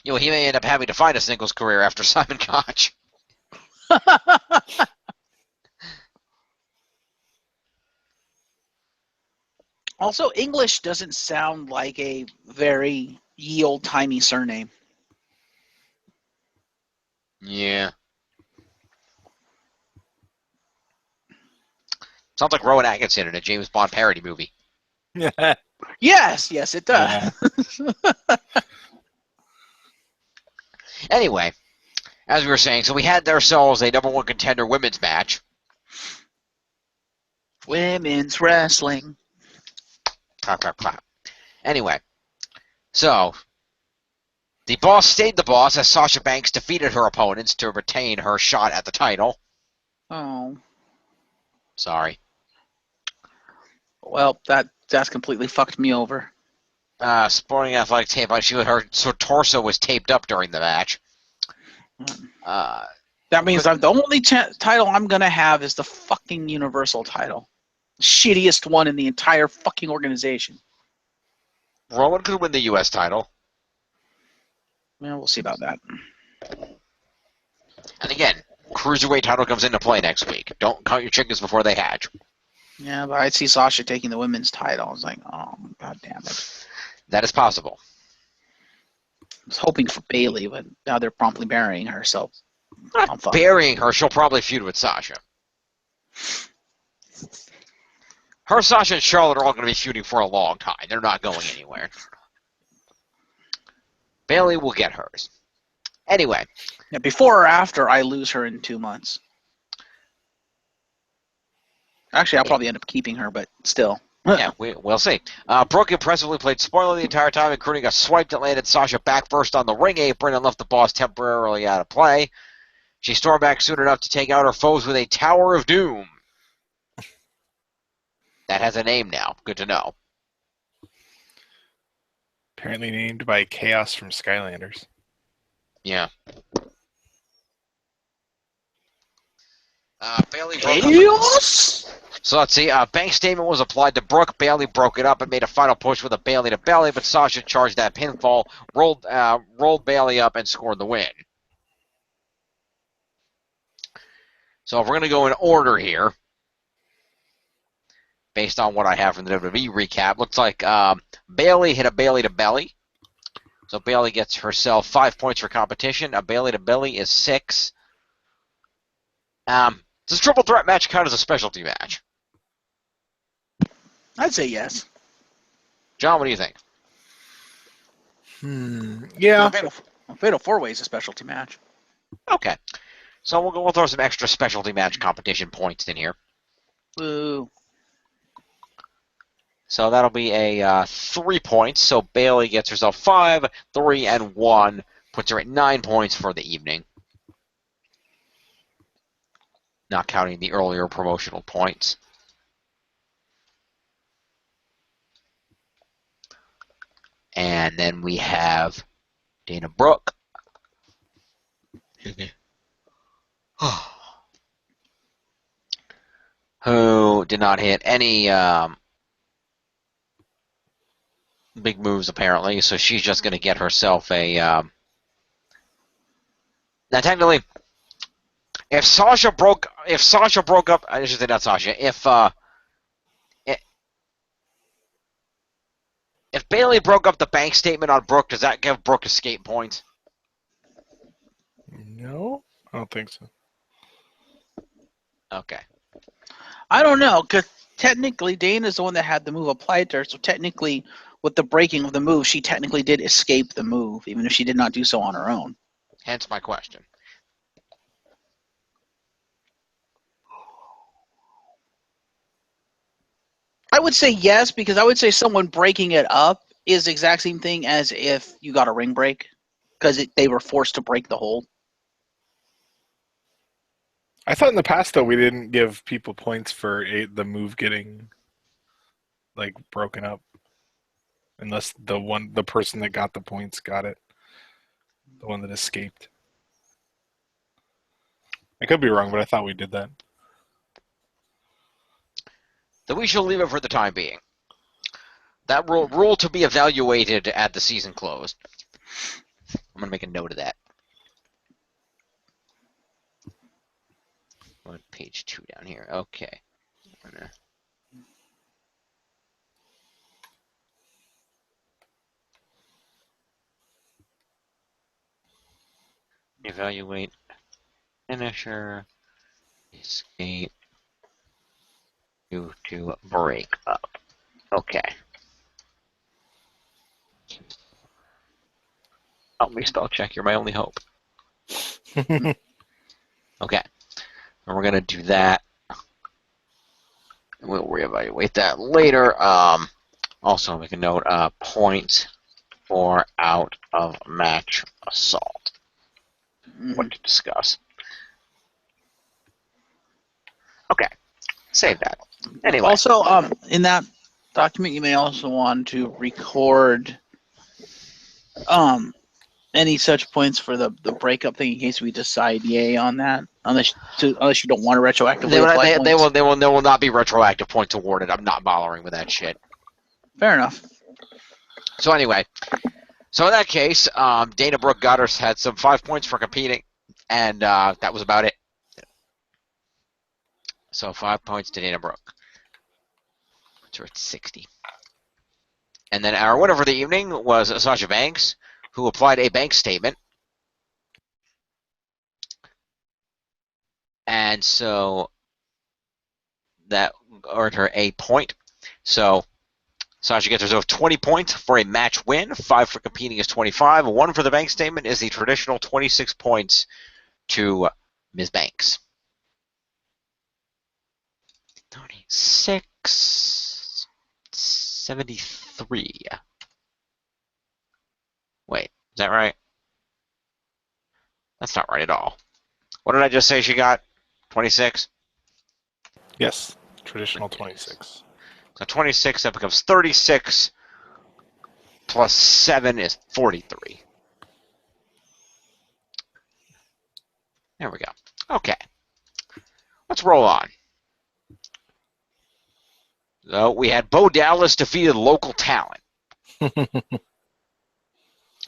You know, he may end up having to find a singles career after Simon Koch. Also, English doesn't sound like a very ye old-timey surname. Yeah. Sounds like Rowan Atkinson in a James Bond parody movie. Yes, it does. Yeah. Anyway, as we were saying, so we had ourselves a number 1 contender women's match. Women's wrestling. Clap, clap, clap. Anyway, so the boss stayed the boss as Sasha Banks defeated her opponents to retain her shot at the title. Oh. Sorry. Well, that's completely fucked me over. Sporting athletic tape. Her torso was taped up during the match. That means the only title I'm going to have is the fucking Universal title. Shittiest one in the entire fucking organization. Rowan could win the U.S. title. Well, we'll see about that. And again, Cruiserweight title comes into play next week. Don't count your chickens before they hatch. Yeah, but I'd see Sasha taking the women's title. I was like, oh, god damn it. That is possible. I was hoping for Bailey, but now they're promptly burying her, so Not burying her. She'll probably feud with Sasha. Her, Sasha, and Charlotte are all going to be feuding for a long time. They're not going anywhere. Bailey will get hers. Anyway. Yeah, before or after I lose her in 2 months. Actually, I'll probably end up keeping her, but still. Yeah, we'll see. Brooke impressively played spoiler the entire time, including a swipe that landed Sasha back first on the ring apron and left the boss temporarily out of play. She stormed back soon enough to take out her foes with a Tower of Doom. That has a name now. Good to know. Apparently named by Chaos from Skylanders. Yeah. Bailey Chaos? So let's see. Banks' statement was applied to Brooke. Bailey broke it up and made a final push with a Bailey to belly, but Sasha charged that pinfall, rolled Bailey up, and scored the win. So if we're going to go in order here, based on what I have from the WWE recap, looks like Bailey hit a Bailey to belly. So Bailey gets herself 5 points for competition. A Bailey to belly is 6. Does a triple threat match count as a specialty match? I'd say yes. John, what do you think? Yeah. A Fatal 4-Way is a specialty match. Okay. So we'll throw some extra specialty match competition points in here. Woo. So that'll be a 3 points. So Bailey gets herself 5, 3, and 1. Puts her at 9 points for the evening. Not counting the earlier promotional points. And then we have Dana Brooke. Who did not hit any big moves apparently, so she's just going to get herself a. Now, technically, if Sasha broke up, I should say not Sasha. If Bayley broke up the bank statement on Brooke, does that give Brooke escape points? No, I don't think so. Okay. I don't know, because technically Dana's the one that had the move applied to her, so technically with the breaking of the move, she technically did escape the move, even if she did not do so on her own. Hence my question. I would say yes, because I would say someone breaking it up is the exact same thing as if you got a ring break, because they were forced to break the hold. I thought in the past though we didn't give people points for the move getting like broken up, unless the person that got the points got it, the one that escaped. I could be wrong, but I thought we did that. Then we shall leave it for the time being. That rule to be evaluated at the season close. I'm going to make a note of that. On page 2 down here. Okay. Evaluate finisher escape due to break up. Okay. Help me spell check. You're my only hope. Okay. And we're going to do that. And we'll reevaluate that later. Also, make a note, point for out of match assault. What to discuss. Okay. Save that. Anyway. Also, in that document, you may also want to record any such points for the breakup thing in case we decide yay on that. Unless you don't want to retroactively apply points. They will not be retroactive points awarded. I'm not bothering with that shit. Fair enough. So anyway, so in that case, Dana Brooke Goddard had some 5 points for competing, and that was about it. So 5 points to Dana Brooke. So we're at 60. And then our winner for the evening was Sasha Banks, who applied a bank statement. And so that earned her a point. So Sasha gets herself 20 points for a match win. 5 for competing is 25. 1 for the bank statement is the traditional 26 points to Ms. Banks. 36, 73. Wait, is that right? That's not right at all. What did I just say she got? 26? Yes, traditional 26. So 26, that becomes 36, plus 7 is 43. There we go. Okay. Let's roll on. So we had Bo Dallas defeated local talent. Oh,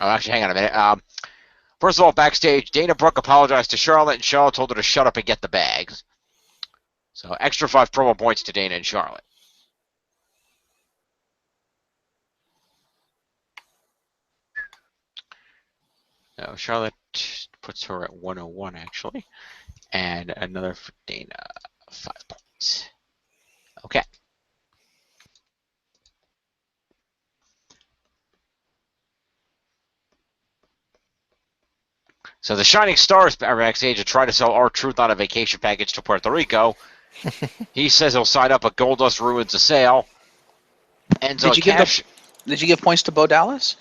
actually, hang on a minute. First of all, backstage, Dana Brooke apologized to Charlotte, and Charlotte told her to shut up and get the bags. So extra 5 promo points to Dana and Charlotte. So Charlotte puts her at 101, actually. And another for Dana, 5 points. Okay. So the Shining Stars are backstage to try to sell R-Truth on a vacation package to Puerto Rico. He says he'll sign up, but Goldust ruins the sale. Enzo Did you give points to Bo Dallas?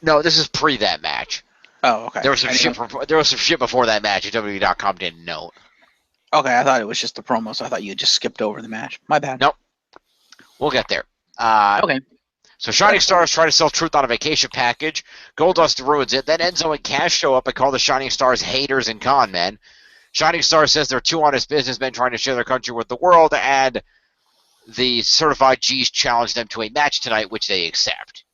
No, this is pre that match. Oh, okay. There was some shit before that match that WWE.com didn't know. Okay, I thought it was just the promo, so I thought you just skipped over the match. My bad. Nope. We'll get there. Okay. So Shining Stars try to sell Truth on a vacation package. Goldust ruins it. Then Enzo and Cash show up and call the Shining Stars haters and con men. Shining Stars says they're 2 honest businessmen trying to share their country with the world, and the Certified G's challenge them to a match tonight, which they accept.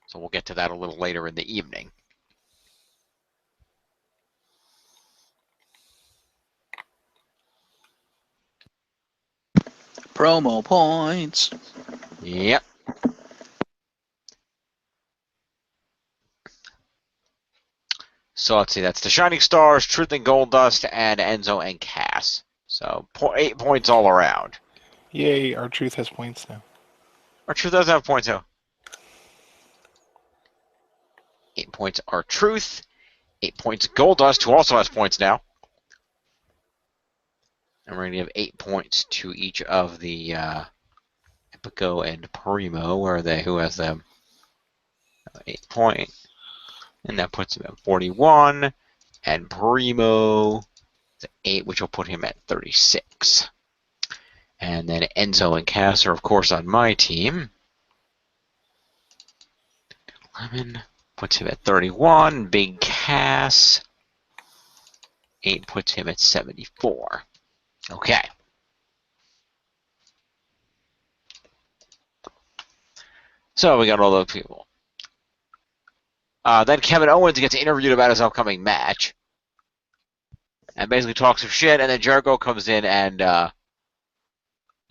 So we'll get to that a little later in the evening. Promo points. Yep. So let's see. That's the Shining Stars, Truth and Goldust, and Enzo and Cass. So 8 points all around. Yay, our Truth has points now. Our Truth doesn't have points now. 8 points are Truth. 8 points Goldust, who also has points now. And we're going to give 8 points to each of the Epico and Primo. Where are they? Who has them? 8 points. And that puts him at 41. And Primo is at 8, which will put him at 36. And then Enzo and Cass are, of course, on my team. 11 puts him at 31. Big Cass. 8 puts him at 74. Okay. So we got all those people. Then Kevin Owens gets interviewed about his upcoming match. And basically talks some shit, and then Jericho comes in and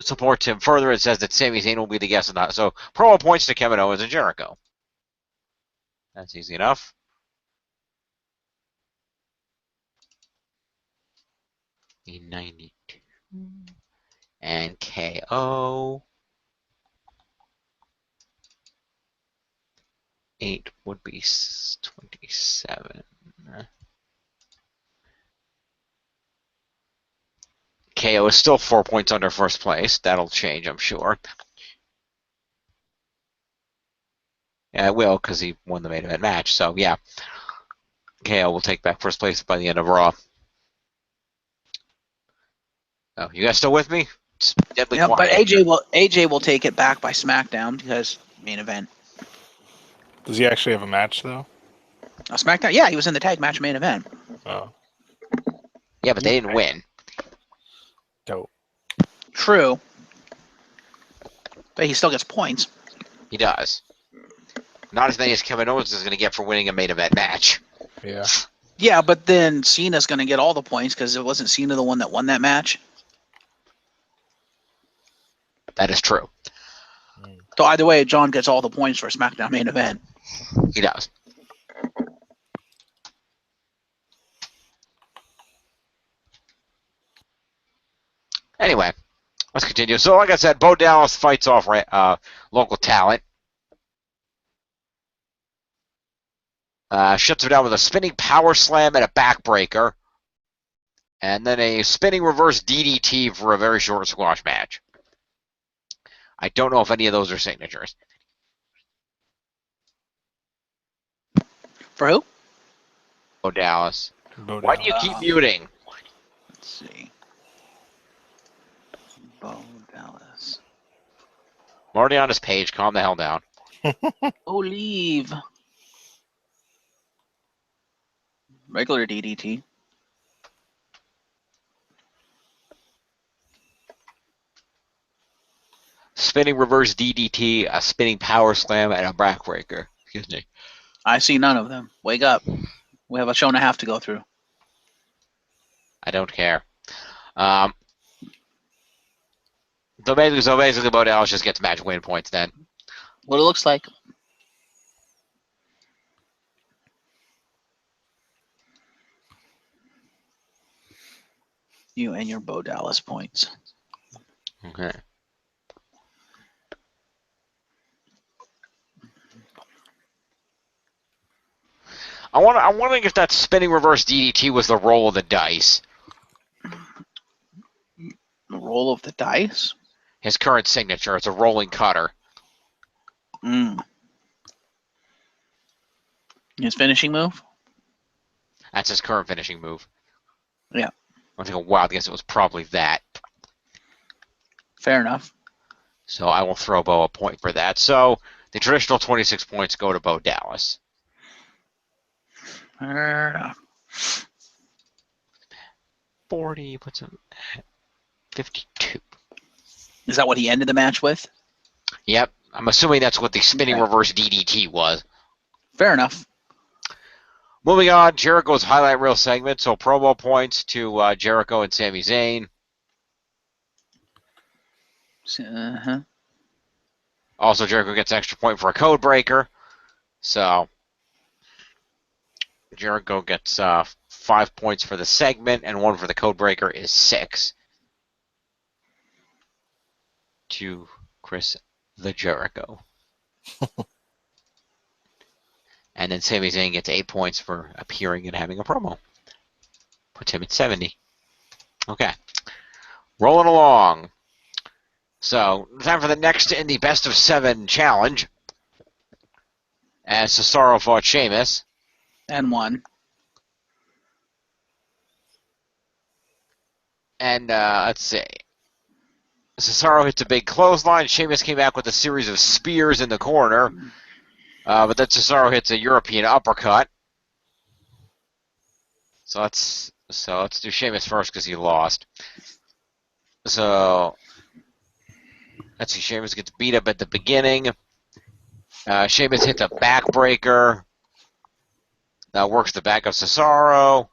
supports him further and says that Sami Zayn will be the guest on that. So promo points to Kevin Owens and Jericho. That's easy enough. E92. And KO. 8 would be 27. KO is still 4 points under first place. That'll change, I'm sure. Yeah, it will, because he won the main event match. So, yeah. KO will take back first place by the end of Raw. Oh, you guys still with me? It's deadly quiet. But AJ will take it back by SmackDown because main event. Does he actually have a match, though? SmackDown? Yeah, he was in the tag match main event. Oh. Yeah, but they didn't win. Dope. True. But he still gets points. He does. Not as many as Kevin Owens is going to get for winning a main event match. Yeah. Yeah, but then Cena's going to get all the points because it wasn't Cena the one that won that match. That is true. So either way, John gets all the points for SmackDown main event. He does. Anyway, let's continue. So, like I said, Bo Dallas fights off local talent. Shuts him down with a spinning power slam and a backbreaker. And then a spinning reverse DDT for a very short squash match. I don't know if any of those are signatures. For who? Bo Dallas. Bo Why do you keep muting? Let's see. Bo Dallas. I'm already on his page. Calm the hell down. Oh, leave. Regular DDT. Spinning reverse DDT, a spinning power slam, and a backbreaker. Excuse me. I see none of them. Wake up. We have a show and a half to go through. I don't care. So basically, Bo Dallas just gets match win points then. What it looks like. You and your Bo Dallas points. Okay. I'm wondering if that spinning reverse DDT was the roll of the dice. The roll of the dice? His current signature. It's a rolling cutter. His finishing move? That's his current finishing move. Yeah. I think a wild guess it was probably that. Fair enough. So I will throw Bo a point for that. So the traditional 26 points go to Bo Dallas. Fair enough. 40 puts him 52. Is that what he ended the match with? Yep. I'm assuming that's what the spinning reverse DDT was. Fair enough. Moving on, Jericho's highlight reel segment. So promo points to Jericho and Sami Zayn. Also, Jericho gets an extra point for a code breaker. So Jericho gets 5 points for the segment, and 1 for the code breaker is 6. To Chris the Jericho. And then Sami Zayn gets 8 points for appearing and having a promo. Puts him at 70. Okay. Rolling along. So, time for the next in the best of 7 challenge. As Cesaro fought Sheamus. And won. And, let's see. Cesaro hits a big clothesline. Sheamus came back with a series of spears in the corner. But then Cesaro hits a European uppercut. So let's do Sheamus first because he lost. So let's see. Sheamus gets beat up at the beginning. Sheamus hits a backbreaker. Works the back of Cesaro.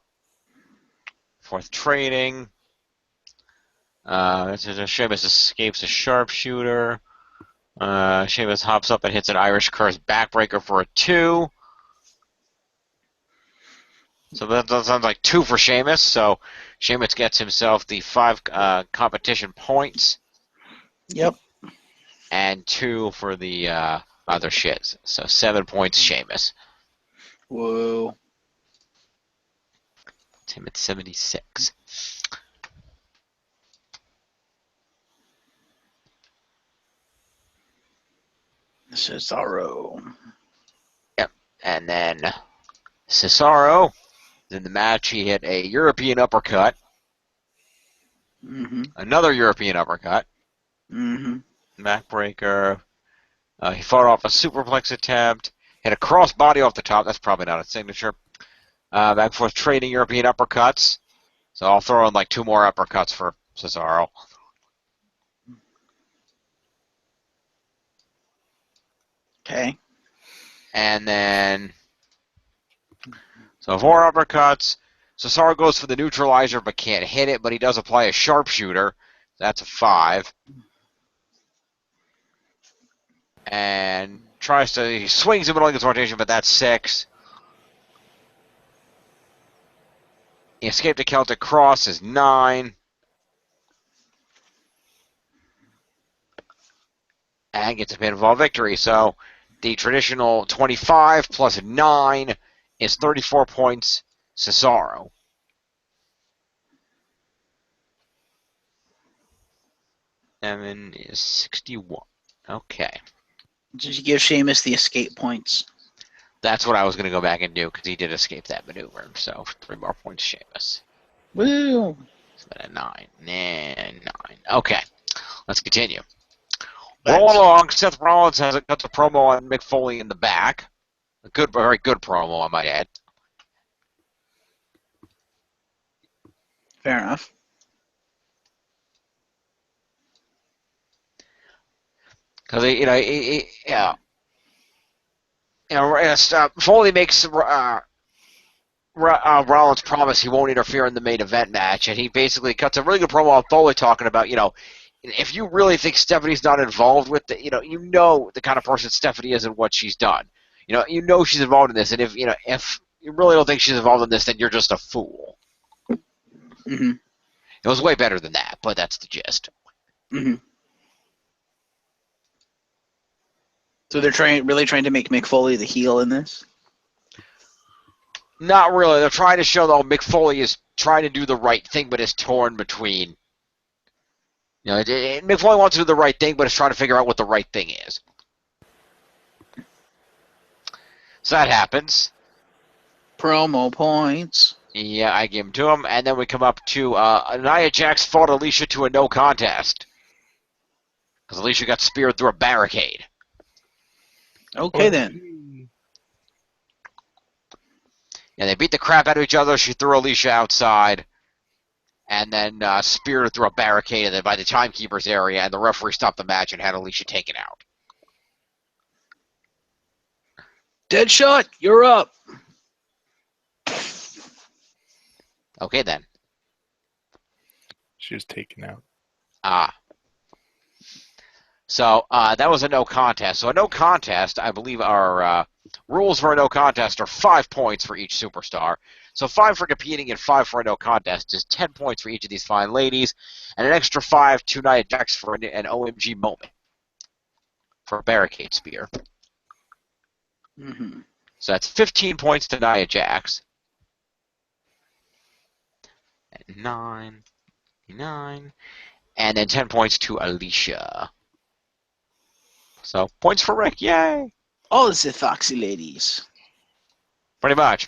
Fourth trading. Sheamus escapes a sharpshooter. Sheamus hops up and hits an Irish Curse backbreaker for a 2. So that sounds like 2 for Sheamus. So Sheamus gets himself the 5 competition points. Yep. And 2 for the other shits. So 7 points Sheamus. Whoa. Puts him at 76. Cesaro. Yep. And then Cesaro, in the match, he hit a European uppercut. Another European uppercut. Backbreaker. He fought off a superplex attempt. Hit a crossbody off the top. That's probably not a signature. Back and forth trading European uppercuts. So I'll throw in like 2 more uppercuts for Cesaro. Okay. And then, so 4 uppercuts. Cesaro goes for the neutralizer but can't hit it, but he does apply a sharpshooter. That's a 5. And he swings in the middle of his rotation, but that's 6. He escaped a Celtic Cross is 9. And gets a pinfall victory. So the traditional 25 plus 9 is 34 points, Cesaro. Evan is 61. Okay. Did you give Sheamus the escape points? That's what I was going to go back and do because he did escape that maneuver. So 3 more points, Sheamus. Woo! So at 9. And 9. Okay. Let's continue. Rolling along, Seth Rollins cuts a promo on Mick Foley in the back. A very good promo, I might add. Fair enough. Because Foley makes Rollins promise he won't interfere in the main event match, and he basically cuts a really good promo on Foley talking about, if you really think Stephanie's not involved with the, you know the kind of person Stephanie is and what she's done. You know she's involved in this, and if you really don't think she's involved in this, then you're just a fool. Mm-hmm. It was way better than that, but that's the gist. Mm-hmm. So they're really trying to make Mick Foley the heel in this? Not really. They're trying to show that Mick Foley is trying to do the right thing, but is torn between. Mick Foley wants to do the right thing, but is trying to figure out what the right thing is. So that happens. Promo points. Yeah, I give them to him. And then we come up to Nia Jax fought Alicia to a no contest. Because Alicia got speared through a barricade. Okay, then. Yeah, they beat the crap out of each other. She threw Alicia outside. and then speared through a barricade and then by the timekeeper's area, and the referee stopped the match and had Alicia taken out. Deadshot, you're up. Okay, then. She was taken out. So that was a no contest. So a no contest, I believe our rules for a no contest are 5 points for each superstar. So 5 for competing and 5 for a no contest is 10 points for each of these fine ladies, and an extra 5 to Nia Jax for an OMG moment for a barricade spear. Mm-hmm. So that's 15 points to Nia Jax. 9, and then 10 points to Alicia. So, points for Rick, yay! All the Foxy ladies. Pretty much.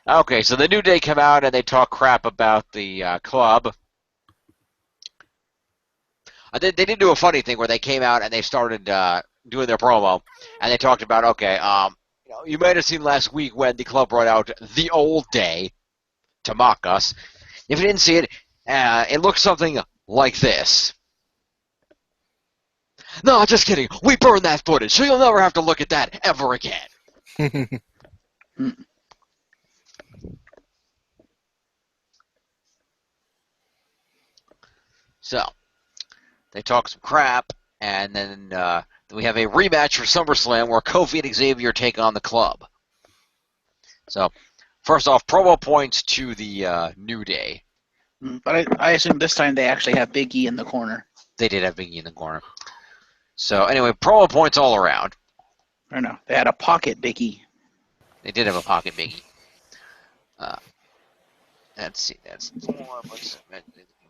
Okay, so the New Day come out and they talk crap about the club. They did do a funny thing where they came out and they started doing their promo, and they talked about, okay, you might have seen last week when the club brought out the Old Day to mock us. If you didn't see it, it looks something like this. No, just kidding. We burned that footage, so you'll never have to look at that ever again. So, they talk some crap, and then we have a rematch for SummerSlam where Kofi and Xavier take on the club. So, first off, promo points to the New Day. But I assume this time they actually have Big E in the corner. They did have Big E in the corner. So, anyway, promo points all around. Or no, they had a pocket Big E. They did have a pocket Big E. Let's see, that's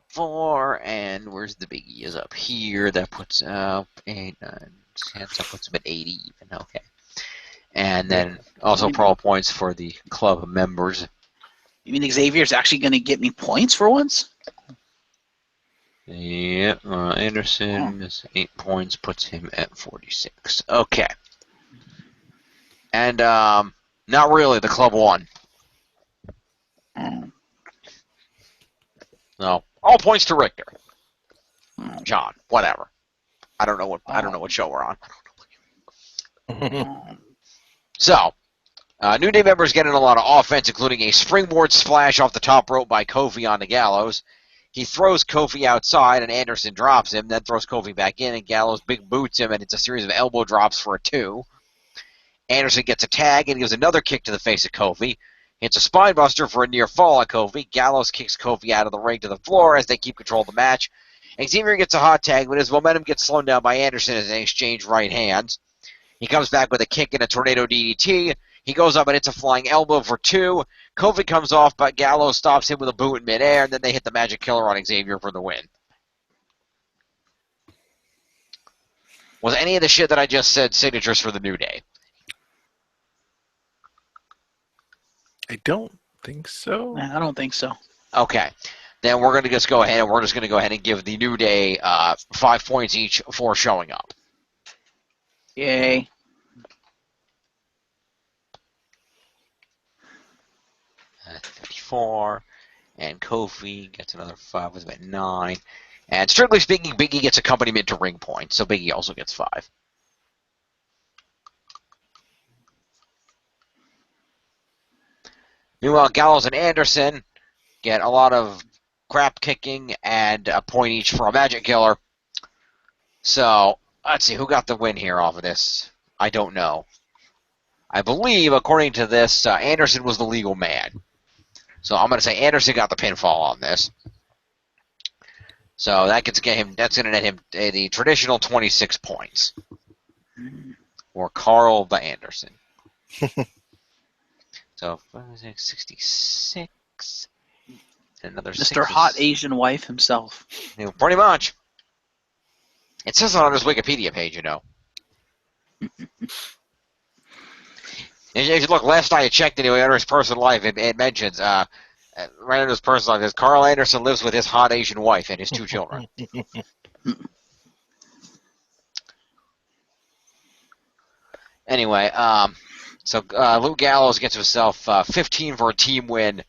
4, and where's the Big E? Is up here. That puts up 8, 9, 10, so puts him at 80 even. Okay. And then also promo points for the club members. You mean Xavier's actually going to get me points for once? Yeah, Anderson is 8 points, puts him at 46. Okay. And not really, the club won. No, all points to Richter. John, whatever. I don't know what show we're on. So, New Day members getting a lot of offense, including a springboard splash off the top rope by Kofi on the Gallows. He throws Kofi outside, and Anderson drops him, then throws Kofi back in, and Gallows big boots him, and it's a series of elbow drops for a 2. Anderson gets a tag and gives another kick to the face of Kofi. Hits a spinebuster for a near fall on Kofi. Gallows kicks Kofi out of the ring to the floor as they keep control of the match. Xavier gets a hot tag, but his momentum gets slowed down by Anderson as they exchange right hands. He comes back with a kick and a tornado DDT. He goes up and hits a flying elbow for 2. Kofi comes off, but Gallows stops him with a boot in midair, and then they hit the Magic Killer on Xavier for the win. Was any of the shit that I just said signatures for the New Day? I don't think so. I don't think so. Okay. Then we're going to just go ahead and give the New Day 5 points each for showing up. Yay. That's 54. And Kofi gets another 5, was about 9. And strictly speaking, Big E gets accompaniment to ring points, so Big E also gets 5. Meanwhile, Gallows and Anderson get a lot of crap kicking and a point each for a Magic Killer. So, let's see, who got the win here off of this? I don't know. I believe, according to this, Anderson was the legal man. So I'm going to say Anderson got the pinfall on this. So that's going to net him the traditional 26 points. Or Carl the Anderson. So 66. Another Mr. Hot Asian Wife himself. Pretty much. It says it on his Wikipedia page, you know. If you look, last night I checked anyway under his personal life, it mentions, right under his personal life, Carl Anderson lives with his hot Asian wife and his 2 children. Anyway, so Luke Gallows gets himself 15 for a team win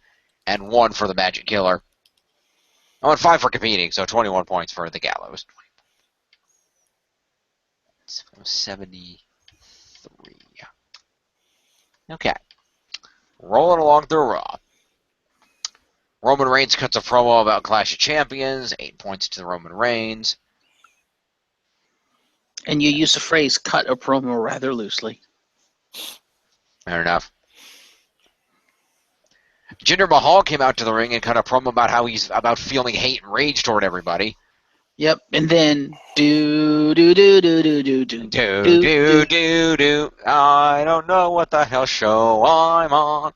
and 1 for the Magic Killer. I went 5 for competing, so 21 points for the Gallows. 73. Okay. Rolling along through Raw. Roman Reigns cuts a promo about Clash of Champions. 8 points to the Roman Reigns. And you use the phrase "cut a promo" rather loosely. Fair enough. Jinder Mahal came out to the ring and cut a promo about how he's about feeling hate and rage toward everybody. Yep, and then do. I don't know what the hell show I'm on.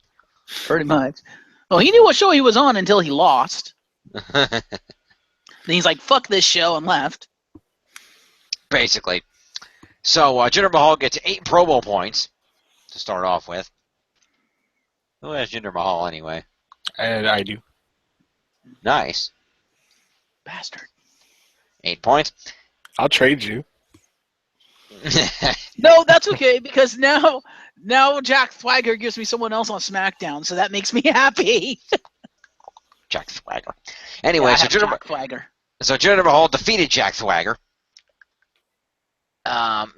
Pretty much. Well, he knew what show he was on until he lost. Then he's like, "Fuck this show," and left. Basically. So Jinder Mahal gets 8 promo points to start off with. Who has Jinder Mahal anyway? And I do. Nice. Bastard. 8 points. I'll trade you. No, that's okay, because now Jack Swagger gives me someone else on SmackDown, so that makes me happy. Jack Swagger. Anyway, Yeah, so Jinder Mahal defeated Jack Swagger.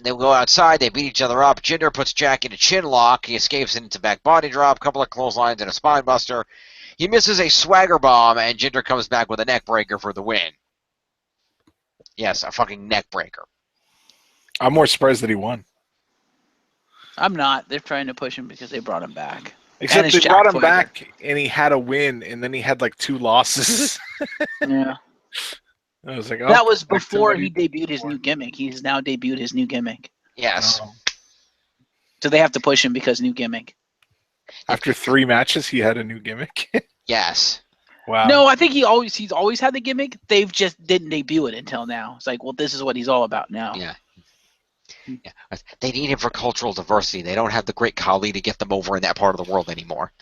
They will go outside. They beat each other up. Jinder puts Jack in a chin lock. He escapes into back body drop, couple of clotheslines, and a spine buster. He misses a swagger bomb, and Jinder comes back with a neck breaker for the win. Yes, a fucking neck breaker. I'm more surprised that he won. I'm not. They're trying to push him because they brought him back. Except they brought him back, and he had a win, and then he had like 2 losses. Yeah. I was like, oh, that was before he debuted his new gimmick. He's now debuted his new gimmick. Yes. Oh. So they have to push him because new gimmick. After 3 matches, he had a new gimmick. Yes. Wow. No, I think he's always had the gimmick. They've just didn't debut it until now. It's like, well, this is what he's all about now. Yeah. They need him for cultural diversity. They don't have the great Khali to get them over in that part of the world anymore.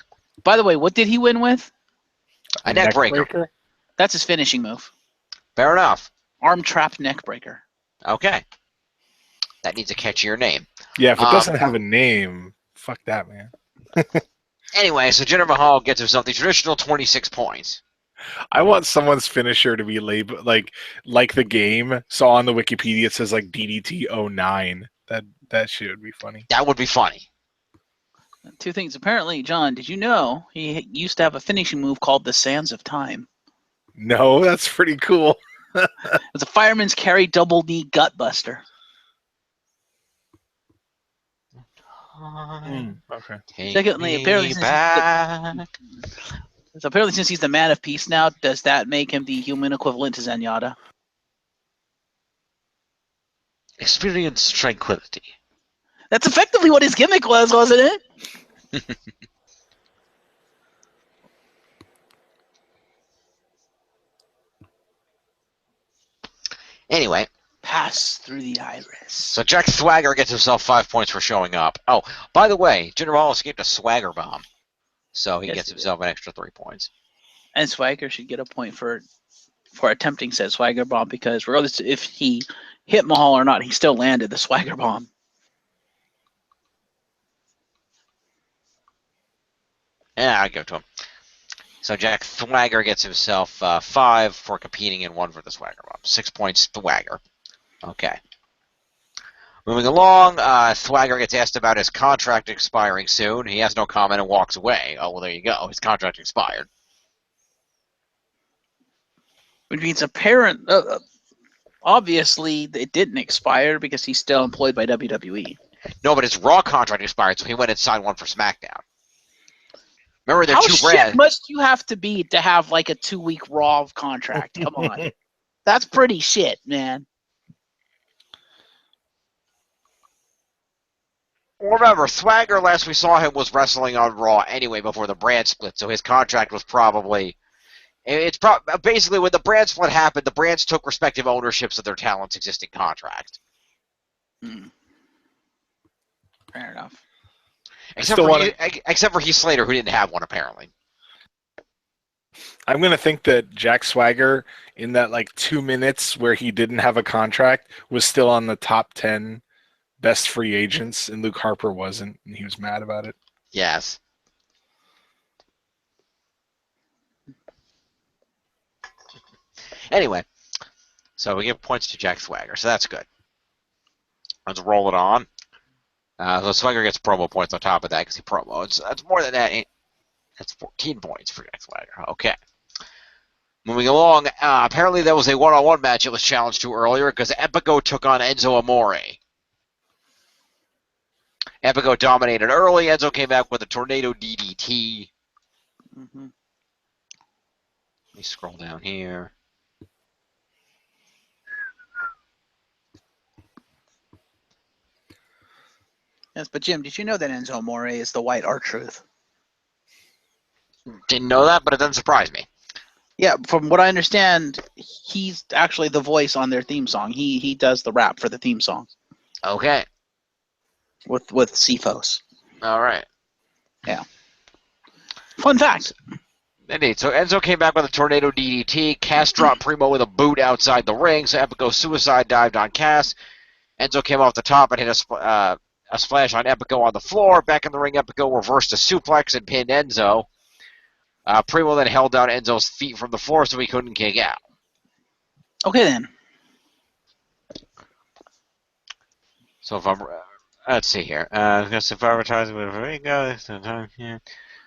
By the way, what did he win with? A neck breaker. That's his finishing move. Fair enough. Arm trap neck breaker. Okay. That needs a catchier name. Yeah, if it doesn't have a name, fuck that, man. Anyway, so Jinder Mahal gets himself the traditional 26 points. I want someone's finisher to be labeled like the game. So on the Wikipedia it says like DDT 09. That shit would be funny. That would be funny. 2 things. Apparently, John, did you know he used to have a finishing move called the Sands of Time? No, that's pretty cool. It's a fireman's carry double knee gut buster. Okay. Secondly, apparently since he's the man of peace now, does that make him the human equivalent to Zenyatta? Experience tranquility. That's effectively what his gimmick was, wasn't it? Anyway. Pass through the iris. So Jack Swagger gets himself 5 points for showing up. Oh, by the way, Jinder Mahal escaped a swagger bomb. So he gets himself an extra 3 points. And Swagger should get a point for attempting said swagger bomb, because regardless if he hit Mahal or not, he still landed the swagger bomb. Yeah, I'll give it to him. So Jack Swagger gets himself 5 for competing and 1 for the swagger bomb. 6 points Swagger. Okay. Moving along, Swagger gets asked about his contract expiring soon. He has no comment and walks away. Oh, well, there you go. His contract expired. Which means apparent. Obviously, it didn't expire because he's still employed by WWE. No, but his Raw contract expired, so he went and signed one for SmackDown. Remember, they're How 2 shit brands. must you have to be to have like a 2-week Raw contract? Come on. That's pretty shit, man. Remember, Swagger, last we saw him, was wrestling on Raw anyway before the brand split, so his contract was probably... basically, when the brand split happened, the brands took respective ownerships of their talent's existing contract. Fair enough. Except for Heath Slater, who didn't have one, apparently. I'm going to think that Jack Swagger, in that like 2 minutes where he didn't have a contract, was still on the top 10 best free agents, and Luke Harper wasn't, and he was mad about it. Yes. Anyway, so we give points to Jack Swagger, so that's good. Let's roll it on. So Swagger gets promo points on top of that because he promo. That's more than that. That's 14 points for Jack Swagger. Okay. Moving along, apparently there was a one-on-one match it was challenged to earlier because Epico took on Enzo Amore. Epico dominated early. Enzo came back with a tornado DDT. Mm-hmm. Let me scroll down here. Yes, but Jim, did you know that Enzo Amore is the white R-Truth? Didn't know that, but it doesn't surprise me. Yeah, from what I understand, he's actually the voice on their theme song. He does the rap for the theme song. Okay. With Cephos. All right. Yeah. Fun fact. Indeed. So Enzo came back with a tornado DDT. Cass dropped Primo with a boot outside the ring. So Epico suicide dived on Cass. Enzo came off the top and hit a splash on Epico on the floor. Back in the ring, Epico reversed a suplex and pinned Enzo. Primo then held down Enzo's feet from the floor so he couldn't kick out. Okay, then. So if I'm... let's see here. If advertising with Rico,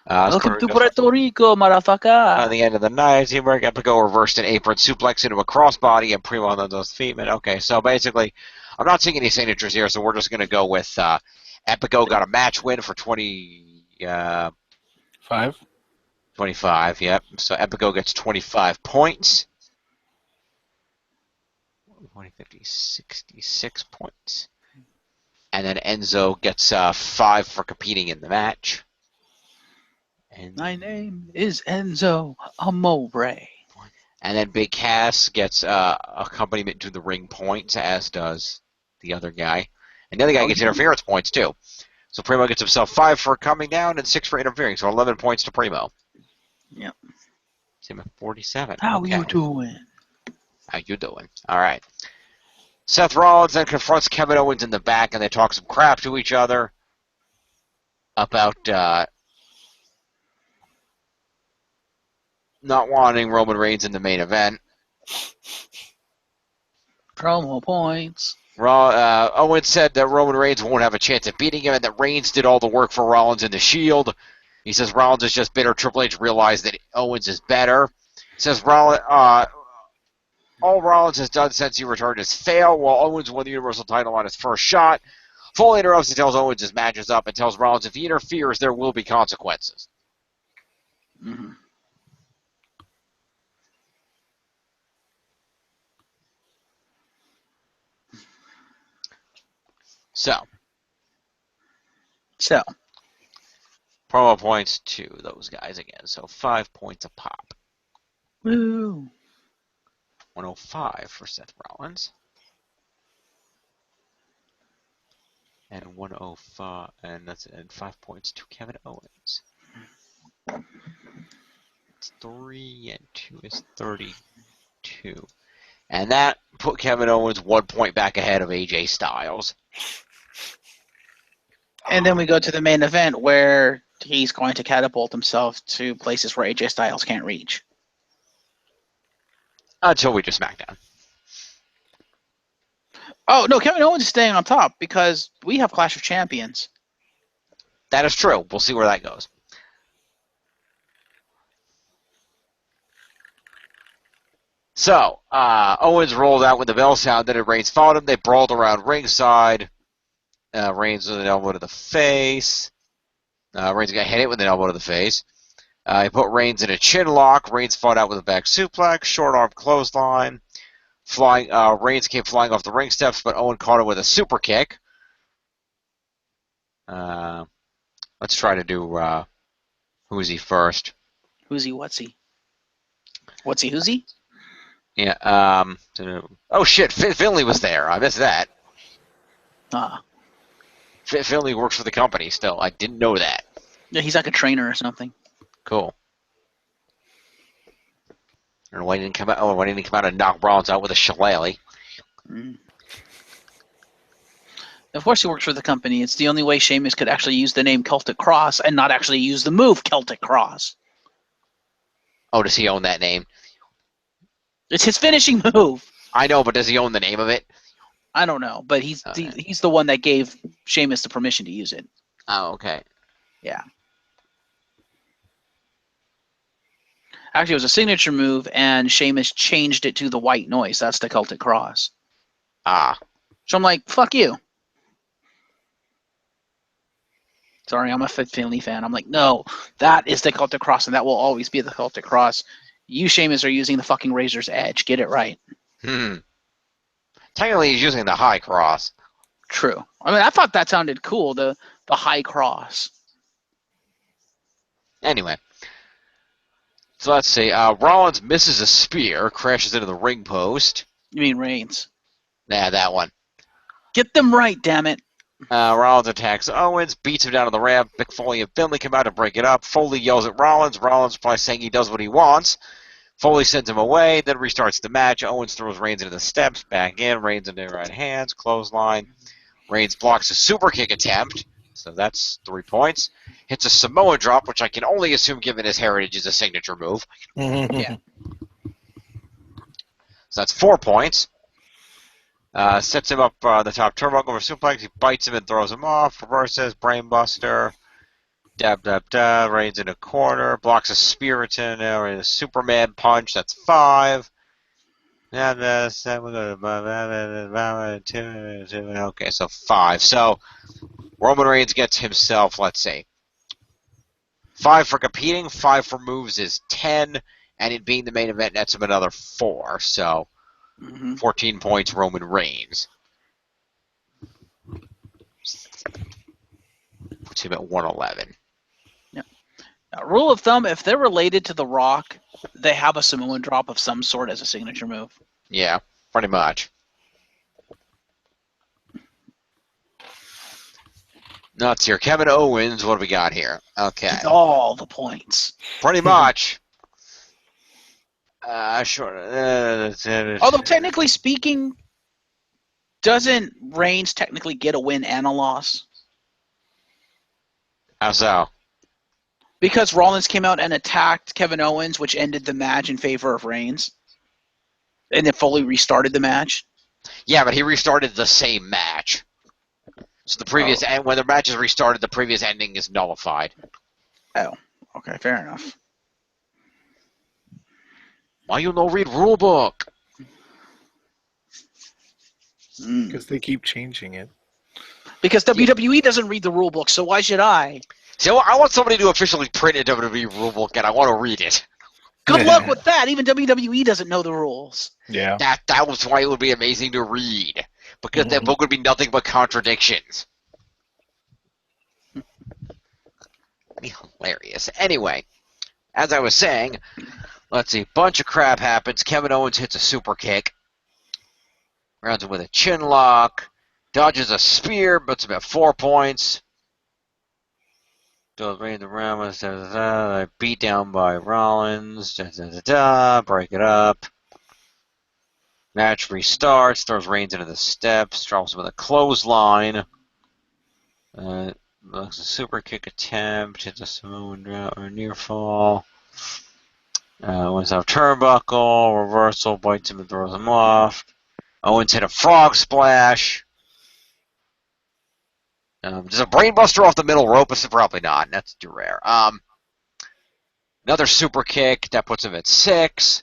Welcome to Puerto Rico, motherfucker. At the end of the night, Teamwork Epico reversed an apron suplex into a crossbody and Primo on those feet. Okay, so basically, I'm not seeing any signatures here, so we're just going to go with Epico got a match win for 25, yep. So Epico gets 25 points. 20, 50, 66 points. And then Enzo gets 5 for competing in the match. And my name is Enzo Amore. And then Big Cass gets accompaniment to the ring points, as does the other guy. And the other guy gets interference points, too. So Primo gets himself 5 for coming down and 6 for interfering. So 11 points to Primo. Yep. It's him at 47. How you doing? How you doing? All right. Seth Rollins then confronts Kevin Owens in the back, and they talk some crap to each other about not wanting Roman Reigns in the main event. Promo points. Owens said that Roman Reigns won't have a chance at beating him and that Reigns did all the work for Rollins in the Shield. He says Rollins is just bitter. Triple H realized that Owens is better. He says all Rollins has done since he returned is fail, while Owens won the Universal title on his first shot. Foley interrupts and tells Owens his match is up and tells Rollins if he interferes, there will be consequences. Mm-hmm. So. Promo points to those guys again. So 5 points a pop. Woo. 105 for Seth Rollins. And 105, and 5 points to Kevin Owens. It's 3 and 2 is 32. And that put Kevin Owens 1 point back ahead of AJ Styles. And then we go to the main event where he's going to catapult himself to places where AJ Styles can't reach. Until we do SmackDown. Oh, no, Kevin Owens is staying on top because we have Clash of Champions. That is true. We'll see where that goes. So, Owens rolled out when the bell sounded and Reigns followed him. They brawled around ringside. Reigns with an elbow to the face. Reigns got hit with an elbow to the face. He put Reigns in a chin lock. Reigns fought out with a back suplex, short arm clothesline. Reigns came flying off the ring steps, but Owen caught him with a super kick. Let's try to do who's he first. Who's he? What's he? What's he? Who's he? Yeah. Oh shit! Finley was there. I missed that. Finley works for the company still. I didn't know that. Yeah, he's like a trainer or something. Cool. I don't know why he didn't come out. Oh, why didn't he come out and knock Rollins out with a shillelagh? Of course, he works for the company. It's the only way Sheamus could actually use the name Celtic Cross and not actually use the move Celtic Cross. Oh, does he own that name? It's his finishing move. I know, but does he own the name of it? I don't know, but he's the one that gave Sheamus the permission to use it. Oh, okay. Yeah. Actually, it was a signature move, and Sheamus changed it to the white noise. That's the Celtic Cross. Ah. So I'm like, fuck you. Sorry, I'm a Finley fan. I'm like, no, that is the Celtic Cross, and that will always be the Celtic Cross. You, Sheamus, are using the fucking Razor's Edge. Get it right. Technically, he's using the High Cross. True. I mean, I thought that sounded cool, the High Cross. Anyway. So let's see. Rollins misses a spear, crashes into the ring post. You mean Reigns? Nah, that one. Get them right, damn it. Rollins attacks Owens, beats him down on the ramp. Mick Foley and Finley come out to break it up. Foley yells at Rollins. Rollins replies saying he does what he wants. Foley sends him away, then restarts the match. Owens throws Reigns into the steps, back in. Reigns into the right hands, clothesline. Reigns blocks a super kick attempt, so that's 3 points. Hits a Samoa drop, which I can only assume, given his heritage, is a signature move. Yeah. So that's 4 points. Sets him up on the top turnbuckle for suplex. He bites him and throws him off. Reverses, brainbuster. Dab, dab, dab. Reigns in a corner. Blocks a Spiriton. A Superman punch. That's 5. Okay, so 5. So Roman Reigns gets himself, let's see, 5 for competing, 5 for moves is 10, and it being the main event nets him another 4. So 14 points, Roman Reigns. Puts him at 111. Yeah. Now, rule of thumb, if they're related to The Rock, they have a Samoan drop of some sort as a signature move. Yeah, pretty much. Nuts here. Kevin Owens, what do we got here? Okay. It's all the points. Pretty much. Sure. Although, technically speaking, doesn't Reigns technically get a win and a loss? How so? Because Rollins came out and attacked Kevin Owens, which ended the match in favor of Reigns. And then Foley restarted the match. Yeah, but he restarted the same match. So the previous when the match is restarted, the previous ending is nullified. Oh, okay, fair enough. Why you no read rulebook? Because they keep changing it. Because WWE doesn't read the rulebook, so why should I? So I want somebody to officially print a WWE rulebook, and I want to read it. Good luck with that. Even WWE doesn't know the rules. Yeah. That was why it would be amazing to read. Because that book would be nothing but contradictions. That'd be hilarious. Anyway, as I was saying, let's see. Bunch of crap happens. Kevin Owens hits a super kick. Rounds him with a chin lock. Dodges a spear, puts him at 4 points. Does Reigns around, beat down by Rollins. Break it up. Match restarts. Throws Reigns into the steps. Drops him with a clothesline. Looks a super kick attempt. Hits a Samoan drop or near fall. Owens out turnbuckle. Reversal. Bites him and throws him off. Owens hit a frog splash. Does a brainbuster off the middle rope? It's probably not. That's too rare. Another super kick. That puts him at 6.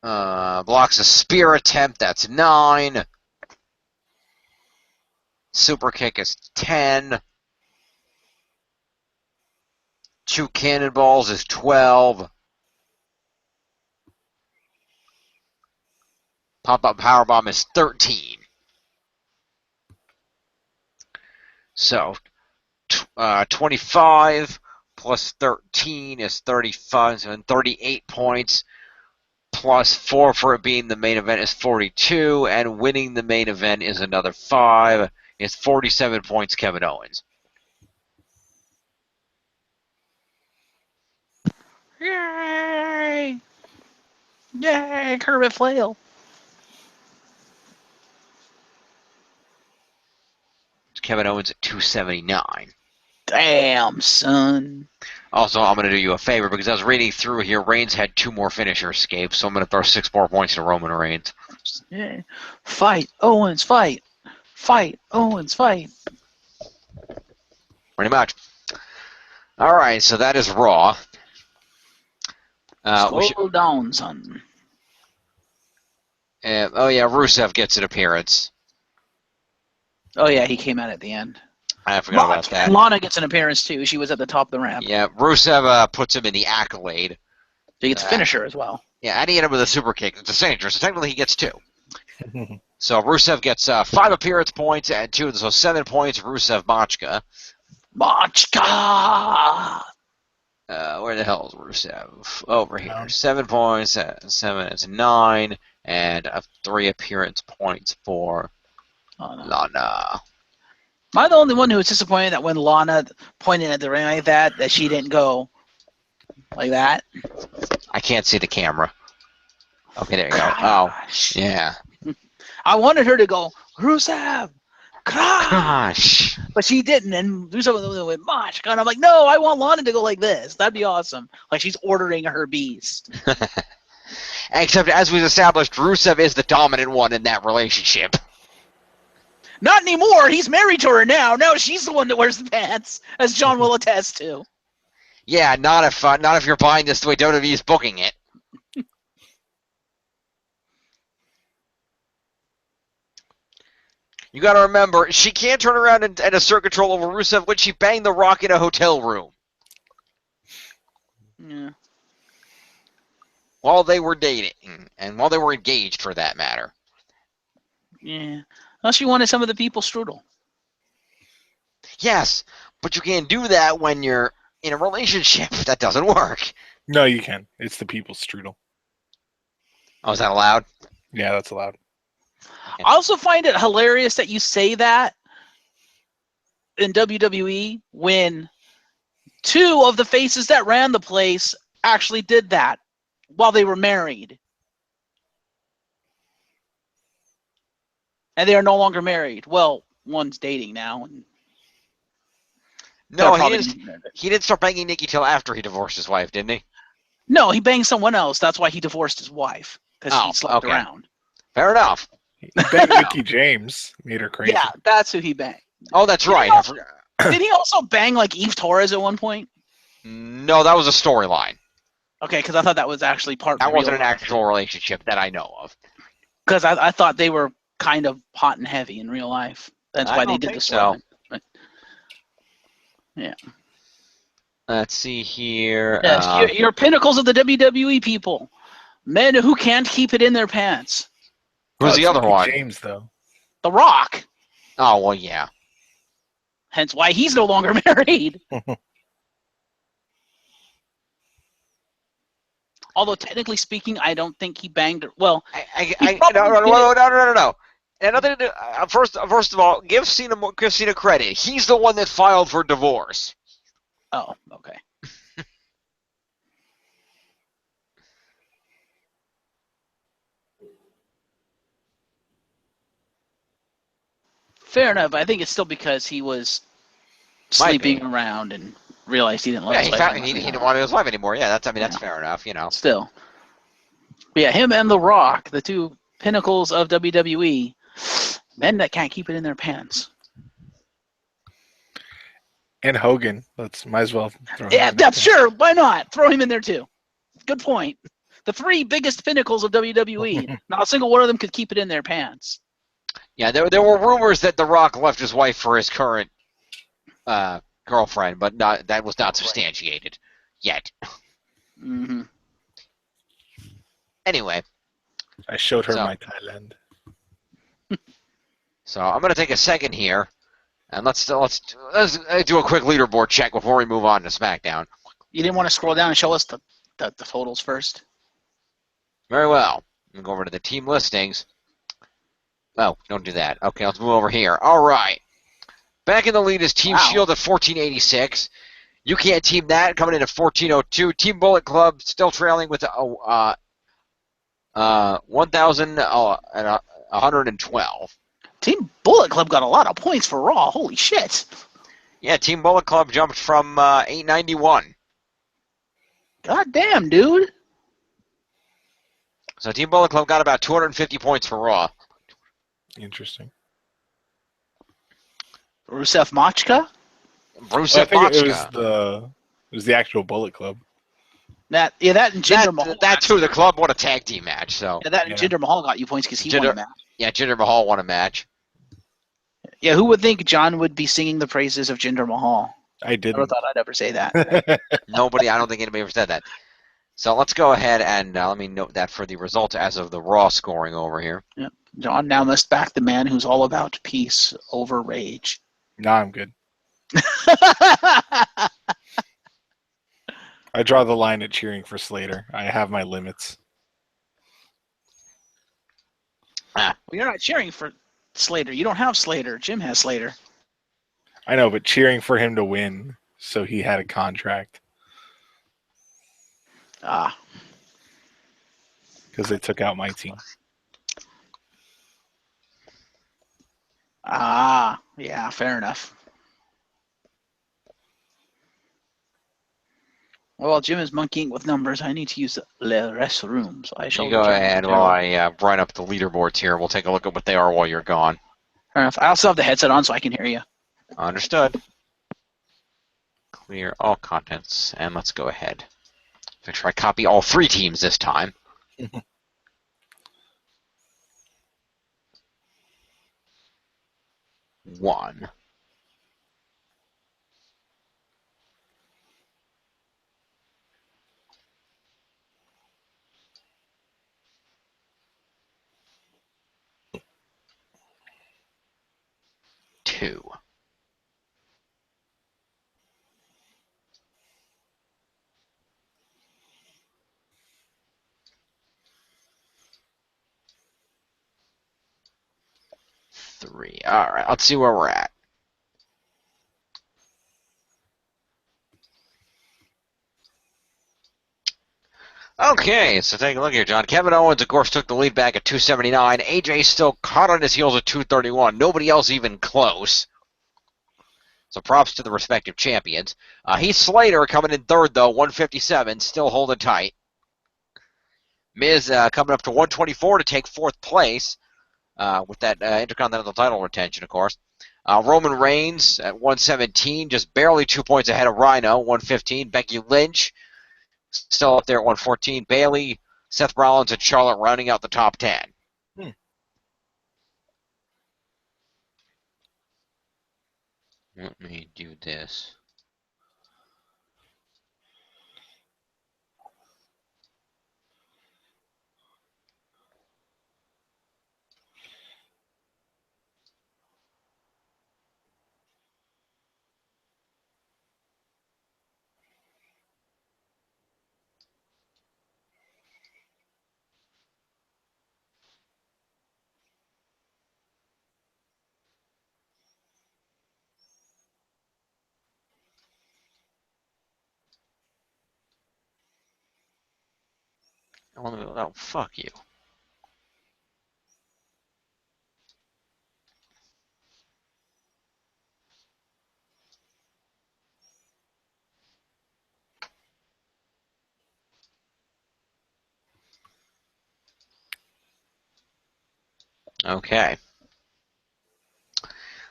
Blocks a spear attempt. That's 9. Super kick is 10. 2 cannonballs is 12. Pop-up powerbomb is 13. So, 25 plus 13 is 35, and 38 points, plus 4 for it being the main event is 42, and winning the main event is another 5. It's 47 points, Kevin Owens. Yay! Yay, Kermit Flail. Kevin Owens at 279. Damn, son. Also, I'm going to do you a favor because I was reading through here. Reigns had 2 more finisher escapes, so I'm going to throw 6 more points to Roman Reigns. Yeah. Fight, Owens, fight. Fight, Owens, fight. Pretty much. All right, so that is Raw. Slow down, son. Oh, yeah, Rusev gets an appearance. Oh, yeah, he came out at the end. I forgot about that. And Lana gets an appearance, too. She was at the top of the ramp. Yeah, Rusev puts him in the accolade. He gets a finisher as well. Yeah, and he hit him with a super kick. It's a signature, so technically he gets 2. So Rusev gets 5 appearance points and 2, so 7 points. Rusev Machka. Machka! Where the hell is Rusev? Over here. 7 points. 7 is 9, and 3 appearance points for Lana. Am I the only one who was disappointed that when Lana pointed at the ring like that she didn't go like that? I can't see the camera. Okay, there you go. Gosh. Oh, yeah. I wanted her to go, Rusev! Gosh. But she didn't, and Rusev went, Machka. And I'm like, no, I want Lana to go like this. That'd be awesome. Like she's ordering her beast. Except, as we've established, Rusev is the dominant one in that relationship. Not anymore. He's married to her now. No, she's the one that wears the pants, as John will attest to. Yeah, not if you're buying this the way WWE is booking it. You got to remember, she can't turn around and assert control over Rusev when she banged The Rock in a hotel room. Yeah. While they were dating, and while they were engaged, for that matter. Yeah. Well, she wanted some of the people's strudel. Yes, but you can't do that when you're in a relationship. That doesn't work. No, you can. It's the people's strudel. Oh, is that allowed? Yeah, that's allowed. I also find it hilarious that you say that in WWE when 2 of the faces that ran the place actually did that while they were married. And they are no longer married. Well, one's dating now. And no, he didn't start banging Nikki till after he divorced his wife, didn't he? No, he banged someone else. That's why he divorced his wife. Because he slept around. Fair enough. He banged Mickey James. Made her crazy. Yeah, that's who he banged. Oh, that's right. Did he also bang like Eve Torres at one point? No, that was a storyline. Okay, because I thought that was actually part. That wasn't an actual relationship that I know of. Because I thought they were kind of hot and heavy in real life. That's why they did the storyline. So. Yeah. Let's see here. Yes, you're pinnacles of the WWE people. Men who can't keep it in their pants. Who's the other one? James, though. The Rock. Oh, well, yeah. Hence why he's no longer married. Although, technically speaking, I don't think he banged her. Well, No. And first of all, give Cena credit. He's the one that filed for divorce. Oh, okay. Fair enough. I think it's still because he was sleeping around and realized he didn't love his wife. He didn't want his wife anymore. Yeah, that's fair enough, you know. Still. But yeah, him and The Rock, the 2 pinnacles of WWE, men that can't keep it in their pants. And Hogan. Might as well throw him in Yeah, sure. Why not? Throw him in there too. Good point. The 3 biggest pinnacles of WWE. Not a single one of them could keep it in their pants. Yeah, there were rumors that The Rock left his wife for his current girlfriend, but that was not substantiated yet. Mm-hmm. Anyway. I showed her my Thailand. So I'm going to take a second here, and let's do a quick leaderboard check before we move on to SmackDown. You didn't want to scroll down and show us the totals first? Very well. I'm going to go over to the team listings. Oh, don't do that. Okay, let's move over here. All right. Back in the lead is Team Shield at 1486. You can't team that, coming in at 1402. Team Bullet Club still trailing with 1,112. Team Bullet Club got a lot of points for Raw. Holy shit. Yeah, Team Bullet Club jumped from 891. God damn, dude. So Team Bullet Club got about 250 points for Raw. Interesting. Rusev Machka? Rusev I think it Machka. was the actual Bullet Club. That and Jinder Mahal. That too, the club won a tag team match. So yeah, and Jinder Mahal got you points because he won a match. Yeah, Jinder Mahal won a match. Yeah, who would think John would be singing the praises of Jinder Mahal? I didn't. Never thought I'd ever say that. Nobody, I don't think anybody ever said that. So let's go ahead and let me note that for the results as of the Raw scoring over here. Yep. John now must back the man who's all about peace over rage. No, I'm good. I draw the line at cheering for Slater. I have my limits. Well, you're not cheering for Slater. You don't have Slater. Jim has Slater. I know, but cheering for him to win, so he had a contract. Because they took out my team. Yeah, fair enough. Well, Jim is monkeying with numbers. I need to use the restroom, so I shall. You go ahead while I bring up the leaderboards here. We'll take a look at what they are while you're gone. Fair enough. I also have the headset on, so I can hear you. Understood. Clear all contents, and let's go ahead. Make sure I copy all 3 teams this time. One. Two. Three. All right, let's see where we're at. Okay, so take a look here, John. Kevin Owens, of course, took the lead back at 279. AJ still caught on his heels at 231. Nobody else even close. So props to the respective champions. Heath Slater coming in third, though, 157, still holding tight. Miz coming up to 124 to take fourth place with that Intercontinental title retention, of course. Roman Reigns at 117, just barely 2 points ahead of Rhino, 115. Becky Lynch still up there at 114. Bayley, Seth Rollins, and Charlotte rounding out the top 10. Let me do this. Oh, fuck you. Okay.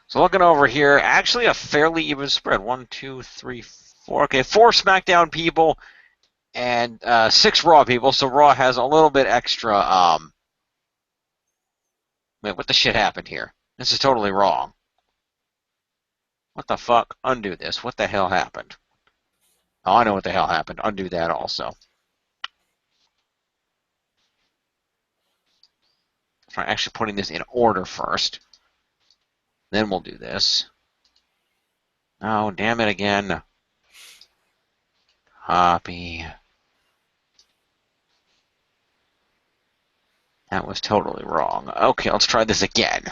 So looking over here, actually a fairly even spread. 1, 2, 3, 4. Okay, 4 SmackDown people and 6 Raw people. So Raw has a little bit extra. Wait, what the shit happened here? This is totally wrong. What the fuck? Undo this. What the hell happened? Oh, I know what the hell happened. Undo that also. Try actually putting this in order first. Then we'll do this. Oh, damn it again. Copy. That was totally wrong. Okay, let's try this again.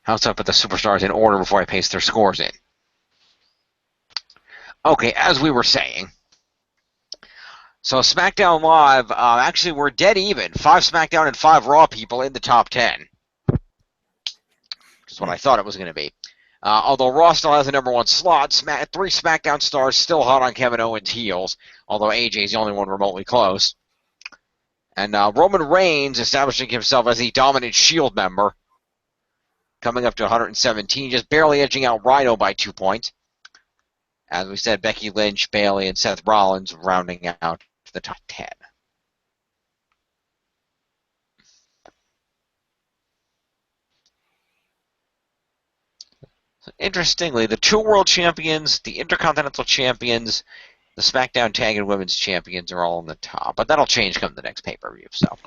How's up at the superstars in order before I paste their scores in? Okay, as we were saying. So SmackDown Live, actually we're dead even. 5 SmackDown and 5 Raw people in the top 10. Which is what I thought it was going to be. Although Raw still has a #1 slot, 3 SmackDown stars still hot on Kevin Owens' heels, although AJ's the only one remotely close. And Roman Reigns establishing himself as the dominant Shield member, coming up to 117, just barely edging out Rhino by 2 points. As we said, Becky Lynch, Bayley, and Seth Rollins rounding out the top 10. Interestingly, the 2 world champions, the Intercontinental champions, the SmackDown Tag and Women's champions are all on the top. But that'll change come the next pay-per-view. So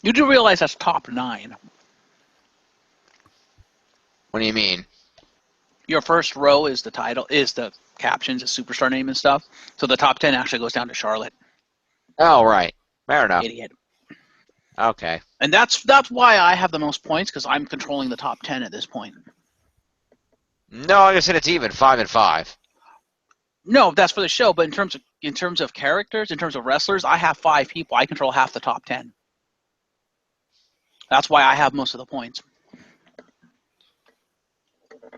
You do realize that's top 9. What do you mean? Your first row is the title, is the captions, the superstar name and stuff. So the top 10 actually goes down to Charlotte. Oh, right. Fair enough. Idiot. Okay. And that's why I have the most points, because I'm controlling the top 10 at this point. No, like I said, it's even 5 and 5. No, that's for the show. But in terms of characters, in terms of wrestlers, I have 5 people. I control half the top 10. That's why I have most of the points.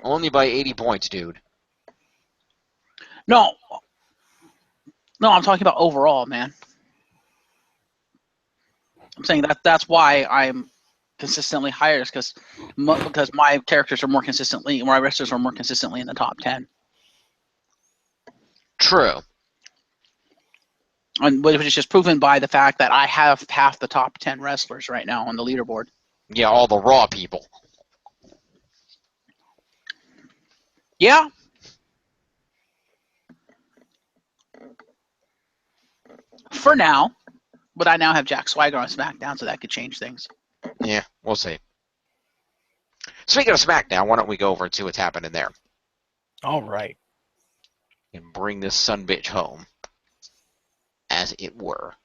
Only by 80 points, dude. No, I'm talking about overall, man. I'm saying that's why I'm consistently higher, because my characters are more consistently, my wrestlers are more consistently in the top 10. True. And which is just proven by the fact that I have half the top 10 wrestlers right now on the leaderboard. Yeah, all the Raw people. Yeah. For now. But I now have Jack Swagger on SmackDown, so that could change things. Yeah, we'll see. Speaking of SmackDown, why don't we go over and see what's happening there? All right. And bring this sumbitch home, as it were.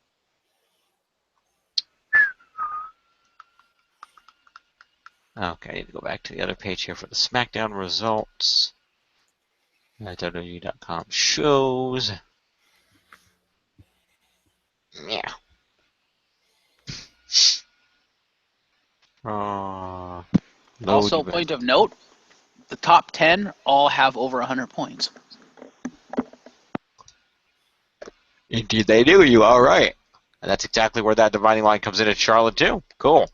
Okay, I need to go back to the other page here for the SmackDown results. WWE.com shows. Yeah. Also, point of note, the top 10 all have over 100 points. Indeed they do, you are right. And that's exactly where that dividing line comes in at Charlotte, too. Cool.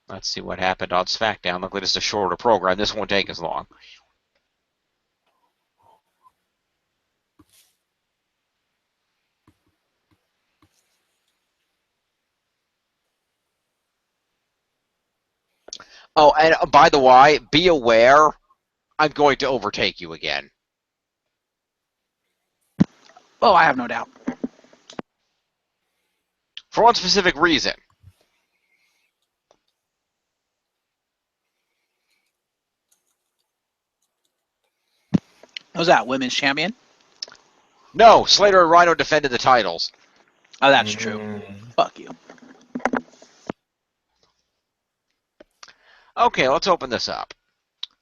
Let's see what happened on SmackDown. Luckily, this is a shorter program. This won't take as long. Oh, and by the way, be aware, I'm going to overtake you again. Oh, I have no doubt. For one specific reason. What was that, women's champion? No, Slater and Rhino defended the titles. Oh, that's true. Fuck you. Okay, let's open this up.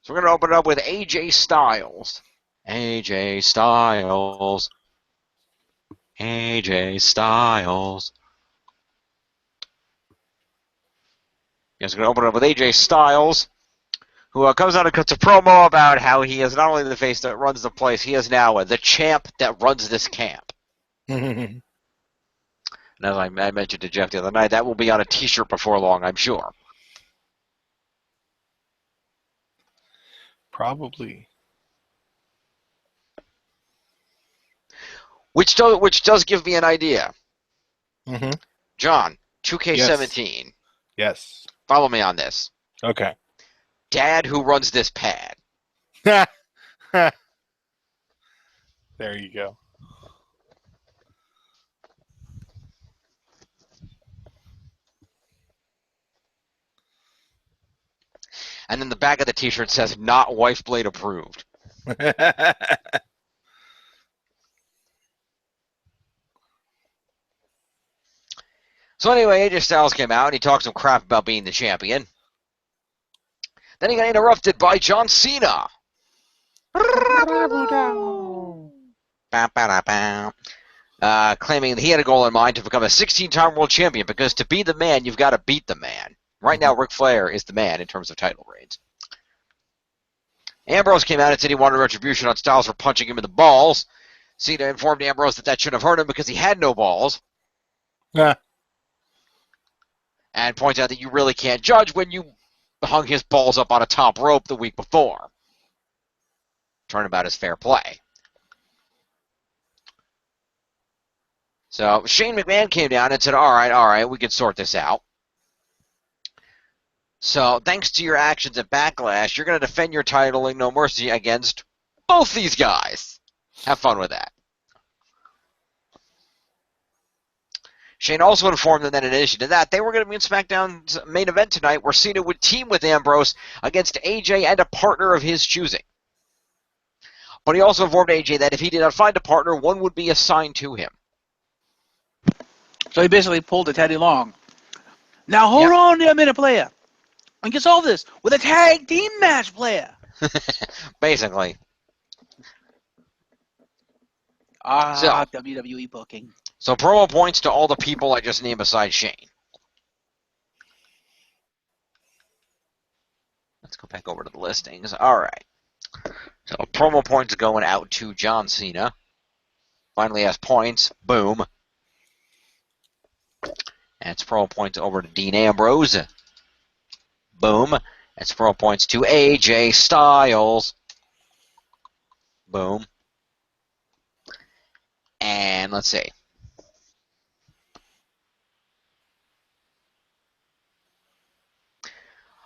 So we're going to open it up with AJ Styles. AJ Styles. AJ Styles. Yes, we're going to open it up with AJ Styles, who comes out and cuts a promo about how he is not only the face that runs the place, he is now the champ that runs this camp. And as I mentioned to Jeff the other night, that will be on a t-shirt before long, I'm sure. Probably. Which does give me an idea. Mm-hmm. John, 2K17. Yes. Follow me on this. Okay. Dad who runs this pad. There you go. And then the back of the t-shirt says, not wife blade approved. So anyway, AJ Styles came out and he talked some crap about being the champion. Then he got interrupted by John Cena. claiming that he had a goal in mind to become a 16-time world champion because to be the man, you've got to beat the man. Right now, Ric Flair is the man in terms of title reigns. Ambrose came out and said he wanted retribution on Styles for punching him in the balls. Cena informed Ambrose that that shouldn't have hurt him because he had no balls. Yeah. And points out that you really can't judge when you hung his balls up on a top rope the week before. Turnabout is fair play. So Shane McMahon came down and said, all right, we can sort this out. So thanks to your actions at Backlash, you're going to defend your title in No Mercy against both these guys. Have fun with that. Shane also informed them that in addition to that, they were going to be in SmackDown's main event tonight where Cena would team with Ambrose against AJ and a partner of his choosing. But he also informed AJ that if he did not find a partner, one would be assigned to him. So he basically pulled a Teddy Long. Now hold on a minute, player. We can solve this with a tag team match, player. Basically. WWE booking. So promo points to all the people I just named besides Shane. Let's go back over to the listings. All right. So promo points going out to John Cena. Finally has points. Boom. And it's promo points over to Dean Ambrose. Boom. It's promo points to AJ Styles. Boom. And let's see.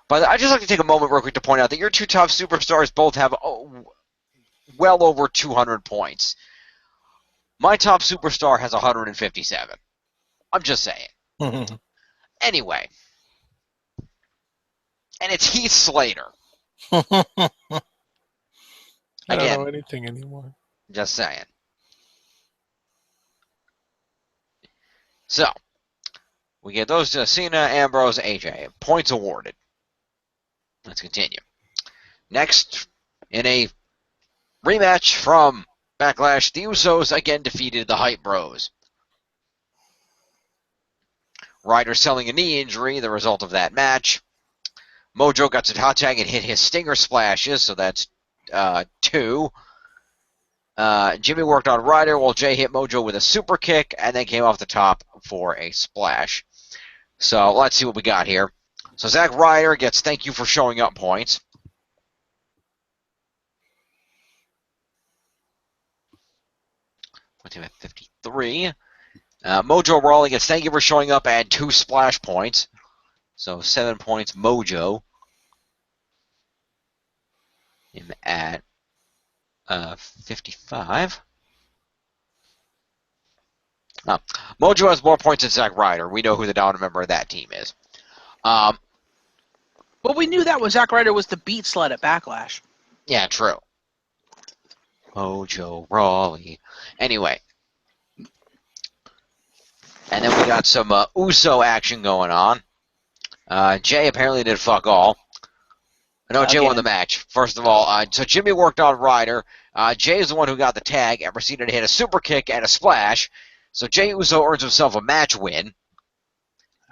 But I'd just like to take a moment real quick to point out that your two top superstars both have well over 200 points. My top superstar has 157. I'm just saying. Anyway. And it's Heath Slater. I don't know anything anymore. Just saying. So, we get those to Cena, Ambrose, AJ. Points awarded. Let's continue. Next, in a rematch from Backlash, the Usos again defeated the Hype Bros. Ryder selling a knee injury, the result of that match. Mojo got to hot tag and hit his stinger splashes, so that's 2. Jimmy worked on Ryder while Jay hit Mojo with a super kick and then came off the top for a splash. So let's see what we got here. So Zack Ryder gets thank you for showing up points. What's him at 53? Mojo Rawley gets thank you for showing up and 2 splash points. So 7 points Mojo. Him at 55. Mojo has more points than Zack Ryder. We know who the dominant member of that team is. But we knew that was Zack Ryder was the beat slut at Backlash. Yeah, true. Mojo Rawley. Anyway. And then we got some Uso action going on. Jay apparently did fuck all. No, Jay won the match. First of all, so Jimmy worked on Ryder. Jay is the one who got the tag and proceeded to hit a super kick and a splash. So Jay Uso earns himself a match win.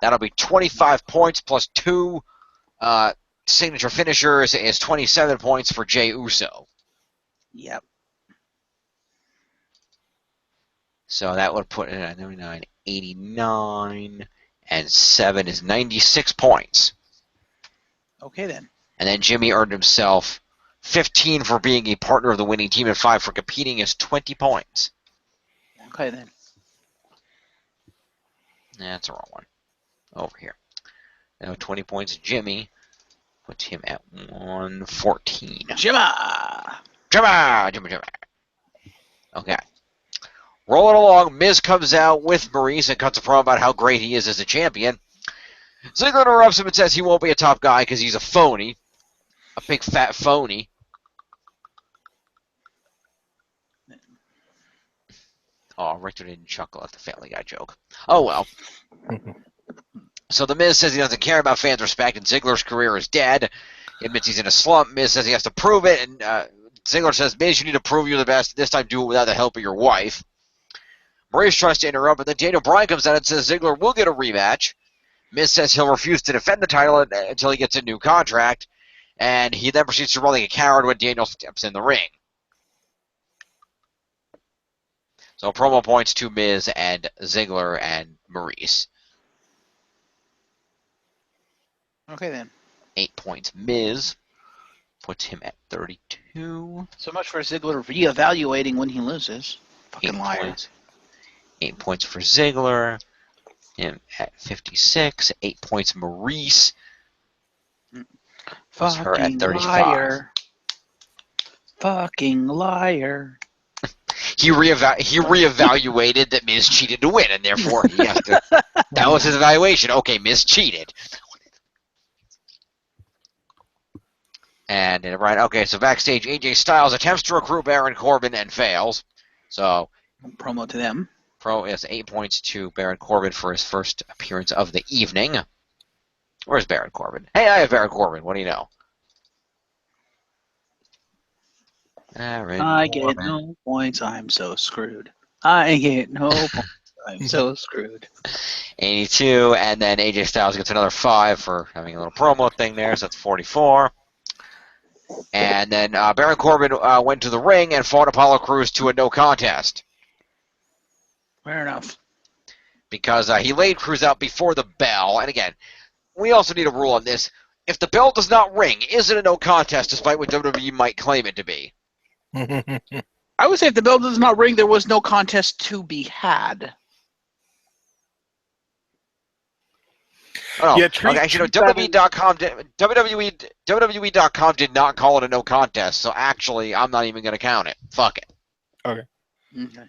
That'll be 25 points plus 2 signature finishers is 27 points for Jay Uso. Yep. So that would put it at 99, 89, and 7 is 96 points. Okay, then. And then Jimmy earned himself 15 for being a partner of the winning team and 5 for competing is 20 points. Okay, then. That's the wrong one. Over here. Now 20 points Jimmy puts him at 114. Jimmy! Okay. Rolling along, Miz comes out with Maurice and cuts a promo about how great he is as a champion. Ziggler interrupts him and says he won't be a top guy because he's a phony. A big fat phony. Oh, Richter didn't chuckle at the Family Guy joke. Oh, well. So the Miz says he doesn't care about fans' respect and Ziggler's career is dead. He admits he's in a slump. Miz says he has to prove it. And Ziggler says, Miz, you need to prove you're the best. This time do it without the help of your wife. Maurice tries to interrupt, but then Daniel Bryan comes out and says Ziggler will get a rematch. Miz says he'll refuse to defend the title until he gets a new contract, and he then proceeds to run like a coward when Daniel steps in the ring. So promo points to Miz and Ziggler and Maurice. Okay, then. 8 points Miz. Puts him at 32. So much for Ziggler reevaluating when he loses. Fucking 8 liar. points. 8 points for Ziggler. Him at 56. 8 points Maurice. Puts her at Fucking 35. liar. Fucking liar. He reevaluated that Miz cheated to win, and therefore he has to. That was his evaluation. Okay, Miz cheated. And right, okay, so backstage, AJ Styles attempts to recruit Baron Corbin and fails. So Promo to them. Pro is 8 points to Baron Corbin for his first appearance of the evening. Where's Baron Corbin? Hey, I have Baron Corbin. What do you know? I get no points. I'm so screwed. I get no points. I'm so screwed. 82, and then AJ Styles gets another 5 for having a little promo thing there, so that's 44. And then Baron Corbin went to the ring and fought Apollo Crews to a no contest. Fair enough. Because he laid Crews out before the bell. And again, we also need a rule on this. If the bell does not ring, is it a no contest, despite what WWE might claim it to be? I would say if the bell does not ring, there was no contest to be had. Oh, yeah, okay, actually, no, WWE.com did not call it a no contest, so actually, I'm not even going to count it. Fuck it. Okay. Okay.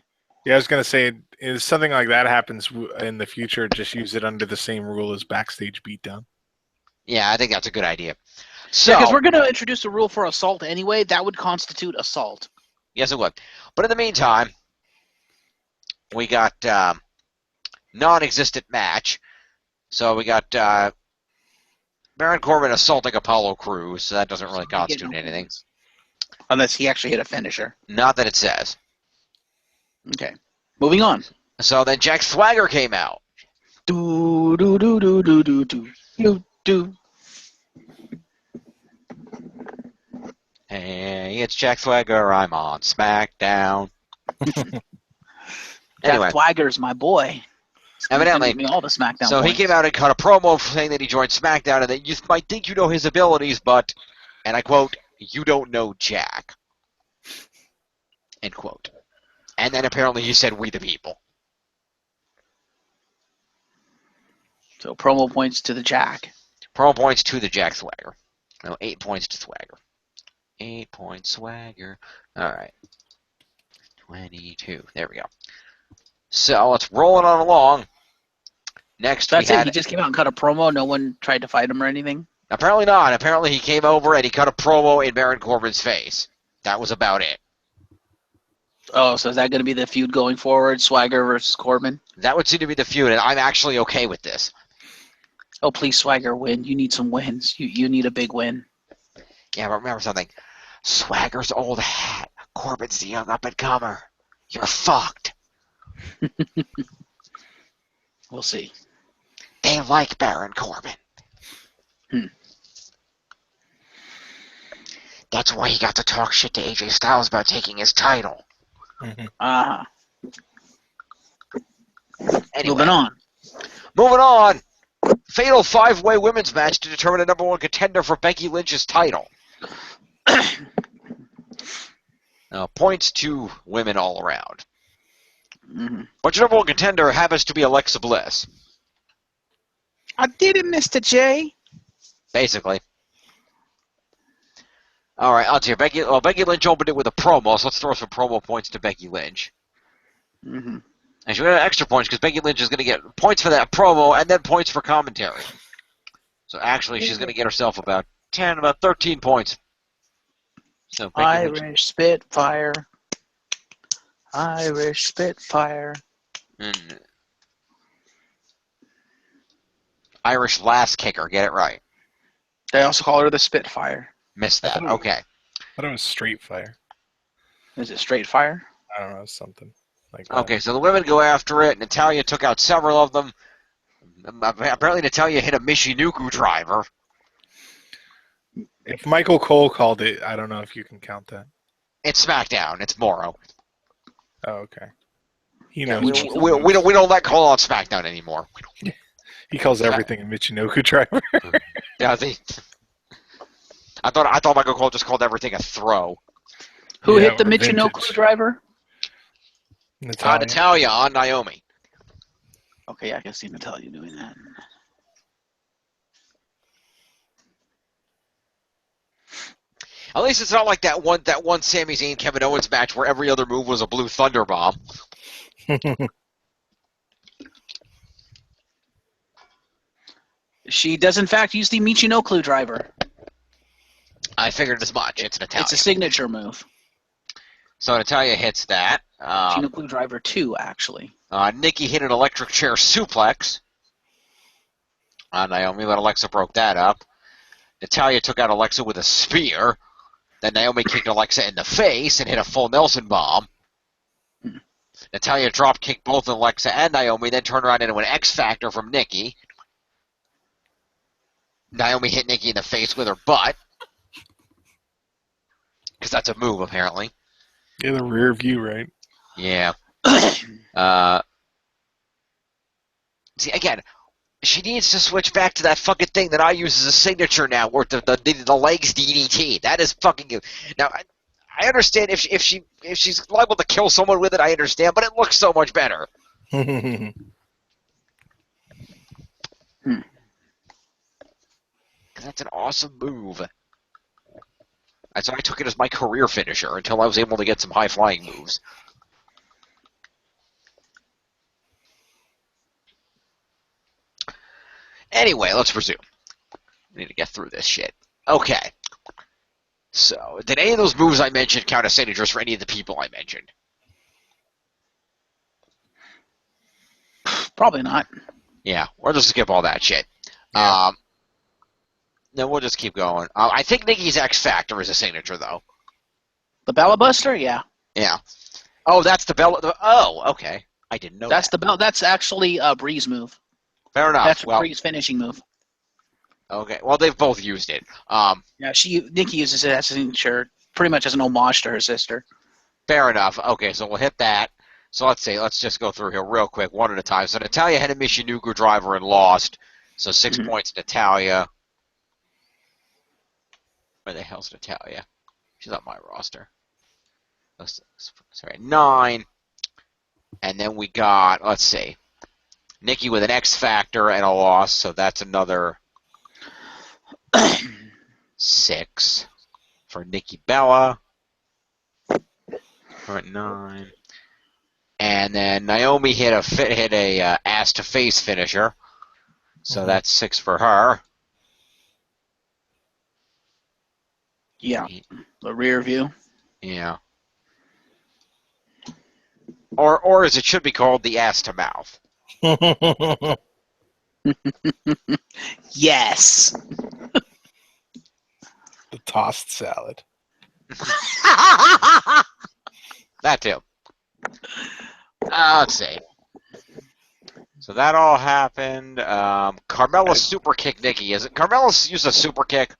Yeah, I was going to say, if something like that happens in the future, just use it under the same rule as Backstage Beatdown. Yeah, I think that's a good idea. So, because we're going to introduce a rule for assault anyway. That would constitute assault. Yes, it would. But in the meantime, we got non-existent match. So we got Baron Corbin assaulting Apollo Crews, so that doesn't really constitute anything. Unless he actually hit a finisher. Not that it says. Okay. Moving on. So then Jack Swagger came out. Do do do do do do do do do. Hey, it's Jack Swagger. I'm on Smackdown. Anyway, Jack Swagger's my boy. Evidently, me all the Smackdown so points. he came out and cut a promo saying that he joined SmackDown and that you might think you know his abilities, but, and I quote, you don't know Jack. End quote. And then apparently he said, we the people. So promo points to the Jack. Promo points to the Jack Swagger. No, 8 points to Swagger. 8 points Swagger. All right. 22. There we go. So let's roll it on along. Next, That's it. He just came out and cut a promo. No one tried to fight him or anything. Apparently not. Apparently he came over and he cut a promo in Baron Corbin's face. That was about it. Oh, so is that going to be the feud going forward? Swagger versus Corbin? That would seem to be the feud, and I'm actually okay with this. Oh, please, Swagger, win. You need some wins. You need a big win. Yeah, but remember something. Swagger's old hat. Corbin's the young up-and-comer. You're fucked. We'll see. They like Baron Corbin. That's why he got to talk shit to AJ Styles about taking his title. Uh-huh. Anyway, Moving on. Fatal 5-way women's match to determine a number 1 contender for Becky Lynch's title. Points to women all around. Mm-hmm. But your number 1 contender happens to be Alexa Bliss. I did it, Mr. J. Basically. All right, let's hear. Becky Lynch opened it with a promo, so let's throw some promo points to Becky Lynch. Mm-hmm. And she's going to get extra points because Becky Lynch is going to get points for that promo and then points for commentary. So actually, she's going to get herself about 13 points. So Irish Spitfire. Irish Spitfire. Irish last kicker, get it right. They also call her the Spitfire. Missed that, okay. I thought it was Straight Fire. Is it Straight Fire? I don't know, something. like that. Okay, so the women go after it. Natalya took out several of them. Apparently, Natalya hit a Michinoku driver. If Michael Cole called it, I don't know if you can count that. It's SmackDown. It's Morrow. Oh, okay. He Yeah, knows. we don't let Cole on SmackDown anymore. He calls everything a Michinoku driver. Yeah, I thought Michael Cole just called everything a throw. Who Yeah, hit the or Michinoku vintage. driver? Natalya on Naomi. Okay, I can see Natalya doing that. At least it's not like that one Sami Zayn Kevin Owens match where every other move was a blue thunder bomb. She does, in fact, use the Michinoku driver. I figured as much. It's Natalya. It's a signature move. So Natalya hits that. Michinoku driver 2, actually. Nikki hit an electric chair suplex on Naomi, but Alexa broke that up. Natalya took out Alexa with a spear. Then Naomi kicked Alexa in the face and hit a full Nelson bomb. Natalya drop kicked both Alexa and Naomi, then turned around into an X Factor from Nikki. Naomi hit Nikki in the face with her butt. Because that's a move, apparently. Yeah, the rear view, right? Yeah. See, again, she needs to switch back to that fucking thing that I use as a signature now, where the legs DDT. That is fucking good. Now, I understand if she's liable to kill someone with it, I understand, but it looks so much better. Because that's an awesome move. So I took it as my career finisher until I was able to get some high-flying moves. Anyway, let's resume. We need to get through this shit. Okay. So, did any of those moves I mentioned count as signatures for any of the people I mentioned? Probably not. Yeah, we'll just skip all that shit. Yeah. Then we'll just keep going. I think Nikki's X Factor is a signature, though. The Bella Buster? Yeah. Yeah. Oh, that's the Bella... Oh, okay. I didn't know That's that. the Bella. That's actually a Bree's move. Fair enough. That's Well, Bree's finishing move. okay. Well, they've both used it. Yeah, Nikki uses it as a signature, pretty much as an homage to her sister. Fair enough. Okay, so we'll hit that. So let's see. Let's just go through here real quick, one at a time. So Natalya had a Michinoku driver and lost. So 6 points, Natalya. Where the hell's Natalya? She's on my roster. Sorry, 9. And then we got, let's see, Nikki with an X Factor and a loss. So that's another 6 for Nikki Bella. We're at 9. And then Naomi hit a ass to face finisher, so that's 6 for her. Yeah, the rear view. Yeah. Or as it should be called, the ass to mouth. Yes. The tossed salad. That too. Let's see. So that all happened. Carmella super kick Nikki. Is it Carmella's used a super kick?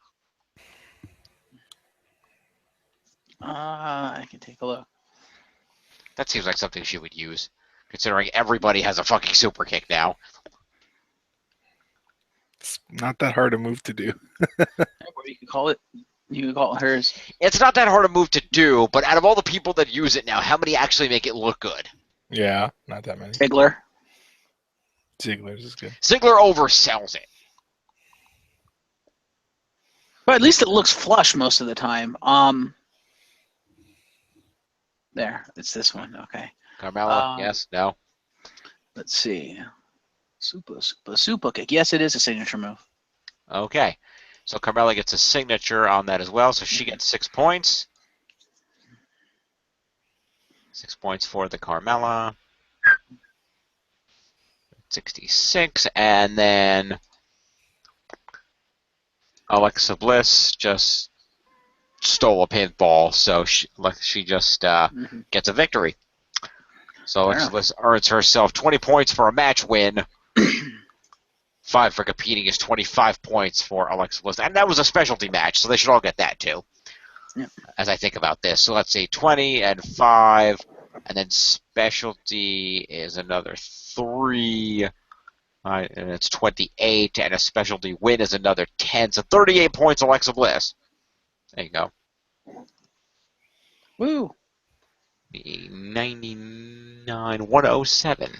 I can take a look. That seems like something she would use, considering everybody has a fucking super kick now. It's not that hard a move to do. You can call it. You can call it hers. It's not that hard a move to do, but out of all the people that use it now, how many actually make it look good? Yeah, not that many. Ziggler. Ziggler's is good. Ziggler oversells it. But at least it looks flush most of the time. There, it's this one. Okay. Carmella, yes, no. Let's see. Super kick. Yes, it is a signature move. Okay. So Carmella gets a signature on that as well, so she gets 6 points. 6 points for the Carmella. 66, and then Alexa Bliss just stole a pinfall, so she just gets a victory. So Alexa Bliss earns herself 20 points for a match win. 5 for competing is 25 points for Alexa Bliss. And that was a specialty match, so they should all get that too. Yeah. As I think about this. So let's see, 20 and 5, and then specialty is another 3. And it's 28, and a specialty win is another 10. So 38 points, Alexa Bliss. There you go. Woo. 99,107.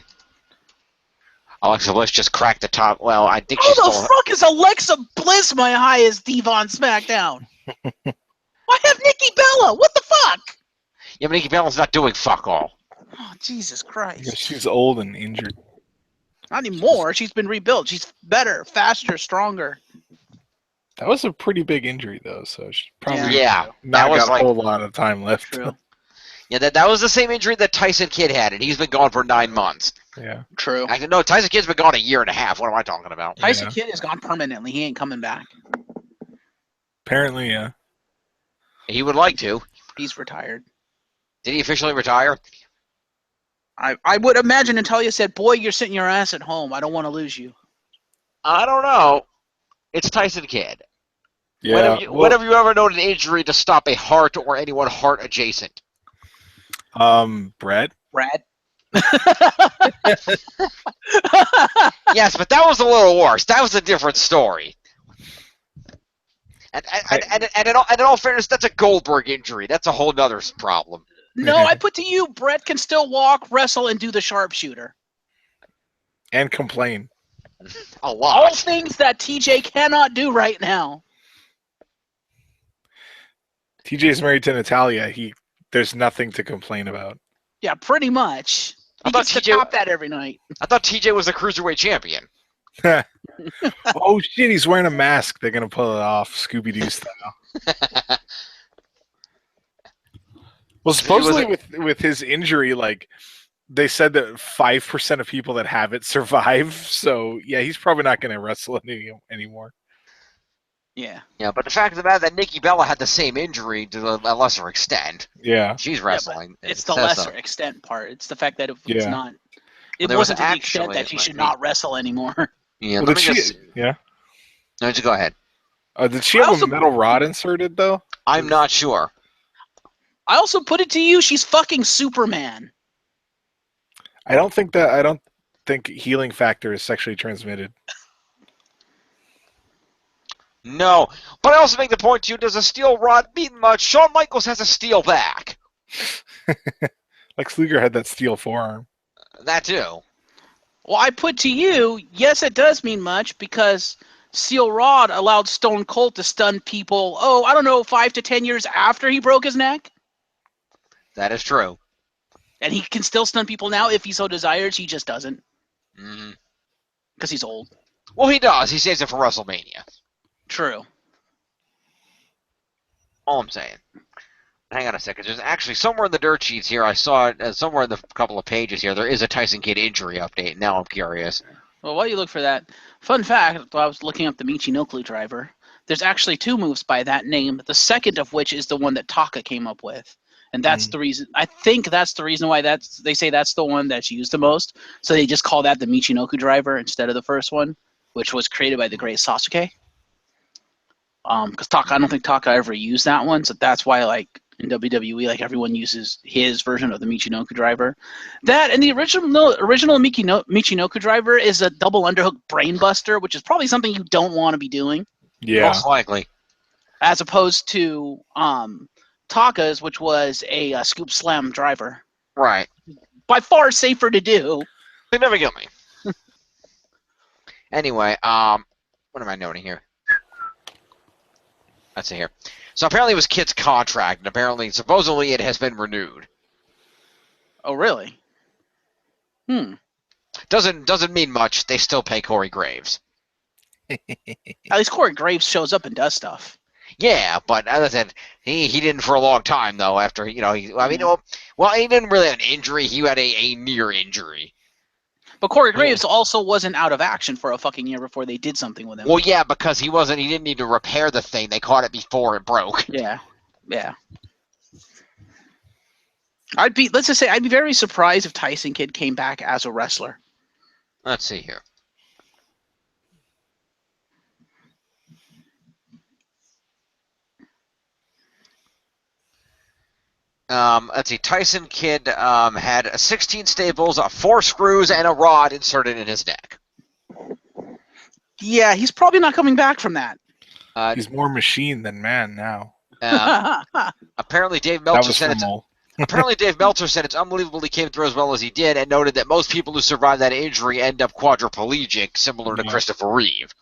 Alexa Bliss just cracked the top. Well, I think she's How the fuck is Alexa Bliss my highest diva on SmackDown? Why have Nikki Bella? What the fuck? Yeah, but Nikki Bella's not doing fuck all. Oh, Jesus Christ. Because she's old and injured. Not anymore. She's been rebuilt. She's better, faster, stronger. That was a pretty big injury, though, so she probably that not was got like a whole lot of time left. True. Yeah, that was the same injury that Tyson Kidd had, and he's been gone for 9 months. Yeah. True. Actually, no, Tyson Kidd's been gone a year and a half. What am I talking about? Tyson Kidd is gone permanently. He ain't coming back. Apparently, yeah. He would like to. He's retired. Did he officially retire? I would imagine Natalia said, boy, you're sitting your ass at home. I don't want to lose you. I don't know. It's Tyson Kidd. Yeah. When have you ever known an injury to stop a heart or anyone heart adjacent? Brad? Brad? Yes, but that was a little worse. That was a different story. And in all fairness, that's a Goldberg injury. That's a whole nother problem. No, I put to you, Brett can still walk, wrestle, and do the sharpshooter. And complain. A lot. All things that TJ cannot do right now. TJ's married to Natalia. There's nothing to complain about. Yeah, pretty much. He gets to top that every night. I thought TJ was the Cruiserweight champion. Oh, shit, he's wearing a mask. They're going to pull it off Scooby-Doo style. Well, supposedly with his injury, like, they said that 5% of people that have it survive. So, yeah, he's probably not going to wrestle anymore. Yeah. Yeah, but the fact of the matter that Nikki Bella had the same injury to a lesser extent. Yeah. She's wrestling. Yeah, it's the lesser extent part. It's the fact that it's not. It wasn't to the extent that she should not wrestle anymore. Yeah. Well, yeah. No, just go ahead. Did she have a metal rod inserted though? I'm not sure. I also put it to you. She's fucking Superman. I don't think healing factor is sexually transmitted. No, but I also make the point to you, does a steel rod mean much? Shawn Michaels has a steel back. Lex Luger had that steel forearm. That too. Well, I put to you, yes, it does mean much because steel rod allowed Stone Cold to stun people, 5 to 10 years after he broke his neck. That is true. And he can still stun people now if he so desires. He just doesn't. Mm-hmm. Because he's old. Well, he does. He saves it for WrestleMania. True. All I'm saying. Hang on a second. There's actually somewhere in the dirt sheets here, I saw it, somewhere in the couple of pages here, there is a Tyson Kidd injury update. Now I'm curious. Well, while you look for that, fun fact, while I was looking up the Michinoku driver, there's actually 2 moves by that name, the second of which is the one that Taka came up with. And that's the reason, I think that's the reason why they say that's the one that's used the most. So they just call that the Michinoku driver instead of the first one, which was created by the great Sasuke. Because I don't think Taka ever used that one, so that's why, like, in WWE, like, everyone uses his version of the Michinoku driver. That and the original Michinoku driver is a double underhook brainbuster, which is probably something you don't want to be doing. Yeah, most likely. As opposed to Taka's, which was a scoop slam driver. Right. By far safer to do. Significantly. Anyway, what am I noting here? Let's see here. So apparently it was Kit's contract, and supposedly it has been renewed. Oh, really? Doesn't mean much. They still pay Corey Graves. At least Corey Graves shows up and does stuff. Yeah, but as I said, he didn't for a long time though. After he didn't really have an injury. He had a near injury. But Corey Graves also wasn't out of action for a fucking year before they did something with him. Well, yeah, because he didn't need to repair the thing. They caught it before it broke. Yeah. I'd be very surprised if Tyson Kidd came back as a wrestler. Let's see here. Let's see. Tyson Kidd had 16 staples, 4 screws, and a rod inserted in his neck. Yeah, he's probably not coming back from that. He's more machine than man now. Apparently, Dave Meltzer said it's unbelievable he came through as well as he did, and noted that most people who survive that injury end up quadriplegic, similar to Christopher Reeve.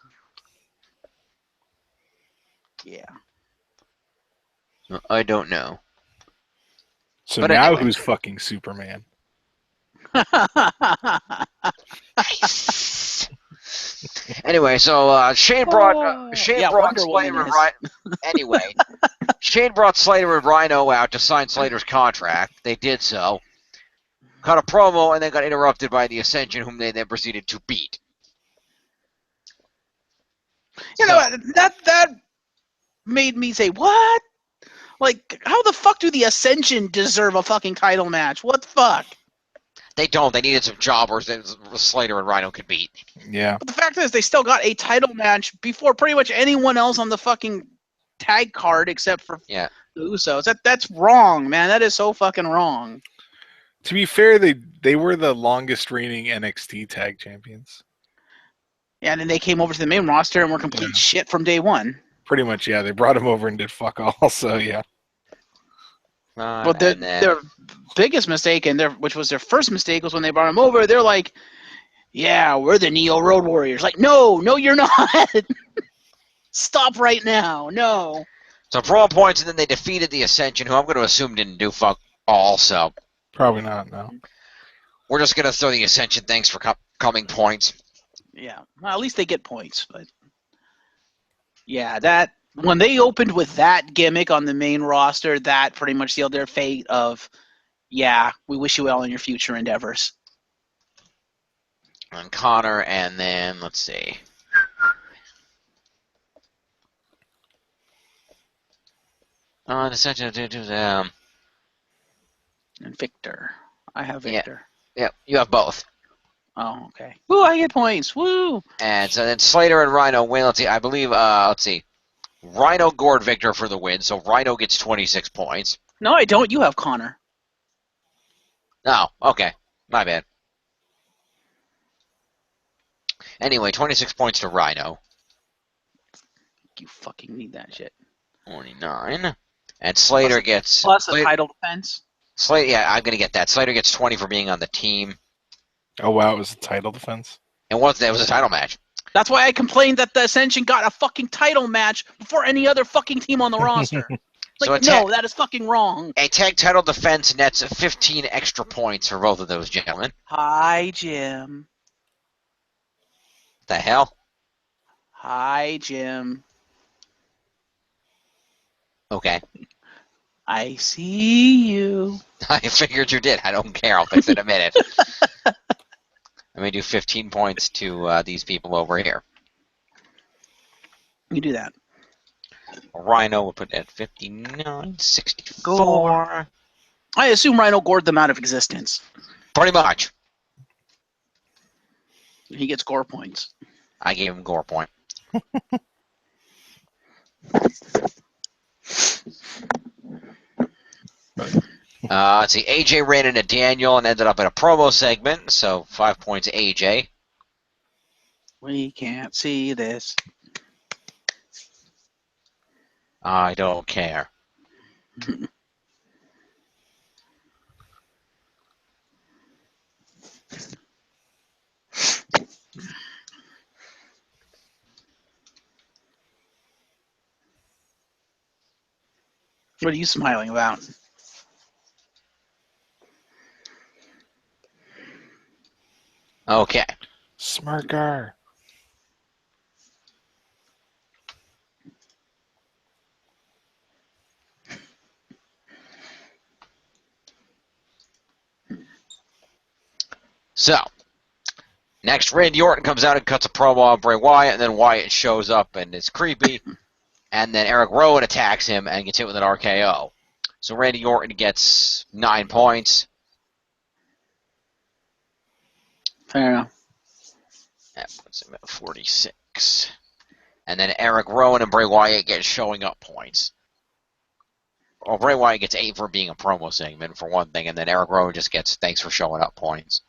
Yeah. I don't know. So but now anyway. Who's fucking Superman? Anyway, so Shane brought Slater and Rhino. Anyway, Shane brought Slater and Rhino out to sign Slater's contract. They did so. Cut a promo and then got interrupted by the Ascension, whom they then proceeded to beat. You know, that made me say, what? Like, how the fuck do the Ascension deserve a fucking title match? What the fuck? They don't. They needed some jobbers that Slater and Rhino could beat. Yeah. But the fact is, they still got a title match before pretty much anyone else on the fucking tag card except for the Usos. That's wrong, man. That is so fucking wrong. To be fair, they were the longest reigning NXT tag champions. Yeah, and then they came over to the main roster and were complete shit from day one. Pretty much, yeah. They brought him over and did fuck all, so yeah. But their biggest mistake, which was their first mistake, was when they brought him over. They're like, yeah, we're the Neo Road Warriors. Like, no, you're not. Stop right now. No. So brawl points, and then they defeated the Ascension, who I'm going to assume didn't do fuck all, so. Probably not, no. We're just going to throw the Ascension thanks for coming points. Yeah, well, at least they get points, but yeah, when they opened with that gimmick on the main roster, that pretty much sealed their fate of, yeah, we wish you well in your future endeavors. And Connor, and then, let's see. And Victor. I have Victor. Yeah, you have both. Oh, okay. Woo, I get points. Woo! And so then Slater and Rhino win. Let's see, I believe, Rhino gored Victor for the win, so Rhino gets 26 points. No, I don't. You have Connor. Oh, okay. My bad. Anyway, 26 points to Rhino. You fucking need that shit. 49. And Slater gets... Plus a title defense. Slater, yeah, I'm going to get that. Slater gets 20 for being on the team. Oh, wow, it was a title defense? It was a title match. That's why I complained that the Ascension got a fucking title match before any other fucking team on the roster. Like, no, that is fucking wrong. A tag title defense nets 15 extra points for both of those gentlemen. Hi, Jim. The hell? Hi, Jim. Okay. I see you. I figured you did. I don't care. I'll fix it in a minute. Let me do 15 points to these people over here. You do that. Rhino will put at 59, 64. I assume Rhino gored them out of existence. Pretty much. He gets gore points. I gave him gore point. Let's see. AJ ran into Daniel and ended up in a promo segment, so 5 points AJ. We can't see this. I don't care. What are you smiling about? Okay. Smirker. So, next Randy Orton comes out and cuts a promo on Bray Wyatt, and then Wyatt shows up and is creepy, and then Eric Rowan attacks him and gets hit with an RKO. So Randy Orton gets 9 points. Fair enough. That puts him at 46. And then Eric Rowan and Bray Wyatt get showing up points. Well, Bray Wyatt gets 8 for being a promo segment, for one thing, and then Eric Rowan just gets thanks for showing up points.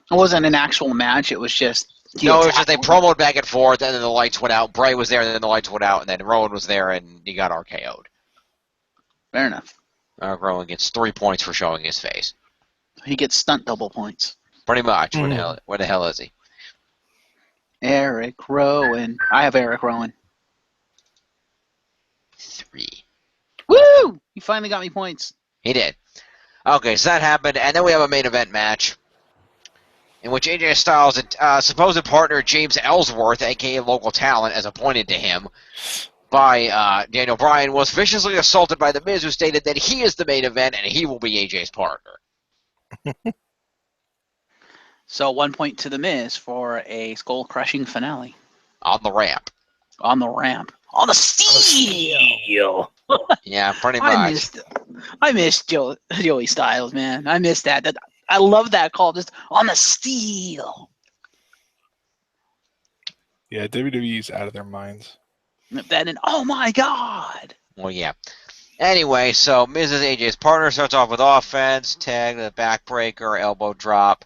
It wasn't an actual match. It was just... No, it was just they promoed back and forth, and then the lights went out. Bray was there, and then the lights went out, and then Rowan was there, and he got RKO'd. Fair enough. Eric Rowan gets 3 points for showing his face. He gets stunt double points. Pretty much. Where the hell is he? Eric Rowan. I have Eric Rowan. 3. Woo! He finally got me points. He did. Okay, so that happened, and then we have a main event match in which AJ Styles' supposed partner James Ellsworth, a.k.a. local talent, as appointed to him by Daniel Bryan, was viciously assaulted by The Miz, who stated that he is the main event and he will be AJ's partner. So 1 point to The Miz for a skull-crushing finale. On the ramp. On the ramp. On the steel! Yeah, pretty much. I missed Joey Styles, man. I missed that. I love that call, just on the steel. Yeah, WWE's out of their minds. Then, and oh my God! Well, yeah. Anyway, so Miz is AJ's partner, starts off with offense, tag, the backbreaker, elbow drop.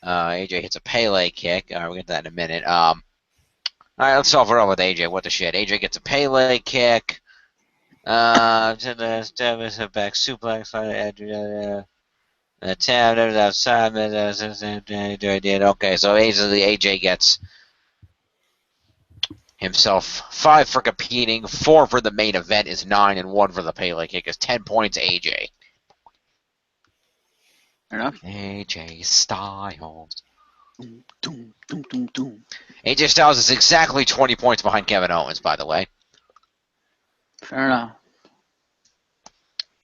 AJ hits a Pele kick. We'll get to that in a minute. All right, let's solve it up with AJ. What the shit? AJ gets a Pele kick. To the back suplex. The tab outside. Okay, so AJ gets himself 5 for competing, 4 for the main event is 9, and 1 for the Pele kick is 10 points. AJ. Fair enough. AJ Styles. Doom, doom, doom, doom. AJ Styles is exactly 20 points behind Kevin Owens, by the way. Fair enough.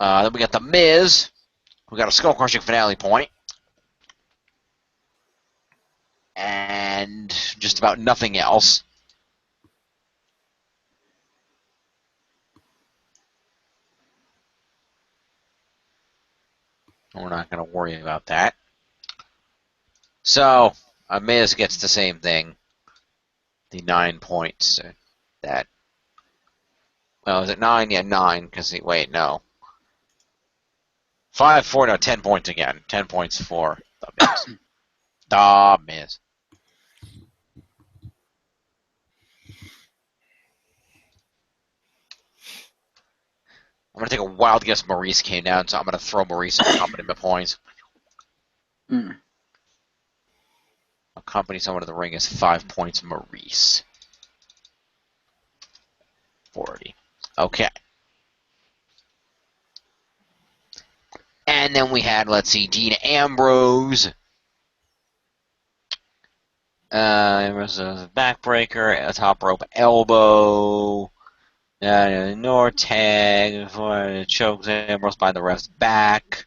Then we got The Miz. We got a skull-crushing finale point. And just about nothing else. We're not going to worry about that. So, Miz gets the same thing. The 9 points. That. Well, is it 9? Yeah, 9. Because, wait, no. 5, 4, no, 10 points again. 10 points for The Miz. The Miz. I'm going to take a wild guess Maurice came down, so I'm going to throw Maurice and accompaniment points. Accompany someone to the ring is 5 points Maurice. 40. Okay. And then we had, let's see, Dean Ambrose. Ambrose a backbreaker, a top rope elbow. Nor tag before it chokes Ambrose by the ref's back.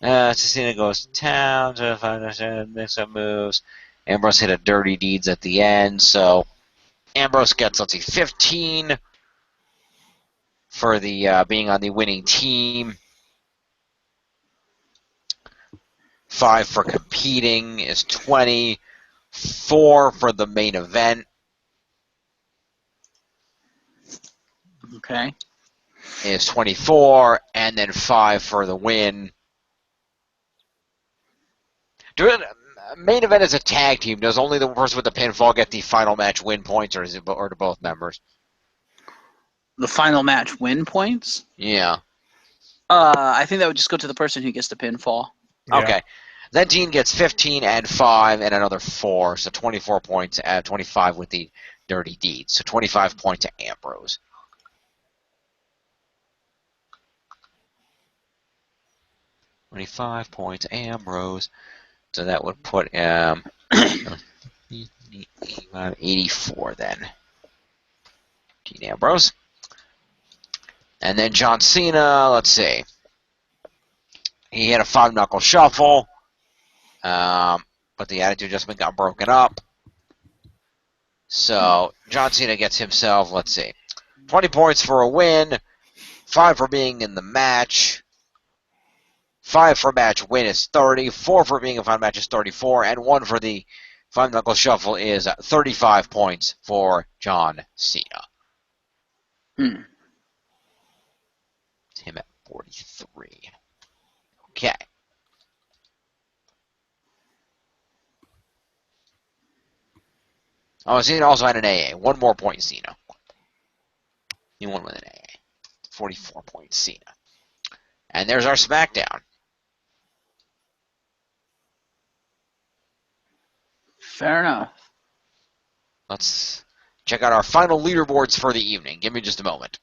Cena goes to town to find mix-up moves. Ambrose hit a dirty deeds at the end, so Ambrose gets, let's see, 15 for the being on the winning team. 5 for competing is 20. 4 for the main event. Okay. Is 24, and then 5 for the win. Main event is a tag team. Does only the person with the pinfall get the final match win points, or is it or to both members? The final match win points? Yeah. I think that would just go to the person who gets the pinfall. Yeah. Okay. Then Dean gets 15 and 5 and another 4, so 24 points, 25 with the dirty deeds. So 25 points to Ambrose. $25 points Ambrose. So that would put 84 then. Dean Ambrose. And then John Cena, let's see. He had a 5-knuckle shuffle. But the attitude adjustment got broken up. So John Cena gets himself, let's see, 20 points for a win, 5 for being in the match. 5 for match win is 30. 4 for being a final match is 34. And 1 for the Five Knuckle Shuffle is 35 points for John Cena. It's him at 43. Okay. Oh, Cena also had an AA. 1 more point, Cena. He won with an AA. 44 points, Cena. And there's our SmackDown. Fair enough. Let's check out our final leaderboards for the evening. Give me just a moment.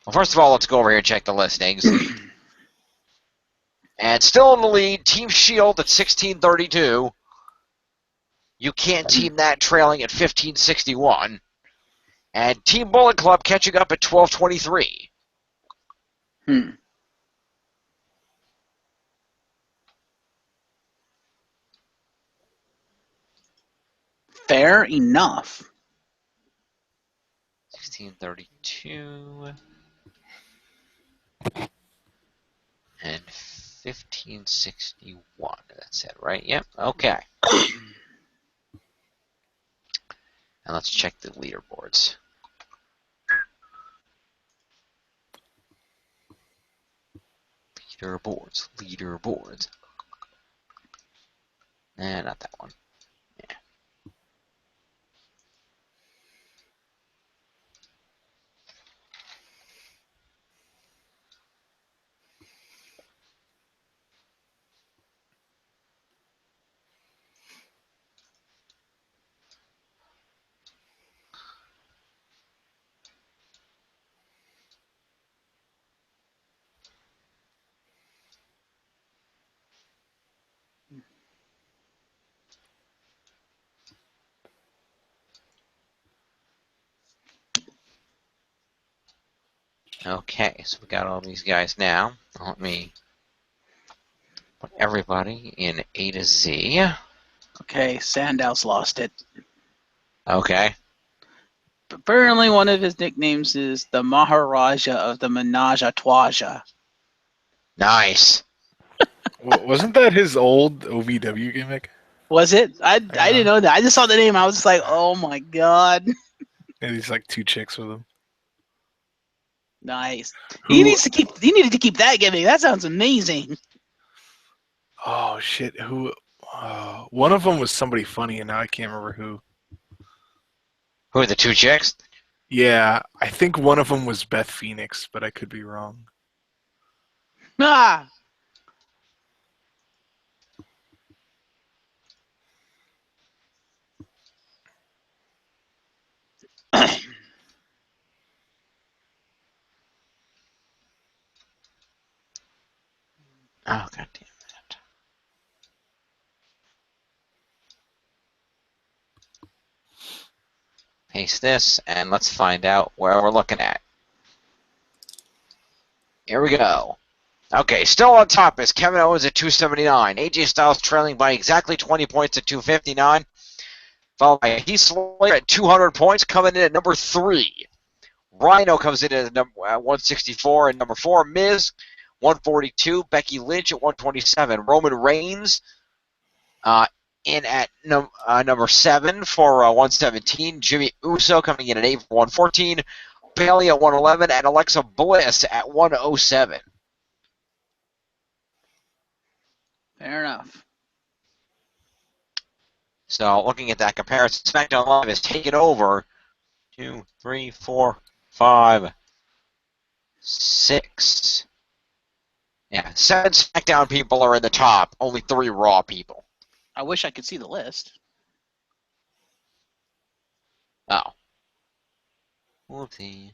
Well, first of all, let's go over here and check the listings. And still in the lead, Team Shield at 1632. You Can't Team That trailing at 1561. And Team Bullet Club catching up at 1223. Fair enough. 1632. And 1561. That's it, right? Yep. Okay. And let's check the leaderboards. Leaderboards. Not that one. Yeah. Okay, so we got all these guys now. Let me put everybody in A to Z. Okay, Sandow's lost it. Okay. Apparently, one of his nicknames is the Maharaja of the Menage a Trois. Nice. Well, wasn't that his old OVW gimmick? Was it? I didn't know that. I just saw the name. I was just like, oh my god. And he's like 2 chicks with him. Nice. He needed to keep that gimmick. That sounds amazing. Oh shit! Who? One of them was somebody funny, and now I can't remember who. Who are the 2 chicks? Yeah, I think one of them was Beth Phoenix, but I could be wrong. Ah. Oh, god damn it. Paste this, and let's find out where we're looking at. Here we go. Okay, still on top is Kevin Owens at 279. AJ Styles trailing by exactly 20 points at 259. Followed by Heath Slater at 200 points, coming in at number 3. Rhino comes in at 164 and number 4. Miz, 142. Becky Lynch at 127. Roman Reigns in at number 7 for 117. Jimmy Uso coming in at 8 for 114. Bayley at 111. And Alexa Bliss at 107. Fair enough. So looking at that comparison, SmackDown Live has taken over 2, 3, 4, 5, 6. Yeah, 7 SmackDown people are in the top. Only 3 Raw people. I wish I could see the list. Oh. Whoopsie.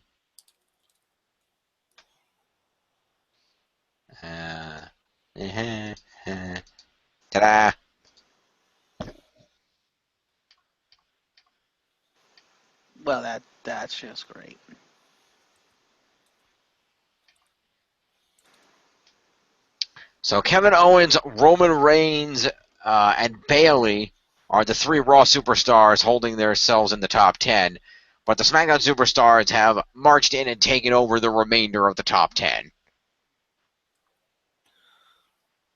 Ta-da. Well, that's just great. So Kevin Owens, Roman Reigns, and Bailey are the 3 Raw superstars holding themselves in the top 10. But the SmackDown superstars have marched in and taken over the remainder of the top 10.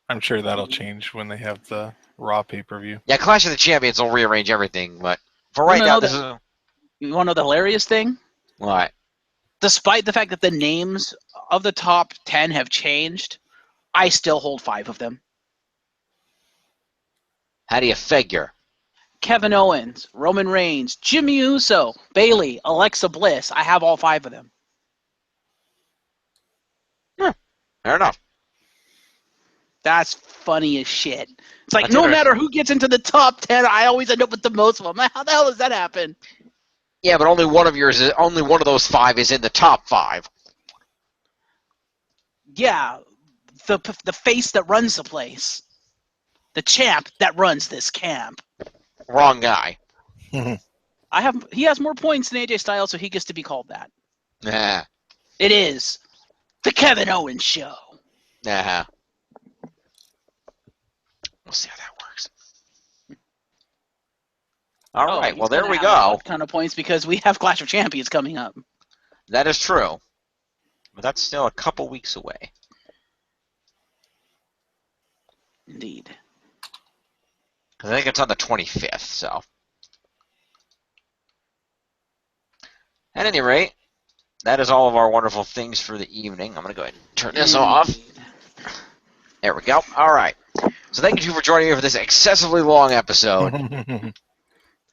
I'm sure that'll change when they have the Raw pay-per-view. Yeah, Clash of the Champions will rearrange everything, but for right now, this is... You want to know the hilarious thing? What? Despite the fact that the names of the top 10 have changed, I still hold 5 of them. How do you figure? Kevin Owens, Roman Reigns, Jimmy Uso, Bailey, Alexa Bliss. I have all 5 of them. Yeah, fair enough. That's funny as shit. It's like no matter who gets into the top 10, I always end up with the most of them. How the hell does that happen? Yeah, but only one of those 5 is in the top 5. Yeah, the face that runs the place, the champ that runs this camp. Wrong guy. He has more points than AJ Styles, so he gets to be called that. Nah. It is the Kevin Owens Show. Nah. We'll see how that works. All right. Well, there we go. Kind of points because we have Clash of Champions coming up. That is true, but that's still a couple weeks away. Indeed. Because I think it's on the 25th. So, at any rate, that is all of our wonderful things for the evening. I'm going to go ahead and turn this off. There we go. All right. So thank you for joining me for this excessively long episode.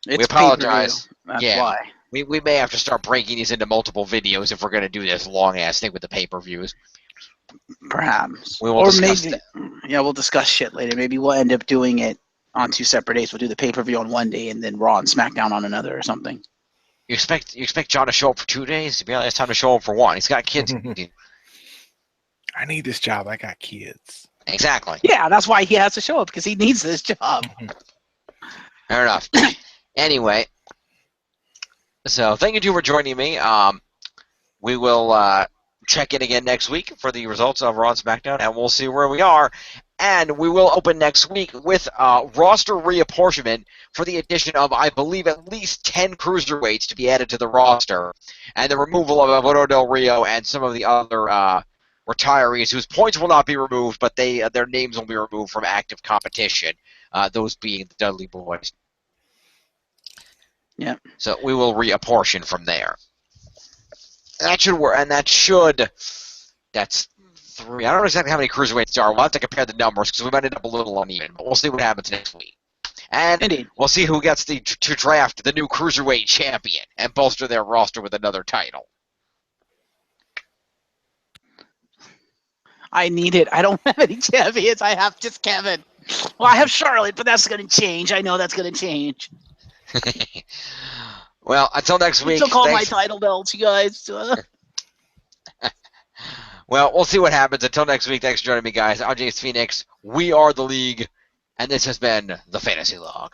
We apologize. That's why. We may have to start breaking these into multiple videos if we're going to do this long-ass thing with the pay-per-views. Perhaps. We will discuss that. Yeah, we'll discuss shit later. Maybe we'll end up doing it on 2 separate days. We'll do the pay-per-view on one day and then Raw and SmackDown on another or something. You expect John to show up for 2 days? He has time to show up for 1. He's got kids. I need this job. I got kids. Exactly. Yeah, that's why he has to show up, because he needs this job. Fair enough. Anyway, so thank you for joining me. We will check in again next week for the results of Raw and SmackDown, and we'll see where we are. And we will open next week with roster reapportionment for the addition of, I believe, at least 10 cruiserweights to be added to the roster, and the removal of Alberto Del Rio and some of the other retirees whose points will not be removed, but their names will be removed from active competition, those being the Dudley Boys. Yeah. So we will reapportion from there. That should work, and that's 3. I don't know exactly how many cruiserweights there are. We'll have to compare the numbers because we might end up a little uneven, but we'll see what happens next week. And Indeed. We'll see who gets to draft the new cruiserweight champion and bolster their roster with another title. I need it. I don't have any champions. I have just Kevin. Well, I have Charlotte, but that's going to change. I know that's going to change. Well, until next week. Still call my title belts, you guys. Well, we'll see what happens. Until next week, thanks for joining me, guys. I'm James Phoenix. We are the League, and this has been the Fantasy Log.